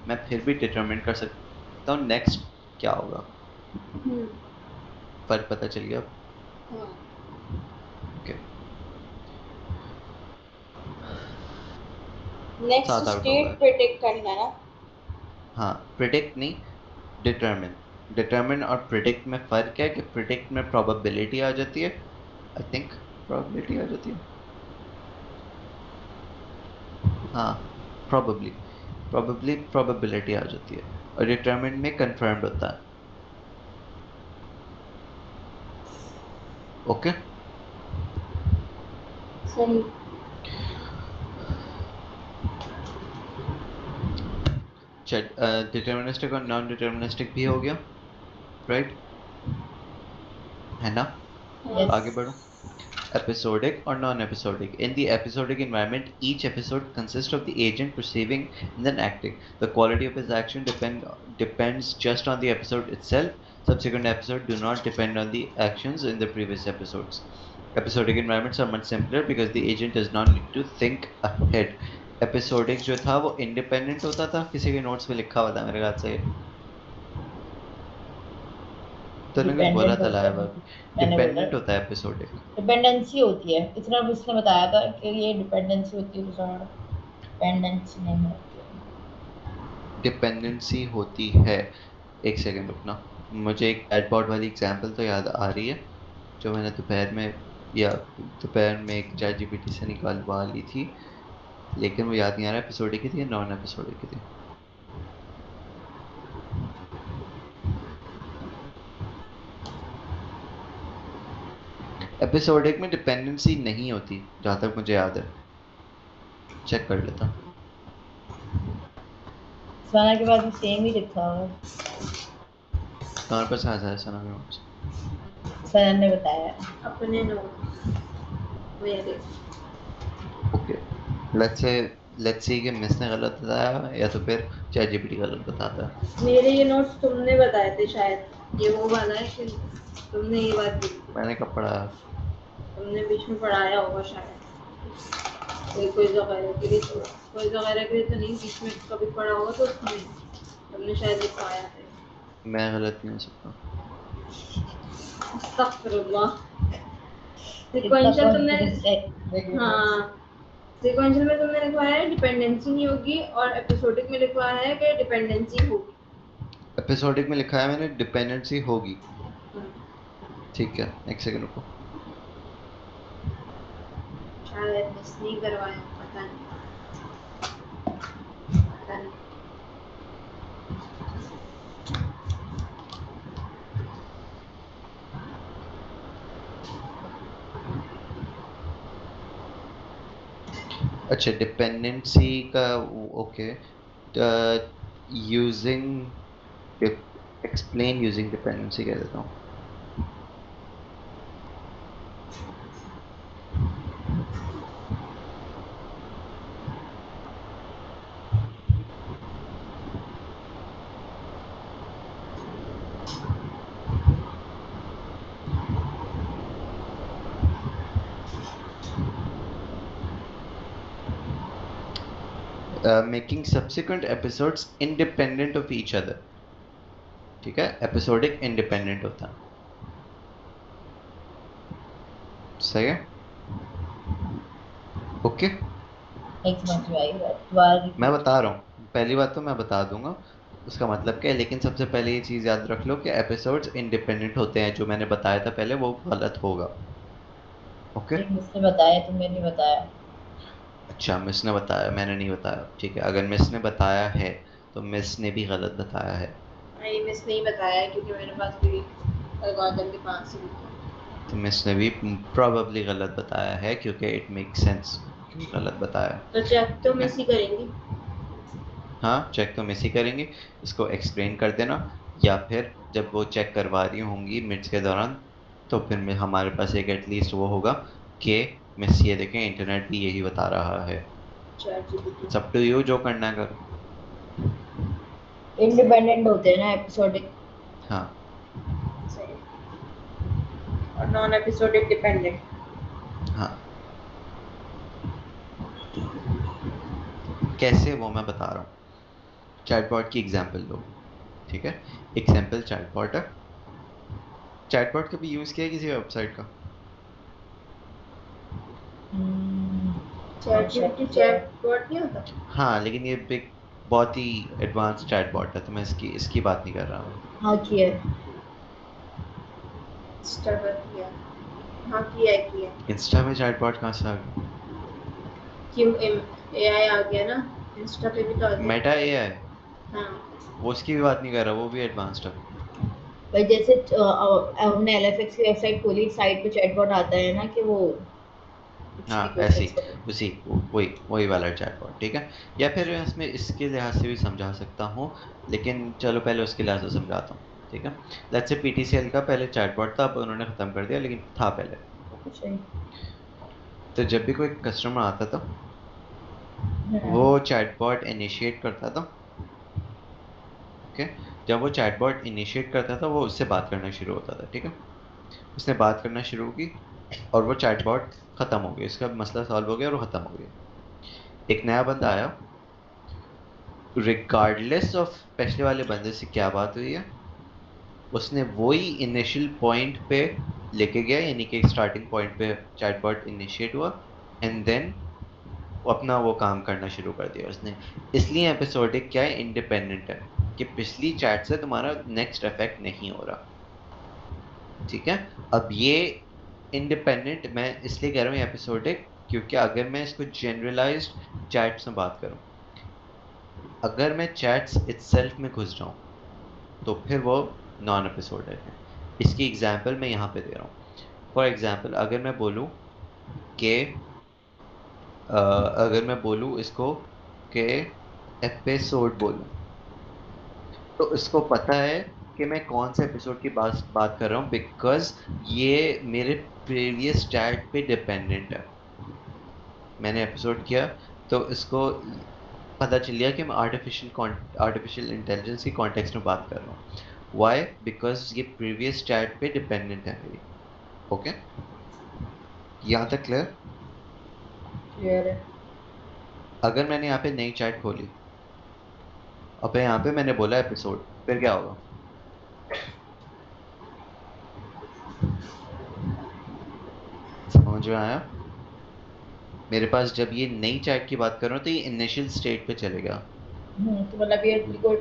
मैं फिर भी डिटरमिन कर सकता हूँ नेक्स्ट क्या होगा। फर्क पता चल गया? ओके नेक्स्ट 7 आउट हो स्टेट गए। प्रिडिक्ट करना ना। हाँ प्रिडिक्ट नहीं डिटरमिन, डिटरमिन और प्रिडिक्ट में फर्क है कि प्रिडिक्ट में प्रोबेबिलिटी आ जाती है, आई थिंक प्रोबेबिलिटी आ जाती है, हाँ प्रोबेबिलिटी आ जाती है, और डिटरमिन में कंफर्म्ड होता है। ओके सही। डिटर्मिनिस्टिक और नॉन डिटर्मिनिस्टिक भी हो गया, राइट? है ना? आगे बढ़ो। Episodic or non-episodic. In the episodic environment, each episode consists of the agent perceiving and then acting. The quality of his action depends just on the episode itself. Subsequent episodes do not depend on the actions in the previous episodes. Episodic environments are much simpler because the agent does not need to think ahead. Episodic जो था वो independent होता था, किसी के notes में लिखा हुआ था मेरे ख्याल से, तूने कुछ बोला था लाया बात, डिपेंडेंट होता है एपिसोडिक। डिपेंडेंसी होती है, इतना उसने बताया था कि ये डिपेंडेंसी होती है, डिपेंडेंसी नहीं होती है। डिपेंडेंसी होती है, एक सेकंड रुकना, मुझे एक चैटबॉट वाली एग्जांपल तो याद आ रही है जो मैंने दोपहर में एक चैट जीपीटी से निकालवा ली थी, लेकिन वो याद नहीं आ रहा एपिसोडिक की थी या नॉन एपिसोडिक की थी। एपिसोडिक में डिपेंडेंसी नहीं होती जहां तक मुझे याद है, चेक कर लेता। सना के बाद सेम ही लिखा हुआ है, तुम्हारे पास कहाँ से है सना के नोट्स? सना ने बताया अपने नोट मेरे। ओके लेट्स से कि मिस ने गलत बताया या तो फिर चैट जीपीटी गलत बताता है। मेरे ये नोट्स तुमने बताए थे शायद, ये वो वाला है कि तुमने ये बात दी थी। मैंने कब पढ़ा? तुमने बीच में पढ़ाया होगा शायद, कोई क्विज वगैरह के लिए, तो क्विज वगैरह के लिए तो नहीं, बीच में कभी पढ़ा होगा तो उसमें तुमने शायद लिखवाया था। मैं गलत नहीं हो सकता। अस्तगफिरुल्लाह। सीक्वेंशियल तुमने, हाँ सीक्वेंशियल में तुमने लिखवाया है डिपेंडेंसी नहीं होगी, और एपिसोडिक में लिखवाया है कि डिपेंडेंसी होगी। एपिसोडिक में लिखा है मैंने डिपेंडेंसी होगी, ठीक है एक सेकंड रुको। शायद मिस नहीं करवाया, पता नहीं। अच्छा डिपेंडेंसी का okay using explain using dependency कह देता हूँ. Making subsequent episodes independent of each other. ठीक है, एपिसोडिक इंडिपेंडेंट होता है. सही है. ओके एक समझ में आई बात दोबारा मैं बता रहा हूँ, पहली बात तो मैं बता दूंगा उसका मतलब क्या है, लेकिन सबसे पहले ये चीज़ याद रख लो कि एपिसोड्स इंडिपेंडेंट होते हैं. जो मैंने बताया था पहले वो गलत होगा. ओके एक मुझसे बताया तुमने नहीं बताया. अच्छा, मिस ने बताया, मैंने नहीं बताया. ठीक है, अगर मिस ने बताया है तो मिस ने भी गलत बताया है. नहीं मिस नहीं बताया क्योंकि मेरे पास भी एल्गोरिथम के पास ही लिखा है। तो मिस ने भी प्रोबेबली गलत बताया है क्योंकि इट मेक सेंस क्यों गलत बताया. तो चेक तो ठीक है, मिस ही करेंगी. हाँ चेक तो मिस ही करेंगे. इसको एक्सप्लेन कर देना, या फिर जब वो चेक करवा रही होंगी मिड्स के दौरान तो फिर हमारे पास एक एटलीस्ट वो होगा कि मिस ये देखें इंटरनेट भी यही बता रहा है. चैट जीपीटी सब टू यू, जो करना है करो. इंडिपेंडेंट होते हैं ना एपिसोडिक. हाँ सही और नॉन एपिसोडिक डिपेंडेंट. हाँ, कैसे वो मैं बता रहा हूँ. चैटबॉट की एग्जांपल लो. ठीक है, एक सैम्पल चैटबॉट है. चैटबॉट कभी यूज़ किया है किसी वेबसाइट का? चैट जीपीटी चैटबॉट नहीं होता. हाँ लेकिन ये एक बहुत ही एडवांस चैटबॉट है, तो मैं इसकी इसकी बात नहीं कर रहा हूँ. हाँ किया है. इंस्टा पर किया. हाँ किया. इंस्टा में चैटबॉट कहाँ से आ गया? क्यों एआई आ गया ना. इंस्टा पे भी तो आ गया. मेटा एआई, हाँ वो उसकी भी बात नहीं कर रहा, वो भी एडवांस्ड है. भाई जैसे हमने एलएफएक्स की वेबसाइट खोली साइट पे चैटबॉट आता है ना कि वो कुछ भी हाँ ऐसी, क्वेश्चंस करे. उसी वही वही वाला चैटबॉट. ठीक है, या फिर मैं इसमें इसके लिहाज से भी समझा सकता हूँ, लेकिन चलो पहले उसके लिहाज से समझाता हूँ. ठीक है, लेट्स से पीटीसीएल का पहले चैटबॉट था, अब उन्होंने ख़त्म कर दिया, लेकिन था पहले. सही. तो जब भी कोई कस्टमर आता था वो चैटबॉट इनिशिएट करता था. ओके, जब वो चैटबॉट इनिशिएट करता था वो उससे बात करना शुरू होता था. ठीक है, उसने बात करना शुरू की और वो चैटबॉट ख़त्म हो गया, इसका मसला सॉल्व हो गया और वो ख़त्म हो गया. एक नया बंदा आया, रिगार्डलेस ऑफ पिछले वाले बंदे से क्या बात हुई है, उसने वही इनिशियल पॉइंट पे लेके गया, यानी कि स्टार्टिंग पॉइंट पे चैटबॉट इनिशिएट हुआ एंड देन अपना वो काम करना शुरू कर दिया उसने. इसलिए एपिसोडिक क्या है, इंडिपेंडेंट है, कि पिछली चैट से तुम्हारा नेक्स्ट इफेक्ट नहीं हो रहा. ठीक है, अब ये इंडिपेंडेंट मैं इसलिए कह रहा हूँ एपिसोडिक, क्योंकि अगर मैं इसको जनरलाइज्ड चैट्स में बात करूँ, अगर मैं चैट्स इटसेल्फ में घुस जाऊँ तो फिर वो नॉन एपिसोडिक है. इसकी एग्जांपल मैं यहाँ पे दे रहा हूँ. फॉर एग्जांपल अगर मैं बोलूँ कि अगर मैं बोलूँ इसको कि एपिसोड बोलूँ, तो इसको पता है कि मैं कौन से एपिसोड की बात कर रहा हूँ, बिकॉज ये मेरे प्रीवियस चैट पे डिपेंडेंट है. मैंने एपिसोड किया तो इसको पता चल गया कि मैं आर्टिफिशियल इंटेलिजेंस की कॉन्टेक्स्ट में बात कर रहा हूँ. वाई? बिकॉज ये प्रीवियस चैट पे डिपेंडेंट है मेरी. ओके, यहाँ तक क्लियर? क्लियर है. अगर मैंने यहाँ पे नई चैट खोली और फिर यहाँ पे मैंने बोला एपिसोड, फिर क्या होगा? समझ में आया? मेरे पास जब ये नई चैट की बात कर रहा हूँ तो ये इनिशियल स्टेट पे चलेगा. तो मतलब ये बिल्कुल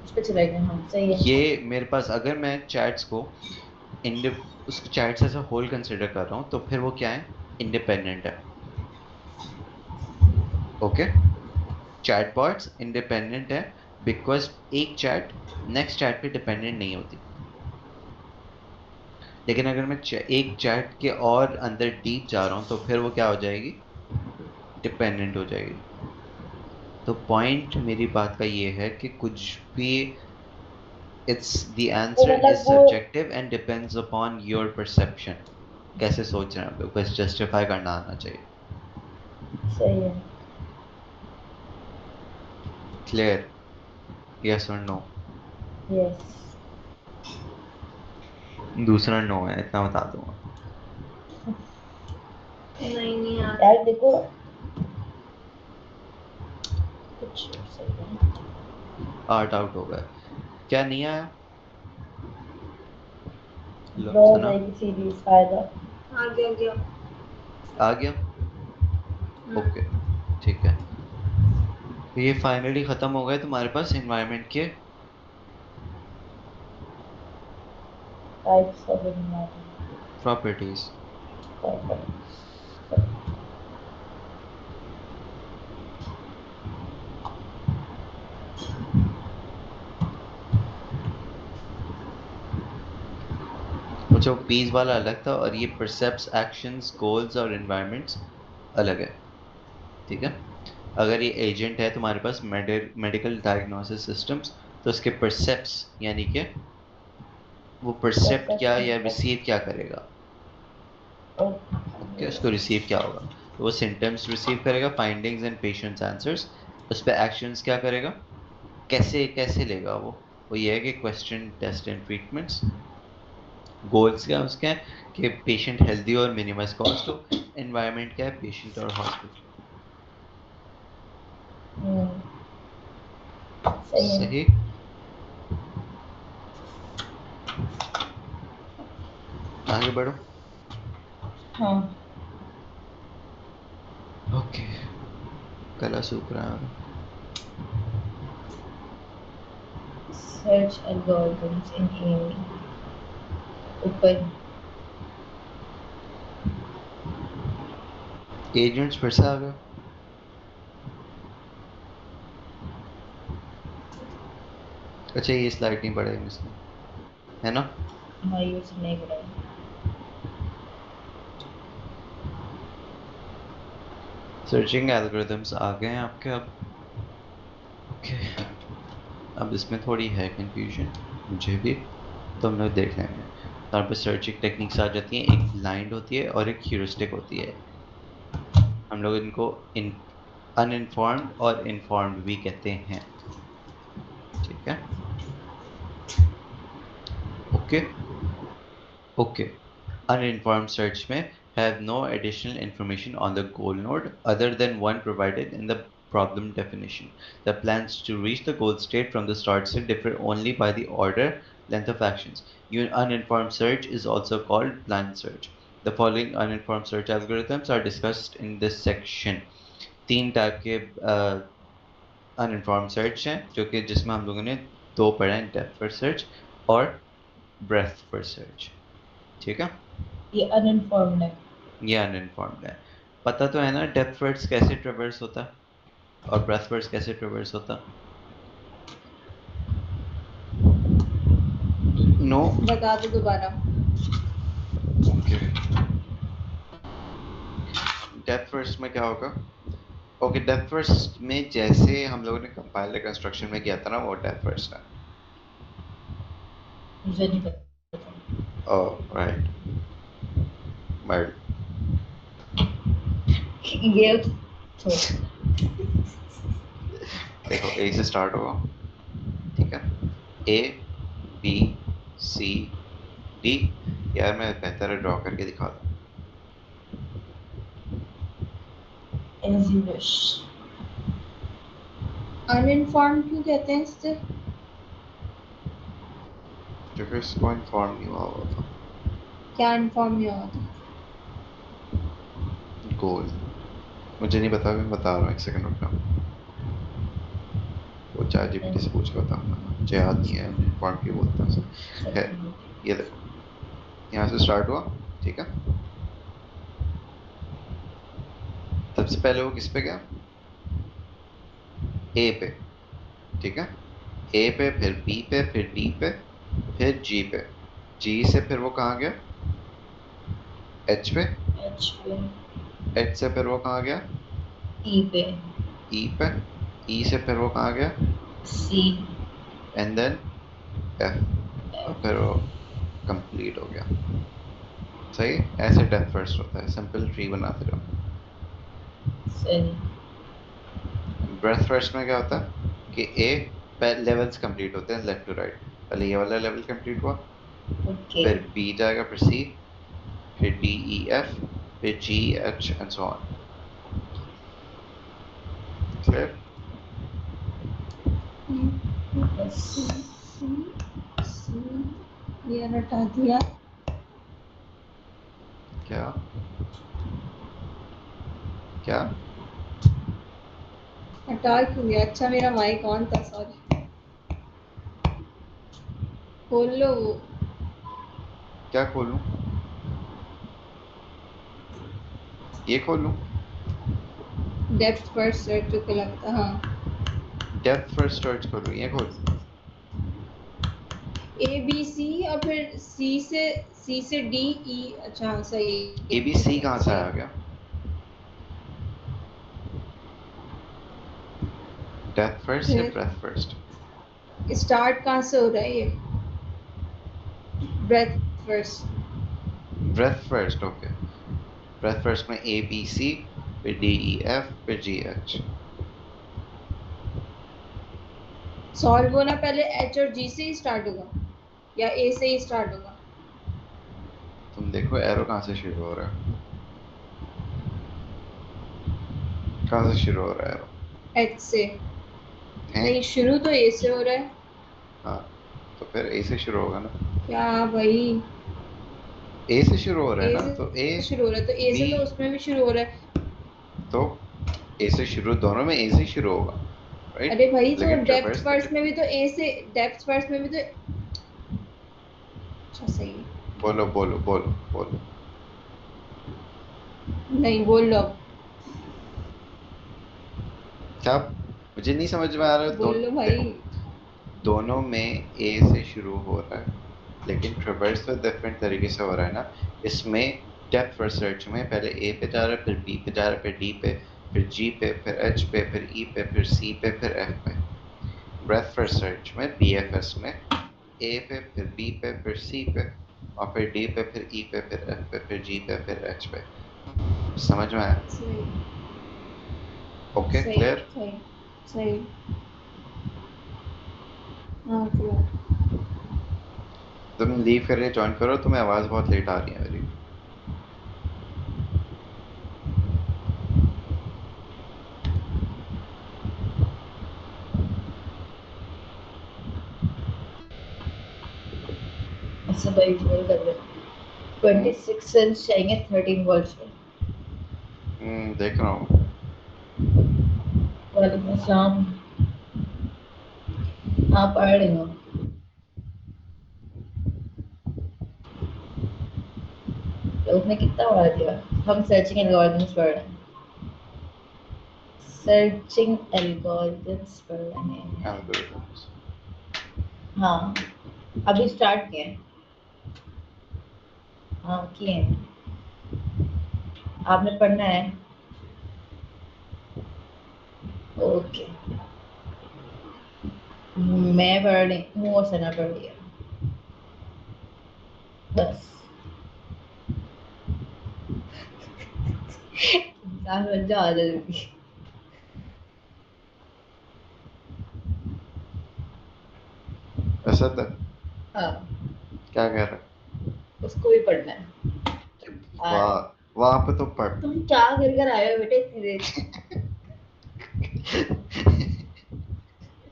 उस पे चला गया. हाँ सही है. ये मेरे पास अगर मैं चैट्स को इंडि उसको chats as a whole consider कर रहा हूँ तो फिर वो क्या है, इंडिपेंडेंट है. ओके, चैटबॉट्स इंडिपेंडेंट है बिकॉज एक चैट नेक्स्ट चैट पे डिपेंडेंट नहीं होती. लेकिन अगर मैं एक चैट के और अंदर डीप जा रहा हूँ तो फिर वो क्या हो जाएगी, डिपेंडेंट हो जाएगी। तो पॉइंट मेरी बात का ये है कि कुछ भी इट्स द तो आंसर इज मतलब वो subjective and depends upon your perception. कैसे सोच रहे हैं आप लोग, बस जस्टिफाई करना आना चाहिए। सही है। क्लियर? यस और नो? यस। दूसरा नो है, इतना बता दूंगा। नहीं यार। यार देखो कुछ सही है। 8 आउट हो गए। क्या नहीं आया? लो ड्रॉ हो सुना? जाएगी सीरीज फायदा। आ गया। आ गया? ओके ठीक है। ये फाइनली खत्म हो गए तुम्हारे पास एनवायरनमेंट के टाइप्स ऑफ एनवायरनमेंट। प्रॉपर्टीज। अच्छा, वो पीस वाला अलग था और ये परसेप्ट्स, एक्शंस, गोल्स और एनवायरनमेंट्स अलग है। ठीक है। अगर ये एजेंट है तुम्हारे पास मेडिकल डायग्नोसिस सिस्टम्स, तो उसके परसेप्ट्स यानी कि वो परसेप्ट क्या या रिसीव क्या करेगा। ओके, उसको रिसीव क्या होगा, तो वो सिम्टम्स रिसीव करेगा, फाइंडिंग्स एंड पेशेंट्स आंसर्स। उस पर एक्शंस क्या करेगा, कैसे कैसे लेगा वो ये है कि question, test and treatments. Goals क्या उसके हैं कि पेशेंट हेल्दी और मिनिमम कॉस्ट हो। एनवायरनमेंट क्या है, पेशेंट और हॉस्पिटल। सही है। सही। आगे बढ़ो। हाँ। ओके, गला सूख रहा है। सर्च एल्गोरिथम्स इन एआई। ऊपर एजेंट्स फिर से आ गए। अच्छा, ये स्लाइड नहीं पढ़ाई इसने, है ना? हाँ यूज नहीं कराई। सर्चिंग एल्गोरिथम्स आ गए हैं आपके अब। ओके, अब इसमें थोड़ी है कंफ्यूजन मुझे भी, तो हम लोग देख लेंगे। यहाँ पर सर्चिंग टेक्निक्स आ जाती हैं, एक ब्लाइंड होती है और एक ह्यूरिस्टिक होती है। हम लोग इनको इन अनइन्फॉर्म्ड और इन्फॉर्म्ड भी कहते हैं। ठीक है। Okay okay. Uninformed search may have no additional information on the goal node other than one provided in the problem definition. The plans to reach the goal state from the start state differ only by the order, length of actions. Uninformed search is also called blind search. The following uninformed search algorithms are discussed in this section. तीन type के uninformed search हैं, जो कि जिसमें हम लोगों ने दो पढ़े हैं, डेप्थ फर्स्ट सर्च और ब्रेथ फर्स्ट सर्च। ठीक है। ये अनइन्फॉर्म्ड है। ये अनइन्फॉर्म्ड है। पता तो है ना डेप्थ फर्स्ट कैसे ट्रेवर्स होता है और ब्रेथ फर्स्ट कैसे ट्रेवर्स होता? नो? बता दो दोबारा। डेप्थ फर्स्ट में क्या होगा? ओके, डेप्थ फर्स्ट में जैसे हम लोगों ने कंपाइलर कंस्ट्रक्शन में किया था ना, वो डेप्थ फर्स्ट है। मुझे नहीं पता। ओह राइट, मर्ड। ये तो देखो, ए से स्टार्ट होगा। ठीक है। A, B, C, D. यार मैं बेहतर है ड्रॉ करके दिखा दूँ। as you wish। अनइन्फॉर्म्ड क्यों कहते हैं इससे? क्योंकि इसको इन्फॉर्म नहीं हुआ हुआ था। क्या इन्फॉर्म नहीं हुआ था? गोल मुझे नहीं पता, मैं बता रहा हूँ, एक सेकंड रुकना। वो चैट जीपीटी से पूछ के बताऊंगा, मुझे याद नहीं है इन्फॉर्म क्यों बोलते हैं उसे। खैर, ये देखो, यहाँ से स्टार्ट हुआ। ठीक है। सबसे पहले वो किस पे गया? ए पे। ठीक है। ए पे, फिर बी पे, फिर डी पे, फिर जी पे। जी से फिर वो कहाँ गया? एच पे। एच पे। एच से फिर वो कहाँ गया? ई पे, ई पे, ई से फिर वो कहाँ गया, सी, एंड देन एफ, और फिर वो कंप्लीट हो गया। सही, ऐसे डेप्थ फर्स्ट होता है, सिंपल ट्री बनाते रहो। सही, ब्रेथ फर्स्ट में क्या होता है कि ए लेवल्स कंप्लीट होते हैं लेफ्ट टू राइट। पहले ये वाला लेवल कंप्लीट हुआ, ओके, फिर बी जाएगा, फिर सी, फिर डी ई एफ, फिर जी H and so on. Clear? बस ये हटा दिया। क्या क्या हटा क्यों दिया? अच्छा मेरा माइक ऑन था, सॉरी। खोल लो वो। क्या खोलूं? ये खोलूं? डेप्थ फर्स्ट सर्च को लगता, हाँ। डेप्थ फर्स्ट सर्च खोलूं, ये खोलूं? ए बी सी और फिर सी से डी ई। अच्छा हाँ, सही। ए बी सी कहाँ से आ गया? डेप्थ फर्स्ट या फिर ब्रेथ फर्स्ट? स्टार्ट कहाँ से हो रहा है ये? Breath first. Breath first, okay. Breath first में ए बी सी, फिर डी ई एफ, फिर जी एच। सॉल्व होना पहले एच और जी से ही स्टार्ट होगा या ए से ही स्टार्ट होगा? तुम देखो एरो कहाँ से शुरू हो रहा है, कहाँ से शुरू हो रहा है एरो? एच से। हैं? नहीं, शुरू तो ए से हो रहा है। हाँ, तो फिर ए से शुरू होगा ना। क्या भाई? ए से शुरू हो रहा है ए ना, से तो ए शुरू हो रहा है तो ए से बी, तो उसमें भी शुरू हो रहा है। तो ए से शुरू, दोनों में ए से शुरू होगा, राइट? अरे भाई, तो लेकिन डेप्थ ट्रैवर्स फर्स्ट में भी तो ए से, डेप्थ फर्स्ट में भी तो। अच्छा सही है। बोलो बोलो बोलो बोलो। नहीं, बोल लो अब। क्या? मुझे नहीं समझ में आ रहा है। बोल लो भाई। देखो, दोनों में ए से शुरू हो रहा है, लेकिन ट्रैवर्स तो डिफरेंट तरीके से हो रहा है ना। इसमें डेप्थ फर्स्ट सर्च में पहले ए पे जा रहा है, फिर बी पे जा रहा है, फिर डी पे, फिर जी पे, फिर एच पे, फिर ई पे, फिर सी पे, फिर एफ पे। ब्रेथ फर्स्ट सर्च में बी एफ एस में ए पे, फिर बी पे, फिर सी पे, और फिर डी पे, फिर ई पे, फिर एफ पे, फिर जी पे, फिर एच पे। समझ में आया? सही ओके, सही क्लियर? सही सही। हाँ क्लियर। तुम लीव करके ज्वाइन करो, तुम्हें आवाज़ बहुत लेट आ रही है मेरी। ऐसे भाई इग्नोर कर दे। 26 सेंस चाहिए 13 वर्ड्स में। देख रहा हूँ। वालेकुम अस्सलाम। हाँ, पढ़ रही हूँ। तो उसने कितना पढ़ा दिया? हम सर्चिंग एल्गोरिथम्स पढ़ रहे हैं। सर्चिंग एल्गोरिथम्स पढ़ रहे हैं। Algorithms। हाँ, अभी स्टार्ट किए हैं। हाँ, किए हैं। आपने पढ़ना है? ओके। मैं पढ़ रही हूँ और सना पढ़ रही है। बस। इंसान बन जाओ, आ जाओ जल्दी। असद, हाँ, क्या कह रहा है? उसको भी पढ़ना है। वाह, वहां पे तो पढ़। तुम क्या कर कर आए हो बेटे इतनी देर?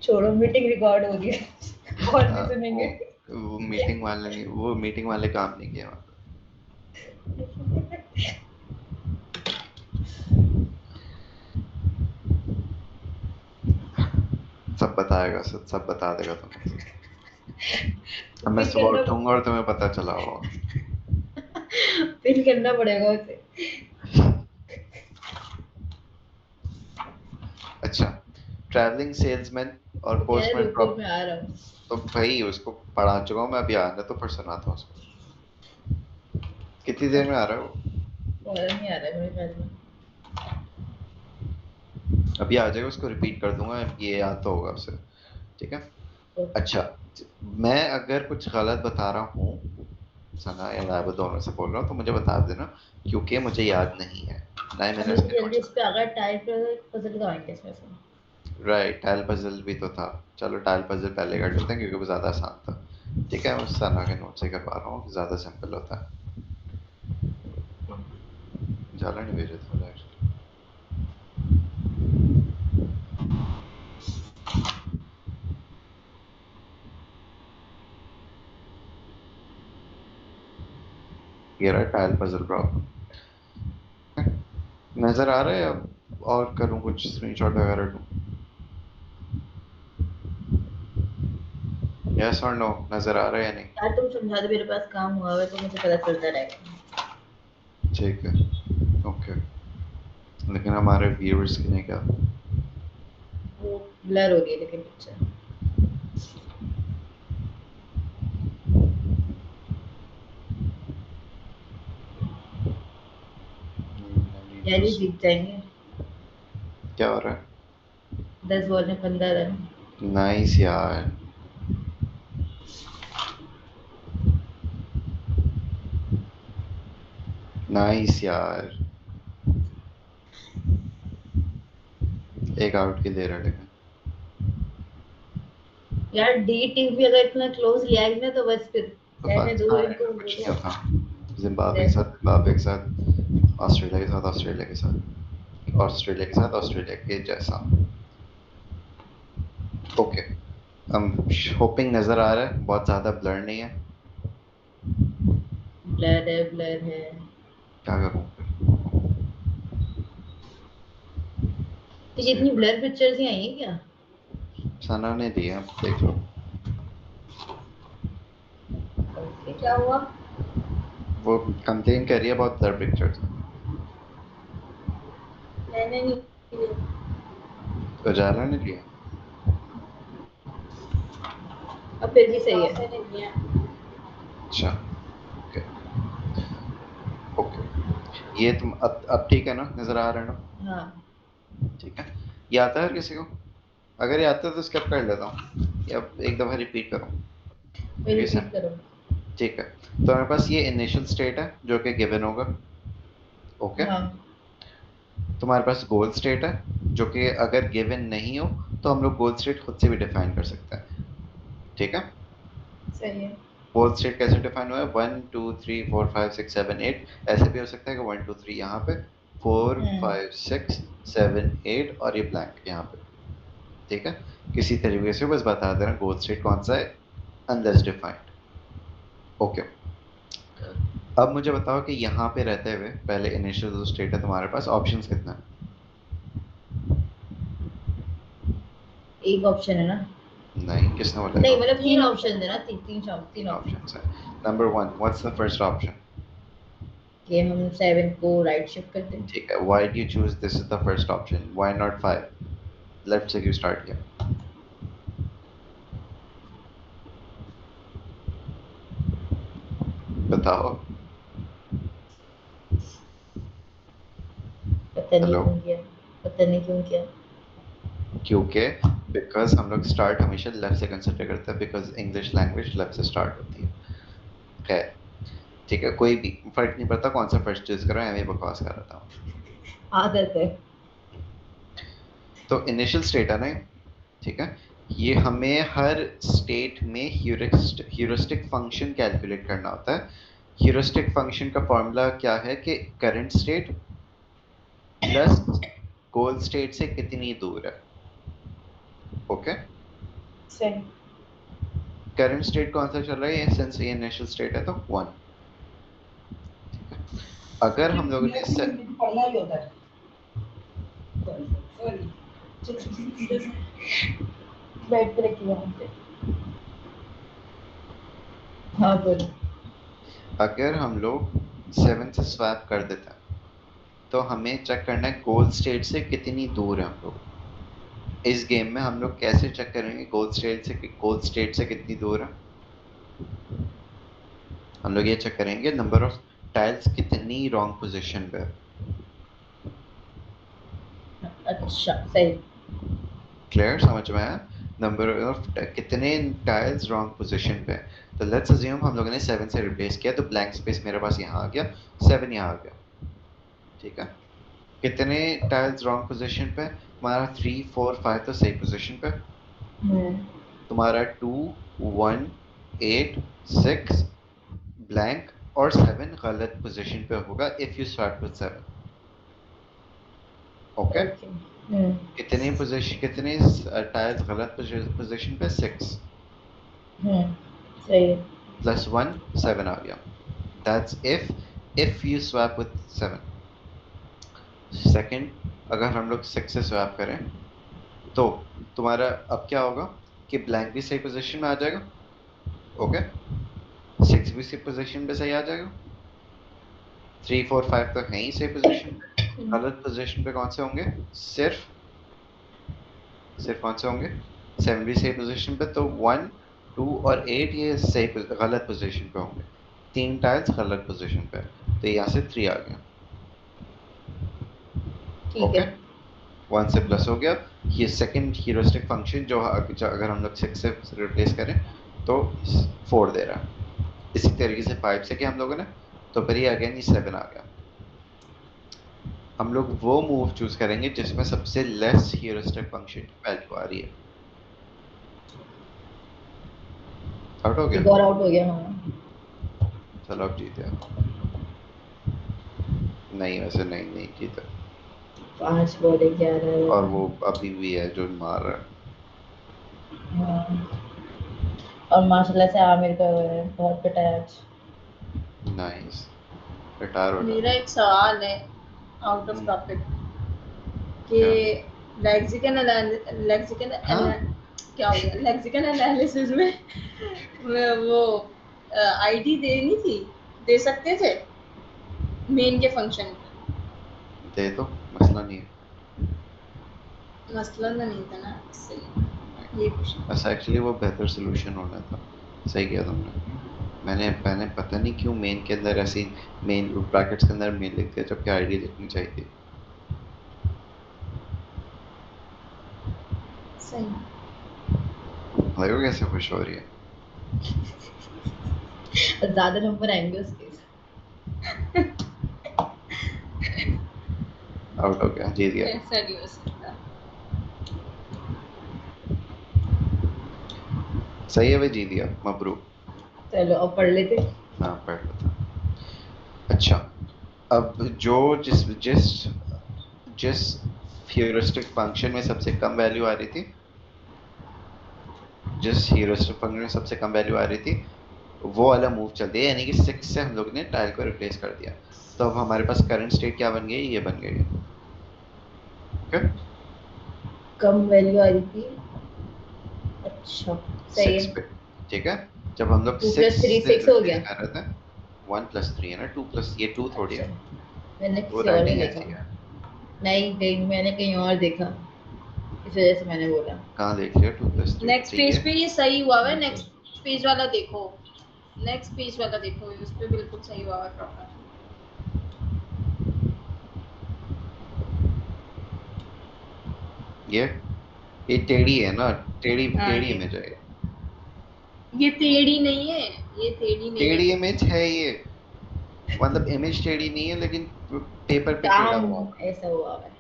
छोड़ो, मीटिंग रिकॉर्ड हो रही है और भी सुनेंगे। वो मीटिंग वाले नहीं, वो मीटिंग वाले काम नहीं किए वहाँ पे। सब बताएगा, सब बता देगा तुम्हें। अब मैं सुबह उठूंगा और तुम्हें पता चला होगा। पिन करना पड़ेगा उसे। अच्छा, ट्रैवलिंग सेल्समैन और पोस्टमैन रुको, मैं आ रहा हूँ। तो भाई उसको पढ़ा चुका हूँ मैं, अभी आने तो फिर सुनाता हूँ उसको। कितनी देर में आ रहा है वो? फौरन नहीं आ रहा है मेरे ख्याल में। अभी आ जाएगा, उसको रिपीट कर दूंगा, ये याद तो होगा उसे। ठीक है। अच्छा, मैं अगर कुछ गलत बता रहा हूँ, सना या लाइबा दोनों से बोल रहा हूँ, तो मुझे बता देना, क्योंकि मुझे याद नहीं है, ना ही मैंने अभी उसके जल्दी इस नोट्स। पे आ गया टाइल पजल का आएंगे इसमें से। राइट, टाइल पजल भी तो था। चलो टाइल पजल पहले कर लेते हैं क्योंकि वो ज़्यादा आसान था। ठीक है, मैं सना के नोट से करवा रहा हूँ, ज़्यादा सिंपल होता है। जाला नहीं भेजे थे मुझे actually। ये रहा टाइल पजल प्रॉब्लम। नज़र आ रहा है, अब और करूँ कुछ स्क्रीनशॉट वगैरह लूँ? यस और नो, नज़र आ रहा है या नहीं? यार तुम समझा दो, मेरे पास काम हुआ है तो मुझे पता चलता रहेगा। ठीक है, ओके। लेकिन हमारे व्यूअर्स के लिए क्या? वो ब्लर हो रही है लेकिन पिक्चर। यार ये जीत जाएंगे। क्या हो रहा है? 10 बॉल में 15 रन। नाइस यार। नाइस यार। एक आउट की दे रहा है लेकिन। यार डी टीम भी अगर इतना क्लोज लिया है ना तो बस फिर तो रहने दो पाकिस्तान ने इनको। कुछ नहीं होता। जिम्बाब्वे के साथ जिम्बाब्वे के साथ, ऑस्ट्रेलिया के साथ ऑस्ट्रेलिया के साथ, ऑस्ट्रेलिया के साथ ऑस्ट्रेलिया के जैसा। ओके, होपिंग नज़र आ रहा है, बहुत ज़्यादा ब्लर नहीं है। ब्लर है ब्लर है। क्या करूँ? तो ये इतनी ब्लर पिक्चर्स ही आई है क्या? सना ने दिया, देख लो। ओके। क्या हुआ? वो कंप्लेन कर रही है बहुत ब्लर पिक्चर्स। मैंने नहीं लिया। तो जाला ने दिया। अब फिर भी सही हाँ, है। मैंने लिया। अच्छा, ओके ओके। ये तुम अब ठीक है ना, नज़र आ रहा है ना? हाँ ठीक है। ये आता है हर किसी को? अगर ये आता है तो स्किप कर लेता हूँ, या एक दफ़ा रिपीट करूँ? मैं क्योंकि रिपीट करो। ठीक है, तो हमारे पास ये इनिशियल स्टेट है जो कि गिवन होगा। ओके। हाँ तुम्हारे पास गोल स्टेट है जो कि अगर गिवन नहीं हो तो हम लोग गोल स्टेट खुद से भी डिफाइन कर सकते हैं। ठीक है। सही है। गोल स्टेट कैसे डिफाइन हुआ है? 1 2 3 4 5 6 7 8, ऐसे भी हो सकता है कि 1 2 3 यहाँ पे, 4 5 6 7 8 और ये ब्लैंक यहाँ पे। ठीक है, किसी तरीके से बस बता देना गोल स्टेट कौन सा है, अनलेस डिफाइंड। ओके, अब मुझे बताओ कि यहाँ पे रहते हुए पहले इनिशियल जो स्टेट है तुम्हारे पास, ऑप्शंस कितना है? एक ऑप्शन है ना? नहीं, किसने बोला नहीं एक मतलब ऑप्शन? 3 ऑप्शन है ना, तीन तीन ऑप्शन। ऑप्शंस है। Number 1, what's the first option? कि हम 7 को राइट शिफ्ट कर दें। ठीक है, why do you choose this is the first option, why not 5? Left से क्यों स्टार्ट किया? बताओ। पता नहीं हेलो। क्यों किया। पता नहीं क्यों किया। क्योंकि बिकॉज हम लोग स्टार्ट हमेशा लेफ्ट से कंसिडर करते हैं, बिकॉज इंग्लिश लैंग्वेज लेफ्ट से स्टार्ट होती है। खैर, ठीक है, कोई भी फर्क नहीं पड़ता कौन सा फर्स्ट चूज करो, मैं बकवास कर रहा था। आदत है। तो इनिशियल स्टेट है ना ये, ठीक है, ये हमें हर स्टेट में ह्यूरिस्टिक फंक्शन कैलकुलेट करना होता है। ह्यूरिस्टिक फंक्शन का फॉर्मूला क्या है कि करंट स्टेट प्लस गोल स्टेट से कितनी दूर है। ओके, सही। करंट स्टेट कौन सा चल रहा है, ये सिंस ये इनिशियल स्टेट है तो 1। अगर हम लोगों ने पढ़ना ही होता है। बेड पे रखी है हमसे। हाँ बोलो। अगर हम लोग 7 से स्वैप कर देते हैं तो हमें चेक करना है गोल स्टेट से कितनी दूर है हम लोग। इस गेम में हम लोग कैसे चेक करेंगे गोल स्टेट से कितनी दूर है? हम लोग ये चेक करेंगे नंबर ऑफ टाइल्स कितनी रॉन्ग पोजीशन पे है। अच्छा सही। क्लियर, समझ में आया? नंबर ऑफ कितने टाइल्स रॉन्ग पोजीशन पे है। तो लेट्स अज्यूम हम लोगों ने 7 से रिप्लेस किया, तो ब्लैंक स्पेस मेरे पास यहाँ आ गया, 7 यहाँ आ गया, ठीक है। कितने टाइल्स रॉन्ग पोजीशन पे? तुम्हारा 3 4 5 तो सही पोजीशन पे, तुम्हारा 2 1 8 6 ब्लैंक और 7 गलत पोजीशन पे होगा if you start with 7। Okay, कितने पोजीशन, कितने टाइल्स गलत पोजीशन पे? 6 सही है। प्लस 1 7 आ गया। That's if you swap with 7। Second, अगर हम लोग 6 से स्वैप करें तो तुम्हारा अब क्या होगा कि ब्लैंक भी सही पोजीशन में आ जाएगा, ओके, 6 भी सही पोजीशन पे सही आ जाएगा, 3 4 5 तो है ही सही पोजीशन पे। गलत पोजीशन पे कौन से होंगे? सिर्फ कौन से होंगे? 7 भी सही पोजीशन पे, तो 1 2 और 8 ये सही गलत पोजीशन पे होंगे। 3 टाइल्स गलत पोजीशन पे, तो यहाँ से 3 आ गया, ठीक ओके। है। 1 से प्लस हो गया। ये सेकंड ह्यूरिस्टिक फंक्शन जो अगर हम लोग 6 से रिप्लेस करें तो 4 दे रहा है। इसी तरीके से 5 से किया हम लोगों ने, तो फिर ये अगेन ये 7 आ गया। हम लोग वो मूव चूज करेंगे जिसमें सबसे लेस ह्यूरिस्टिक फंक्शन की वैल्यू आ रही है। आउट हो एक गया? और आउट हो गया। हाँ चलो अब जीते आप। नहीं, वैसे नहीं जीता, 5 बॉडी 11। और वो अभी भी है जो मार रहा है। हाँ। और माशाल्लाह से आमिर का बहुत पिटाया आज। नाइस, रिटायर हो मेरा जाओ। एक सवाल है आउट ऑफ टॉपिक कि क्या? लेक्सिकन हाँ? क्या हो गया लेक्सिकन एनालिसिस में वो आईडी देनी थी, दे सकते थे मेन के फंक्शन पे। दे दो, मसला नहीं है। मसला नहीं था ना, सही ये कुछ बस एक्चुअली वो बेहतर सोल्यूशन होना था। सही किया तुमने। मैंने पता नहीं क्यों मेन के अंदर ऐसी मेन ब्रैकेट्स के अंदर मेन लिख दिया, जबकि आईडी लिखनी चाहिए थी। सही। देखो कैसे खुश हो रही है। ज्यादा नंबर आएंगे उसके। आउट हो गया, जीत गया। ऐसा नहीं हो सकता। सही है भाई, जीत गया, मबरूक। चलो अब पढ़ लेते। हाँ, पढ़ लेता। अच्छा, अब जो जिस जिस जिस ह्यूरिस्टिक फंक्शन में सबसे कम वैल्यू आ रही थी, जिस ह्यूरिस्टिक फंक्शन में सबसे कम वैल्यू आ रही थी, वो वाला मूव चल दिया, यानी कि 6 से हम लोग ने टाइल को रिप्लेस कर दिया। तो अब हमारे पास करंट स्टेट क्या बन गई? ये बन गई, ओके। कम वैल्यू आ रही थी। अच्छा सही 6 है। पे, ठीक है। जब हम लोग 2 6 + 3 से 6 हो रिप्लेस गया। कर रहे थे, 1 + 3 है ना, 2 प्लस ये 2 थोड़ी अच्छा है, मैंने वो किसी और में राइटिंग देखा। ऐसी है। नहीं कहीं मैंने कहीं और देखा, इस वजह से मैंने बोला। कहाँ देख लिया? 2 + 3 नेक्स्ट 3 पेज है। पे ये सही हुआ है, नेक्स्ट पेज वाला देखो, नेक्स्ट पेज वाला देखो, उस पे बिल्कुल सही हुआ है प्रॉपर। ये टेढ़ी है ना, टेढ़ी हाँ टेढ़ी इमेज है। ये टेढ़ी नहीं है, ये टेढ़ी नहीं टेढ़ी है। इमेज है ये, मतलब इमेज टेढ़ी नहीं है, लेकिन पेपर पे टेढ़ा काम हुआ होगा। ऐसा हुआ है।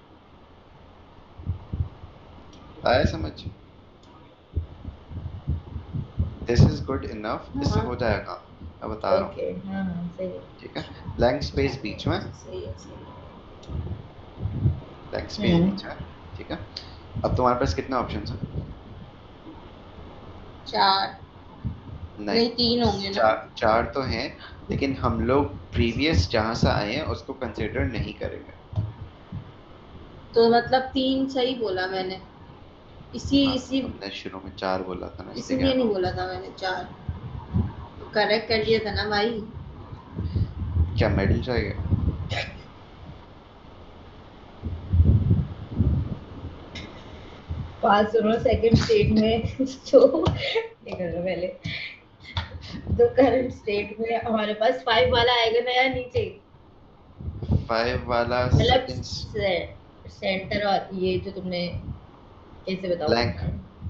आया समझ? दिस इज गुड इनफ, इससे हाँ हो जाएगा, मैं बता रहा हूँ, ओके हाँ हाँ सही है। ठीक है। ब्लैंक स्पेस बीच में, सही है सही ब्लैंक स्पेस बीच में, ठीक है। अब तुम्हारे पास कितने ऑप्शंस हैं? है। 4 नहीं, नहीं 3 होंगे ना। चार तो हैं, लेकिन हम लोग प्रीवियस जहां से आए हैं उसको कंसिडर नहीं करेंगे। तो मतलब 3 सही बोला मैंने, इसी हाँ, इसी तुमने शुरू में 4 बोला था ना, इसलिए कह इसीलिए रहा नहीं हूँ। बोला था मैंने 4, तो करेक्ट कर दिया था ना भाई। क्या मेडल चाहिए? पास सुनो सेकंड स्टेट में जो ये करो पहले, तो करंट स्टेट में हमारे पास 5 वाला आएगा ना यार नीचे, 5 वाला मतलब सेकंड सेंटर और ये जो तुमने कैसे बताओ ब्लैंक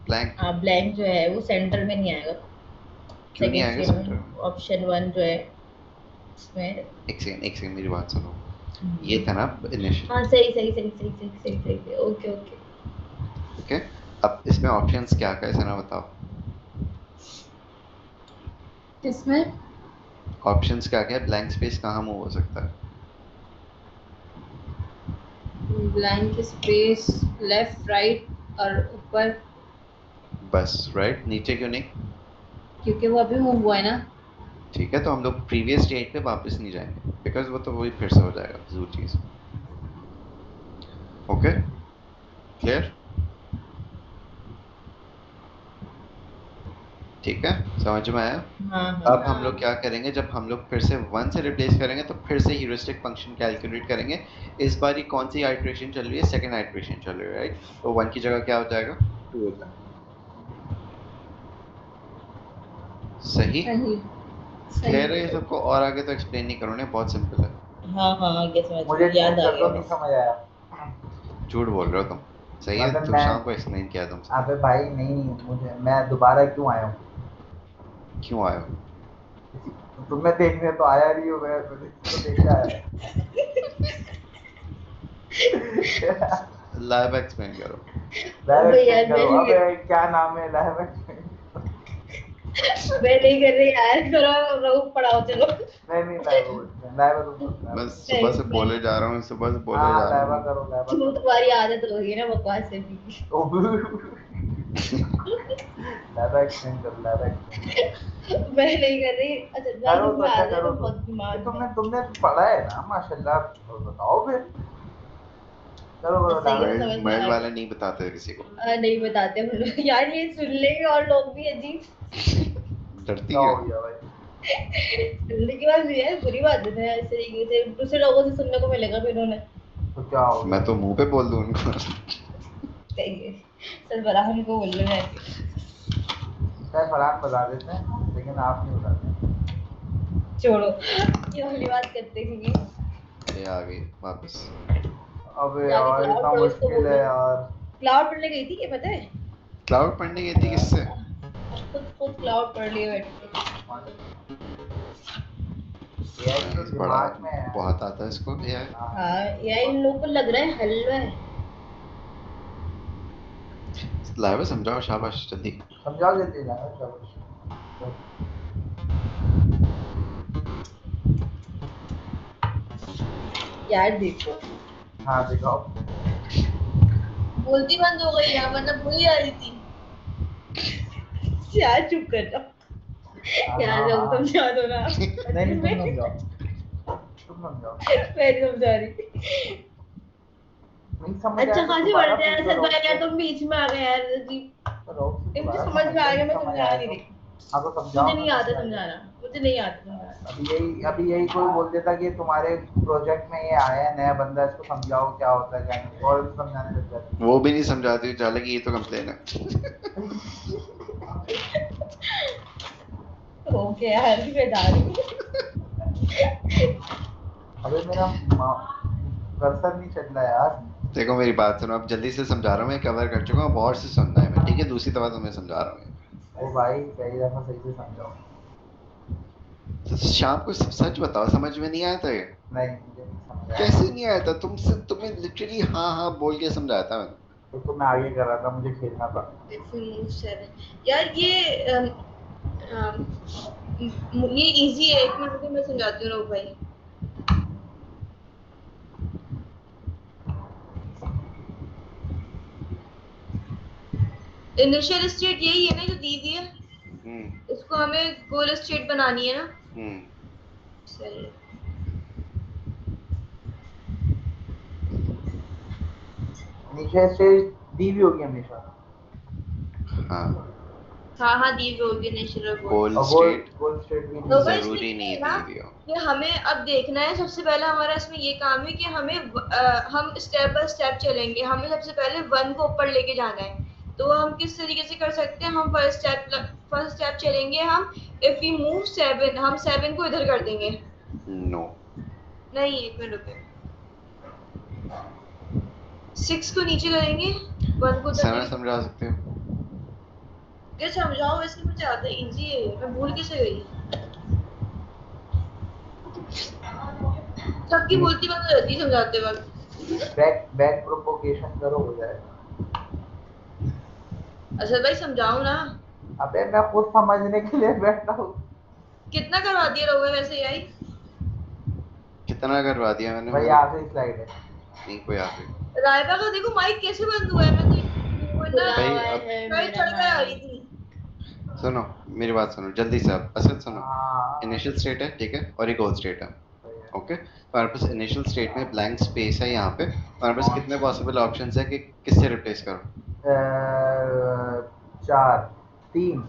ब्लैंक हाँ ब्लैंक जो है वो सेंटर में नहीं आएगा क्यों नहीं आएगा सेंटर में? ऑप्शन 1 जो है इसमें एक सेकंड मेरी बात सुनो। ये था ना इनिशियल। हाँ सही ओके ओके अब इसमें ऑप्शंस क्या क्या है ना बताओ। किसमें ऑप्शंस क्या क्या है? ब्लैंक स्पेस कहाँ मूव हो सकता है? ब्लैंक स्पेस लेफ्ट राइट और ऊपर बस राइट नीचे क्यों नहीं? क्योंकि वो अभी मूव हुआ है ना। ठीक है तो हम लोग प्रीवियस स्टेट पे वापस नहीं जाएंगे बिकॉज वो तो वही फिर से हो जाएगा फजूल चीज। Okay clear? ठीक है समझ में आया? हाँ अब हम लोग क्या करेंगे जब हम लोग फिर से 1 से रिप्लेस करेंगे तो फिर से ह्यूरिस्टिक फंक्शन कैलकुलेट करेंगे। इस बार कौन सी आइटरेशन चल रही है? सेकंड आइटरेशन चल रही है राइट। तो 1 की जगह क्या हो जाएगा? 2 हो जाएगा। सही क्लियर है ये सबको? और आगे तो एक्सप्लेन नहीं करूँगा बहुत सिंपल है। हाँ आगे समझ मुझे याद आ तो गया नहीं समझ आया। झूठ बोल रहे हो तुम। सही है मतलब तो शाम को एक्सप्लेन किया तुमसे। अबे भाई नहीं मुझे मैं दोबारा क्यों आया हूँ? क्यों आए हो? तुम्हें देखने तो आया नहीं हूँ मैं तो देखने आया लाइव एक्सप्लेन करो। लाइव अबे यार, एक्सप्लेन करो। मैं अबे क्या नाम है लाइव एक्सप्लेन? नहीं कर रही यार करो रहो पढ़ाओ चलो नहीं लाइव तुम मैं सुबह से बोले जा रहा हूँ सुबह से बोले जा रहा लाइव हूँ। करो लाइव क्यों तुम्हारी आदत हो गई ना बकवास से भी लाइव एक्सप्लेन करो लाइव एक्सप्लेन मैं नहीं कर रही। अच्छा करो जाओ तो तुम्हें अच्छा आ जाए करो तो तो। बहुत दिमाग तुमने तुमने पढ़ा है ना माशाल्लाह बताओ फिर। करो सही है, लाइव समझ में मर्द आ वाले गया। नहीं बताते किसी को। नहीं बताते हम लोग यार ये सुन लेंगे और लोग भी अजीब डरती क्या है। हो गया भाई? सुनने की बात नहीं है बुरी बात है ना इस तरीके से दूसरे लोगों से सुनने को मिलेगा फिर उन्हें तो क्या हो गया? मैं तो मुंह पे बोल दूं उनको। सही है सर बड़ा हमको बोल रहे हैं शायद फरहान बता देते हैं लेकिन आप नहीं बताते। छोड़ो ये वाली बात करते नहीं ये आ गई वापस। अबे जाके यार क्लाउड इतना पर उसको मुश्किल है बोलो यार। क्लाउड पढ़ने गई थी ये पता है क्लाउड पढ़ने गई थी किससे? खुद क्लाउड पढ़ लिए बैठ के एआई तो बड़ा दिमाग में है। बहुत आता है इसको ये है। हाँ यार इन लोगों को लग रहा है हलवा है लाइव समझाओ शाबाश जल्दी। समझाओ जल्दी ना चलो। यार देखो हाँ दिखाओ। बोलती बंद हो गई है वरना बोली जा रही थी। यार चुप कर जाओ यार जब समझा दो ना नहीं मैं तुम समझाओ तुम समझाओ। मैं नहीं समझा रही नहीं समझ अच्छा आया तो खासी दोबारा बढ़ रहा है पूछो असद रोक भाई यार से। तुम बीच में आ गए यार अजीब रोक से मुझे दोबारा समझ में आ गया मैं समझ समझा आया नहीं तो। रही हाँ तो समझाओ मुझे ना नहीं आता समझ आया। समझाना मुझे नहीं आता समझाना अभी यही कोई बोल देता कि तुम्हारे प्रोजेक्ट में ये आया है नया बंदा इसको समझाओ क्या होता है क्या नहीं और भी समझाने लग जाते वो भी नहीं समझाती हालांकि ये तो कंप्लेन है। ओके यार मैं जा रही हूँ अबे मेरा कर्सर नहीं चल रहा यार। देखो मेरी बात सुनो अब जल्दी से समझा रहा हूँ मैं कवर कर चुका हूँ अब और से सुनना है मैं ठीक है दूसरी दफा तुम्हें समझा रहा हूँ। ओ भाई पहली दफा सही से समझाओ। तो शाम को सच बताओ समझ में नहीं आया था ये? नहीं मुझे नहीं समझ आया। कैसे नहीं आया था? तुम्हें लिटरली हाँ हाँ बोल के समझाया था मैंने। तो मैं आगे कर रहा था मुझे खेलना था। If we move 7 यार ये इजी है 1 मिनट रुको मैं समझाती हूँ भाई। इनिशियल स्टेट यही है ना जो दी हुई है इसको हमें गोल स्टेट बनानी है ना। सही है। नीचे स्टेज दी भी होगी हमेशा। हाँ दी हुई होगी इनिशियल गोल। गोल और स्टेट गोल स्टेट भी तो नहीं भाई है। इसमें जरूरी क्या नहीं है ना दी हुई हो। कि हमें अब देखना है सबसे पहले हमारा इसमें ये काम है कि हमें हम स्टेप बाय स्टेप चलेंगे हमें सबसे पहले 1 को ऊपर लेके जाना है। तो हम किस तरीके से कर सकते हैं हम फर्स्ट स्टेप चलेंगे हम इफ वी मूव 7 हम 7 को इधर कर देंगे। नो नहीं 1 मिनट रुपए 6 को नीचे करेंगे 1 को सना तो समझा सकते हो? क्या समझाओ, वैसे मुझे आता है, इजी है, मैं भूल कैसे गई। सबकी बोलती बंद हो जाती है समझाते वक्त। बैक प्रोपोगेशन करो हो जाएगा। असद भाई समझाओ ना। अबे मैं खुद समझने के लिए बैठा हूँ। कितना करवा दिया रहोगे वैसे याई? कितना करवा दिया मैंने? भाई मैंने आखिरी स्लाइड है। नहीं कोई आखिरी। रायबा का देखो माइक कैसे बंद हुआ है, मैं तो वो ना भाई अब मैं चढ़ कर आ रही थी। सुनो, मेरी बात सुनो जल्दी से। आप असद सुनो, हाँ इनिशियल स्टेट है ठीक है, और एक गोल स्टेट है। सही है। ओके, तुम्हारे पास इनिशियल स्टेट में ब्लैंक स्पेस है यहाँ पे। तुम्हारे पास कितने पॉसिबल ऑप्शंस है कि किससे रिप्लेस करो? 4 3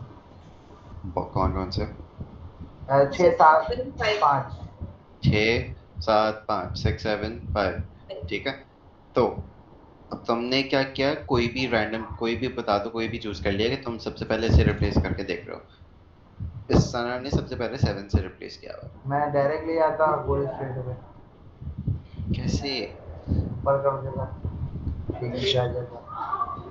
कौन कौन से? 6 7 5 5। 6 7 5 6 7 5 ठीक है। तो अब तुमने क्या किया, कोई भी रैंडम कोई भी बता दो, कोई भी चूज कर लिया कि तुम सबसे पहले इसे रिप्लेस करके देख रहे हो। इस सना ने सबसे पहले 7 से रिप्लेस किया हुआ मैं डायरेक्टली आता गोल स्ट्रेट पे है। कैसे? ऊपर कर देगा, ठीक है आ जाएगा।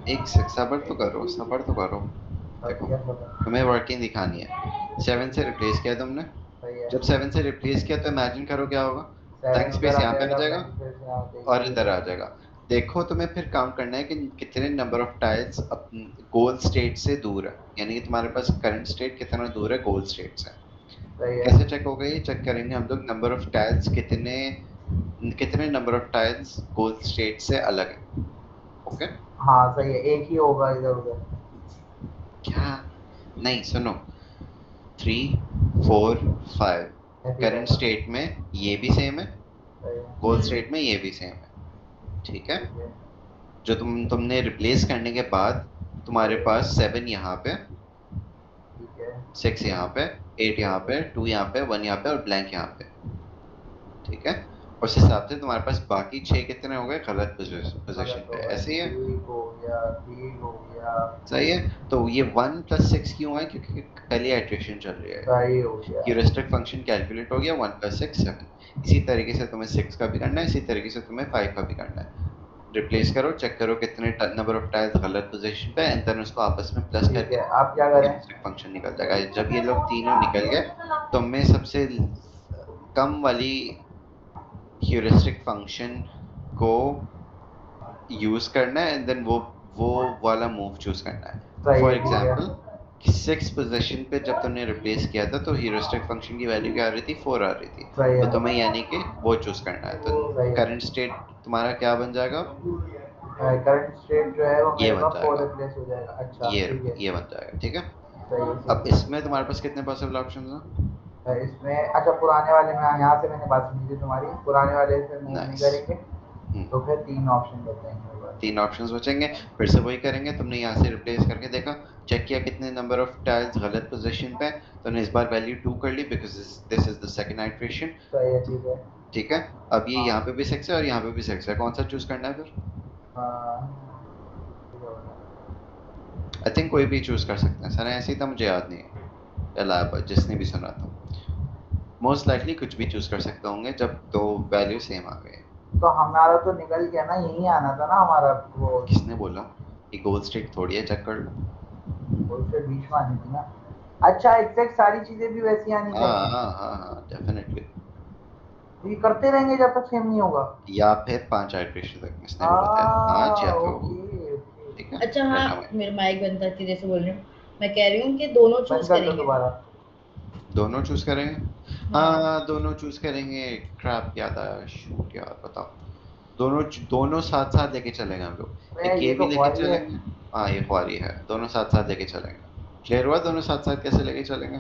एक सेकंड, सबर तो करो, सबर तो करो। अब देखो, यार बता। तुम्हें वर्किंग दिखानी है। 7 से रिप्लेस किया तुमने। सही है। जब 7 से रिप्लेस किया तो इमेजिन करो क्या होगा। 7 ब्लैंक उधर स्पेस आ यहाँ पे आ जाएगा, जाएगा ब्लैंक स्पेस यहाँ पे और इधर आ जाएगा। देखो तुम्हें फिर काउंट करना है कि कितने number of tiles goal state से दूर है, यानी कि तुम्हारे पास करंट स्टेट कितना दूर है गोल स्टेट से। सही है। कैसे चेक होगा ये? चेक करेंगे हम लोग नंबर ऑफ टाइल्स कितने कितने number of tiles goal state से अलग है। ओके, हाँ सही है, एक ही होगा इधर उधर। क्या? नहीं सुनो, 3 4 5 ऐसे ही करंट रहेगा। स्टेट में ये भी सेम है, सही है। गोल स्टेट में ये भी सेम है, ठीक है। ठीक है। जो तुमने रिप्लेस करने के बाद तुम्हारे पास 7 यहाँ पे, ठीक है। 6 यहाँ पे, 8 यहाँ पे, 2 यहाँ पे, 1 यहाँ पे और ब्लैंक यहाँ पे, ठीक है। उस हिसाब से तुम्हारे पास बाकी 6 कितने हो गए गलत पोजीशन गलत पे, होगा, ऐसे ही है। 2 हो गया, 3 हो गया। सही है। तो ये 1 + 6 क्यों है? क्योंकि पहली इटरेशन चल रही है। सही हो गया। ह्यूरिस्टिक फंक्शन कैलकुलेट हो गया, 1 + 6 7। इसी तरीके से तुम्हें 6 का भी करना है, इसी तरीके से तुम्हें 5 का भी करना है। रिप्लेस करो, चेक करो कितने नंबर ऑफ टाइल्स गलत पोजीशन पे, एंड देन उसको आपस में प्लस ठीक करके है, आप क्या करें? ह्यूरिस्टिक फंक्शन निकल जाएगा। जब ये लोग तीनों निकल गए तो मैं सबसे कम वाली ह्यूरिस्टिक फंक्शन को यूज करना है, एंड देन वो वाला मूव चूज करना है। सही फॉर है, ठीक है। एग्जांपल 6 पोजीशन पे जब तुमने रिप्लेस किया था तो ह्यूरिस्टिक फंक्शन की वैल्यू क्या आ रही थी? 4 आ रही थी। सही तो है। तुम्हें यानी कि वो चूज करना है। तो सही है। करंट स्टेट तुम्हारा क्या बन जाएगा? करंट स्टेट जो है वो ये मेरे बन पास 4 जाएगा, रिप्लेस हो जाएगा। अच्छा ये ठीक है। ये बन जाएगा, ठीक है। सही है, अब सही इसमें तुम्हारे पास कितने पॉसिबल ऑप्शंस हैं? है। इसमें अच्छा पुराने वाले में यहाँ से मैंने बात सुनी थी तुम्हारी, पुराने वाले से मूव नहीं नाइस। करेंगे तो फिर 3 ऑप्शन बचेंगे मेरे पास। 3 ऑप्शंस बचेंगे, फिर से वही करेंगे। तुमने यहाँ से रिप्लेस करके देखा, चेक किया कितने नंबर ऑफ टाइल्स गलत पोजीशन पे है, तुमने इस बार वैल्यू 2 कर ली because this is the second iteration, सही है, ठीक है। ठीक है। अब ये हाँ यहाँ पे भी 6 है और यहाँ पे भी 6 है, कौन सा चूज करना है फिर? हाँ, ठीक है, बता। आई थिंक कोई भी चूज कर सकते हैं सर, ऐसे ही था, मुझे याद नहीं है अलावा जिसने भी सुना था। मोस्ट लाइकली कुछ भी चूज कर सकते होंगे जब दो वैल्यू सेम आ गए। तो हमारा तो निकल गया ना, यही आना था ना हमारा वो। किसने बोला? ये गोल स्टेट थोड़ी है, चेक कर लो। उससे बीच में आनी थी ना। अच्छा एग्जैक्ट सारी चीजें भी वैसी आनी हाँ चाहिए। हाँ हाँ हाँ डेफिनेटली। तो ये करते रहेंगे जब तक सेम नहीं होगा। या फिर 5 आइटरेशन तक इसने बोला था, 5 या फिर वो, ओके ओके। ठीक है। अच्छा हाँ, रहना वहीं। मेरा माइक बंद था इसलिए जैसे बोल रही हूँ। मैं कह रही हूँ कि दोनों बंद चूज कर दो करेंगे। दोबारा। दोनों चूज करेंगे? हाँ हाँ दोनों चूज करेंगे। क्रैप याद आया, शूट यार बताओ। दोनों दोनों साथ साथ लेके चलेंगे हम लोग, अरे एक ये ये तो भी लेके ख्वारी है। चलेंगे। हाँ ये ख्वारी है, दोनों साथ साथ लेके चलेंगे। क्लियर हुआ? दोनों साथ साथ कैसे लेके चलेंगे?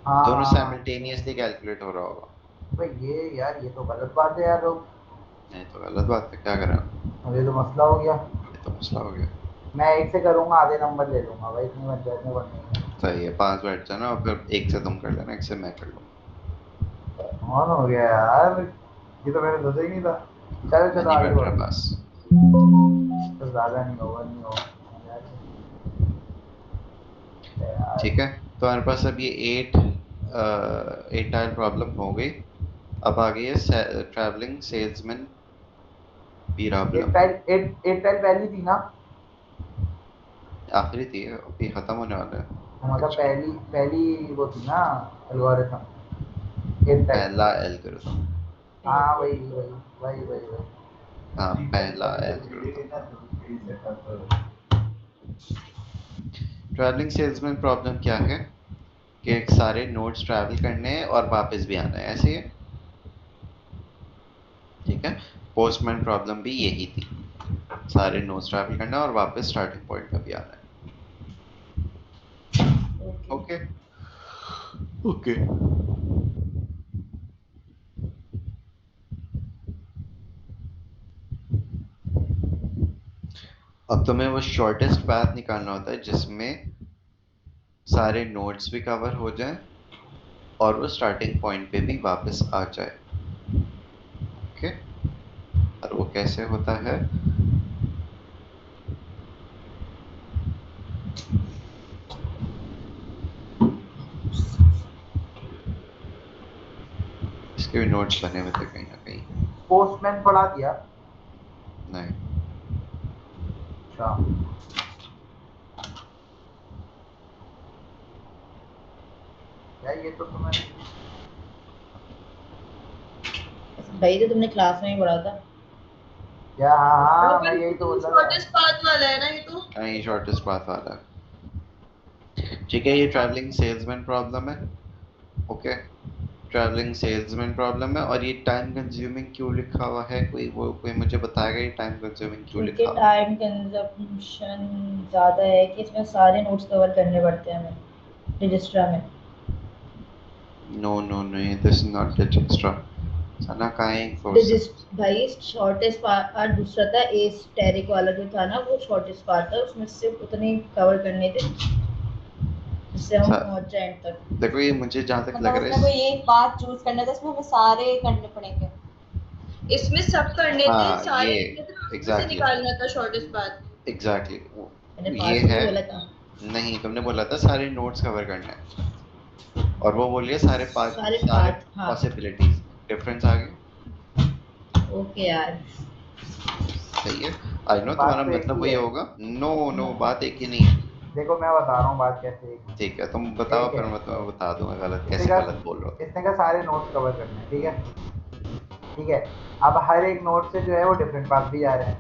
दोनों हाँ साइमल्टेनियसली कैलकुलेट हो रहा होगा। भाई ये यार ये तो गलत बात है यार लोग। नहीं तो गलत बात है, क्या करें हम? अब ये तो मसला हो गया। ये तो मसला हो गया। मैं एक से करूंगा, आधे नंबर ले लूंगा भाई, इतनी पंचायत में बननी है। सही है, 5 बैठ जाना और फिर एक से तुम कर लेना, एक से मैं कर लूँ। कौन हो गया यार, ये तो मैंने सोचा ही नहीं था। चलो मैं चलो नहीं आगे बैठ रहा बढ़ो। बस। तो ज्यादा नहीं होगा, नहीं होगा यार। ठीक है, तो हमारे पास अब ये 8 टाइल प्रॉब्लम हो गई। अब आ गई है ट्रैवलिंग सेल्समैन पीराबलम एट टाइल पहली थी ना, आखिरी थी, अभी खत्म होने वाला है। मतलब पहली वो थी ना एल्गोरिथम, एट टाइल। पहला एल्गोरिथम, हाँ वही। हाँ पहला एल्गोरिथम। ट्रैवलिंग सेल्समैन प्रॉब्लम क्या है कि सारे नोड्स ट्रैवल करने हैं और वापस भी आना है, ऐसे ही है, ठीक है। पोस्टमैन प्रॉब्लम भी यही थी, सारे नोड्स ट्रैवल करना है और वापस स्टार्टिंग पॉइंट पे भी आना है। Okay okay. अब तुम्हें वो शॉर्टेस्ट पाथ निकालना होता है जिसमें सारे नोड्स भी कवर हो जाएं और वो स्टार्टिंग पॉइंट पे भी वापस आ जाए। ओके, और वो कैसे होता है? इसके भी नोट्स बने हुए थे कहीं ना कहीं। पोस्टमैन पढ़ा दिया? नहीं, अच्छा, यार ये तो तुम्हें भाई तो तुमने क्लास में ही पढ़ा था। या हाँ मैं यही तो बोल रहा था। शॉर्टेस्ट पाथ वाला है ना ये तो। कहीं शॉर्टेस्ट पाथ वाला है, ठीक है। ये ट्रैवलिंग सेल्समैन प्रॉब्लम है, ओके। ट्रैवलिंग सेल्समैन प्रॉब्लम है, और ये टाइम कंज्यूमिंग क्यों लिखा हुआ है? कोई मुझे बताएगा ये टाइम कंज्यूमिंग क्यों क्योंकि लिखा हुआ है? टाइम कंजप्शन ज़्यादा है कि इसमें सारे नोट्स कवर करने पड़ते हैं हमें रजिस्ट्रा में। नो नो नहीं, this is not registrar. Sana cawing भाई शॉर्टेस्ट पार्ट दूसरा था, एस्टेरिक वाला जो था ना वो शॉर्टेस्ट पार्ट था, उसमें सिर्फ उतने कवर करने थे जिससे हम पहुंच जाए एंड तक। देखो ये मुझे जहाँ तक मतलब लग उसमें रहा कोई है, एक बात चूज करना था, इसमें हमें सारे करने पड़ेंगे। इसमें सब करने थे, हाँ सारे ये करने थे, उसमें से एग्जैक्टली निकालना था शॉर्टेस्ट पाथ। एग्जैक्टली मैंने ये फास्ट में है। बोला था। नहीं, तुमने बोला था सारे नोट्स कवर करना है, और वो बोलिए सारे सारे सारे पाथ, हाँ। पॉसिबिलिटीज। डिफरेंस आ गया। ओके यार। सही है, आई नो बात तुम्हारा तो एक मतलब ही वही है। होगा। नो नो, बात एक ही नहीं है। देखो मैं बता रहा हूँ बात कैसे है। ठीक है, तुम बताओ, एक फिर है, मैं तुम्हें बता दूंगा गलत इसने कैसे कहा गलत बोल रहा हो। इसने कहा सारे नोट्स कवर करने हैं, ठीक है ठीक है। अब हर एक नोट से जो है वो डिफरेंट पाथ भी जा रहे हैं,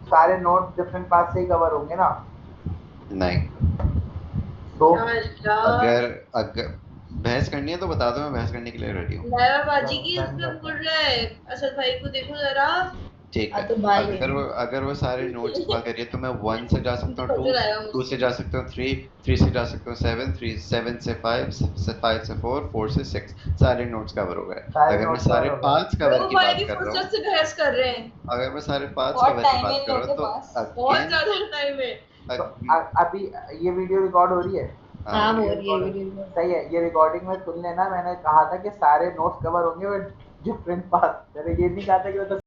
सारे नोट्स डिफरेंट पाथ से ही कवर होंगे ना। नहीं, तो अगर अगर बहस करनी है तो बता दो, मैं बहस करने के लिए रेडी हूँ। लैला बाजी की डन उसमें करते बोल हैं। रहा है, असद भाई को देखो जरा। ठीक है, हाँ तो भाई अगर वो सारे नोट्स कवर करिए तो मैं 1 से जा सकता हूँ, खजूर आया 2 से जा सकता हूँ, 3 से जा सकता हूँ, 7 से 5 से 4, 4 से 6, सारे नोट्स कवर हो गए। सारे अगर मैं नोट्स कवर सारे हो गए। पांच कवर वो की भाई बात भी कर रहा फुर्सत हूँ, से बहस कर रहे हैं। अगर मैं सारे पांच बहुत कवर की टाइम है बात इन कर लोगों रहा के हूँ तो पास, बहुत अगेन ज्यादा टाइम है। तो अभी ये वीडियो रिकॉर्ड हो रही है? हाँ हाँ हो रही हो है। रही है वीडियो। सही है, ये रिकॉर्डिंग में सुन लेना, मैंने कहा था कि सारे नोट्स कवर होंगे डिफरेंट पाथ, मैंने ये नहीं कहा था कि मतलब